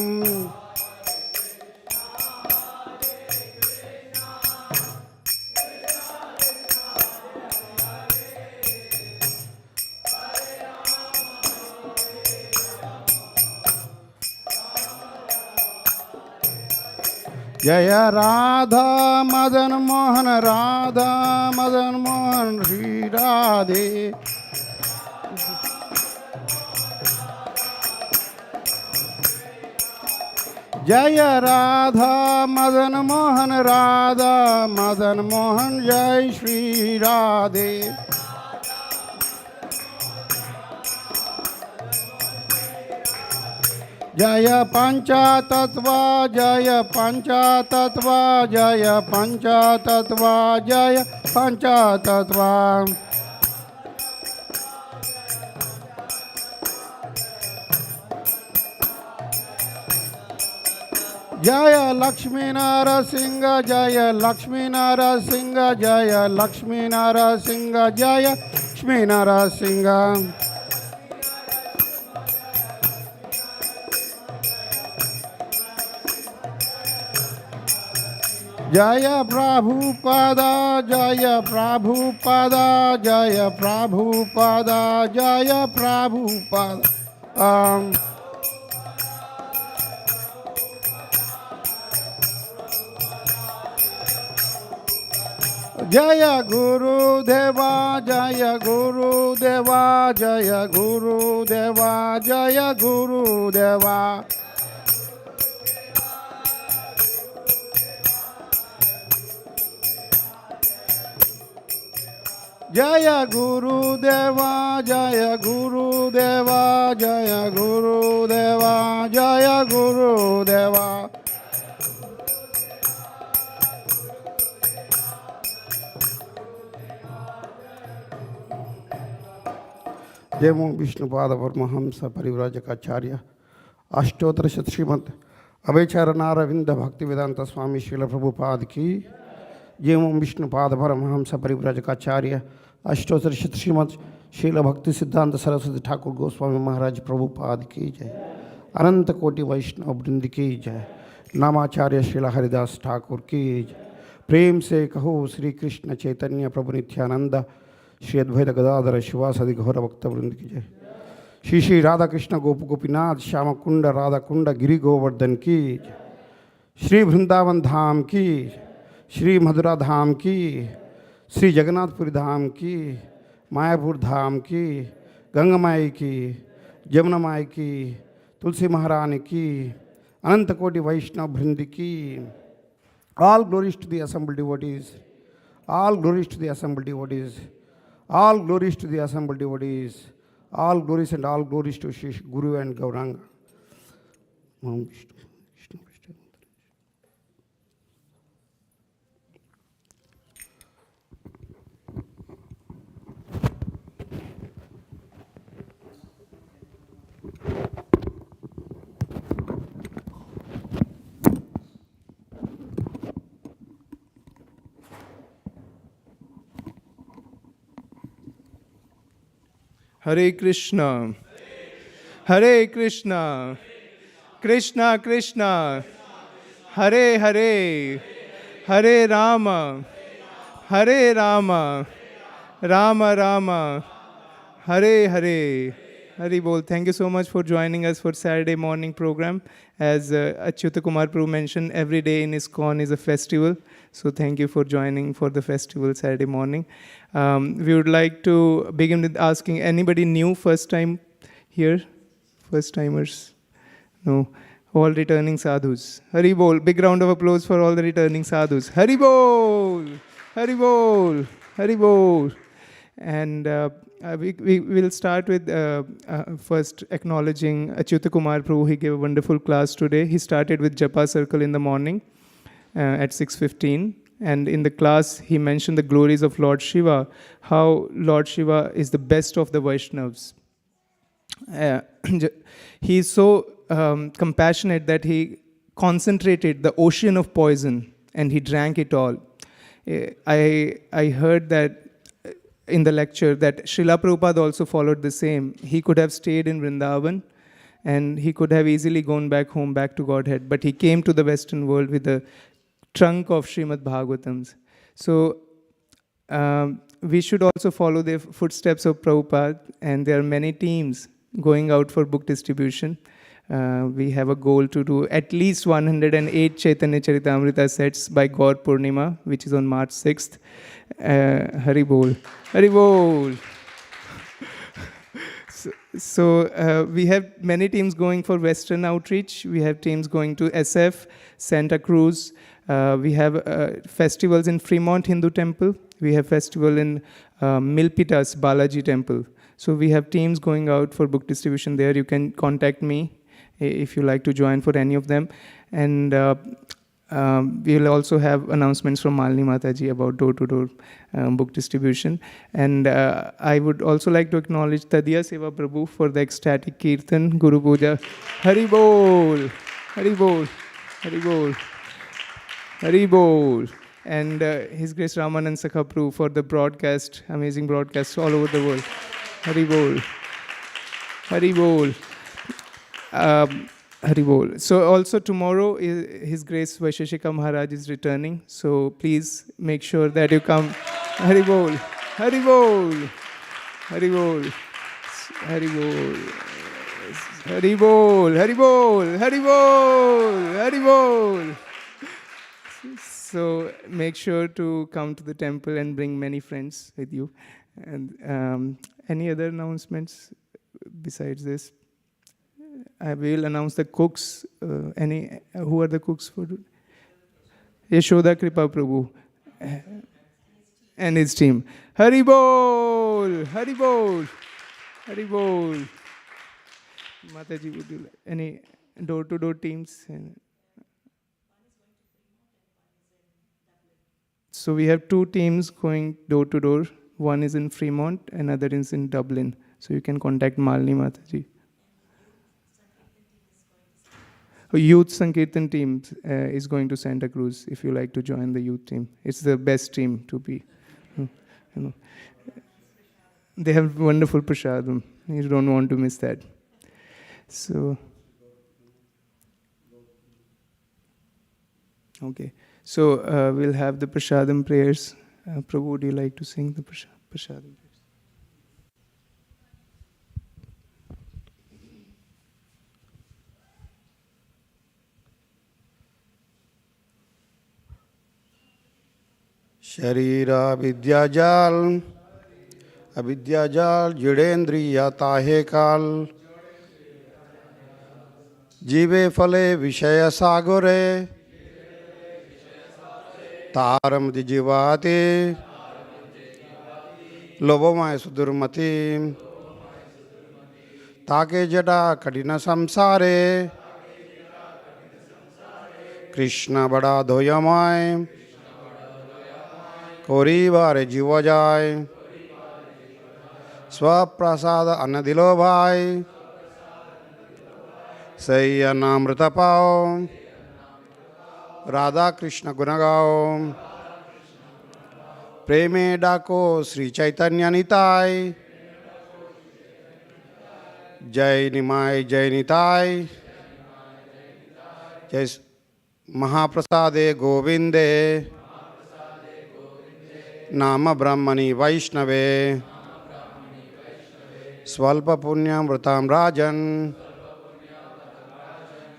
Jaya Radha Madan Mohan, Radha Madan Mohan, Sri Radhe. Jaya Radha Madan Mohan, Radha Madan Mohan, Jai Sri Radhe. Jaya Pancha Tattva, Jaya Pancha Tattva, Jaya Pancha Tattva, Jaya Pancha Tattva. Jaya Lakshmi Narasingha, Jaya Lakshmi Narasingha, Jaya Lakshmi Narasingha, Jaya Lakshmi Narasingha. Jaya Prabhupada, Jaya Prabhupada, Jaya Prabhupada, Jaya Prabhupada. Jaya Guru Deva, Jaya Guru Deva, Jaya Guru Deva, Jaya Guru Deva. Jaya Guru Deva, Jaya Guru Deva, Jaya Guru Deva, Jaya Guru Deva. Jemo Vishnupada Paramahamsa Parivrajakacarya Ashtotra Shat Srimad Abhaycharanaravinda Bhaktivedanta Swami Srila Prabhupada ki. Jemo Vishnupada Paramahamsa Parivrajakacarya Ashtotra Shat Srimad Srila Bhakti Siddhanta Saraswati Thakur Goswami Maharaj Prabhupada ki jai. Ananta Koti Vaishnava Vrind ki jai. Namacharya Srila Haridas Thakur ki jai. Prem se kaho Sri Krishna Chaitanya Prabhu Nityananda Shri Advaita Gadadhara Shivasadi Ghora Bhakta Vrind ki jai. Shri Shri Radha Krishna Gop Gopinath Shama Kunda Radha Kunda Giri Govardhan ki jai. Shri Vrindavan Dham ki jai. Shri Madhura Dham ki, Shri Jagannathpuri Dham ki, Mayapur Dham ki, Ganga Mai ki, Jamuna Mai ki, Tulsi Maharani ki, Ananta Koti Vaishnava Vrindi ki. All glories to the assembled devotees. All glories to the assembled devotees. All glories to the assembled devotees. All glories and all glories to Shri Guru and Gauranga. Hare Krishna, Hare Krishna, Krishna Krishna, Hare Hare, Hare Rama, Hare Rama, Rama Rama, Hare Hare. Hari Bol. Thank you so much for joining us for Saturday morning program. As Acyuta Kumar Prabhu mentioned, every day in ISKCON is a festival. So thank you for joining for the festival Saturday morning. We would like to begin with asking anybody new, first time here? First timers? No. All returning sadhus. Hari bol. Big round of applause for all the returning sadhus. Hari bol. Hari bol. Hari bol. And we will start with first acknowledging Acyuta Kumar Prabhu. He gave a wonderful class today. He started with Japa Circle in the morning at 6:15. And in the class, he mentioned the glories of Lord Shiva, how Lord Shiva is the best of the Vaishnavas. He is so compassionate that he concentrated the ocean of poison and he drank it all. I heard that in the lecture that Srila Prabhupada also followed the same. He could have stayed in Vrindavan and he could have easily gone back home, back to Godhead, but he came to the Western world with a trunk of Srimad Bhagavatams. So we should also follow the footsteps of Prabhupada, and there are many teams going out for book distribution. We have a goal to do at least 108 Chaitanya Charitamrita sets by Gaur Purnima, which is on March 6th. Hari Bol. Hari Bol. So we have many teams going for Western outreach. We have teams going to SF, Santa Cruz. We have festivals in Fremont Hindu Temple. We have festival in Milpitas Balaji Temple. So we have teams going out for book distribution there. You can contact me if you like to join for any of them. And we will also have announcements from Malini Mataji about door-to-door book distribution. And I would also like to acknowledge Tadiya Seva Prabhu for the ecstatic Kirtan, Guru Puja. Hari Bol! Hari Bol! Hari Bol! Hari Bol! And His Grace Ramanand Sakha Prabhu for the broadcast, amazing broadcasts all over the world. Hari Bol! Hari Bol! Hari Bol. So also tomorrow, His Grace Vaisheshika Maharaj is returning. So please make sure that you come. Hari Bol. Hari Bol. Hari Bol. Hari Bol. Hari Bol. Hari Bol. Hari Bol. Hari Bol. So make sure to come to the temple and bring many friends with you. And any other announcements besides this? I will announce the cooks. Who are the cooks for today? Yashoda Kripa Prabhu and his team. Hari Bol! Hari Bol! Hari Bol! Mataji, would you like any door-to-door teams? So we have two teams going door-to-door. One is in Fremont, another is in Dublin. So you can contact Malini Mataji. Youth Sankirtan team is going to Santa Cruz if you like to join the youth team. It's the best team to be. They have wonderful prasadam. You don't want to miss that. So, okay. So we'll have the prasadam prayers. Prabhu, would you like to sing the prasadam prayers? शरीरा विद्याजाल अविद्याजाल जुड़ेन्द्रिया ताहे काल जीवे फले विषय सागरे तारम दिजीवाते लोभमय सुदुर्मति ताके जड़ा कठिन संसारे कृष्ण बड़ा धोयमय कोरीबारे जीव जाय स्वप्रसाद अन्न दिलो भाई सही अन्नामृत पाओ राधा कृष्ण गुण गाओ प्रेमे डाको श्री चैतन्य निताय जय निमाय जय निताय जय महाप्रसादे गोविंदे नाम ब्रह्मणि वैष्णवे स्वल्प पुण्यमृतं राजन्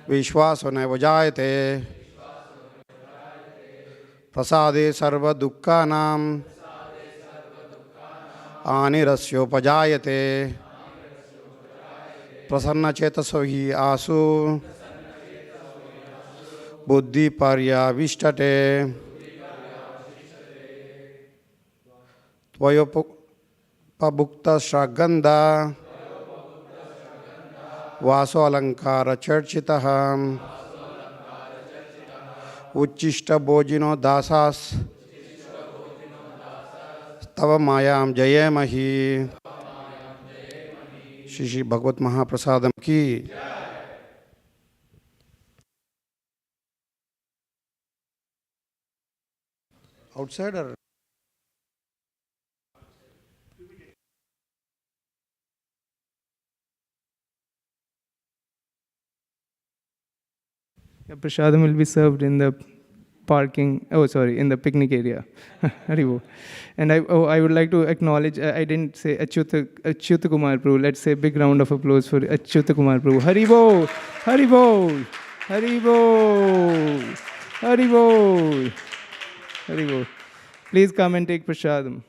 विश्वासो नैव जायते प्रसादे सर्वदुःखानां हानिरस्योपजायते Prasanna Chetaso hi asu Buddhi Parya Vishtate Tvayopabhukta Shraganda Vaso Alankara Churchitaham Uchishta Bojino Dasas Tava Mayam Jayemahi Shri Bhagavat Mahaprasadam ki. Outside or Yeah, prasadam will be served in the in the picnic area. Haribo. And I would like to acknowledge, I didn't say Acyuta Kumar Prabhu. Let's say a big round of applause for Acyuta Kumar Prabhu. Haribo! Haribo! Haribo! Haribo! Haribo! Please come and take prasadam.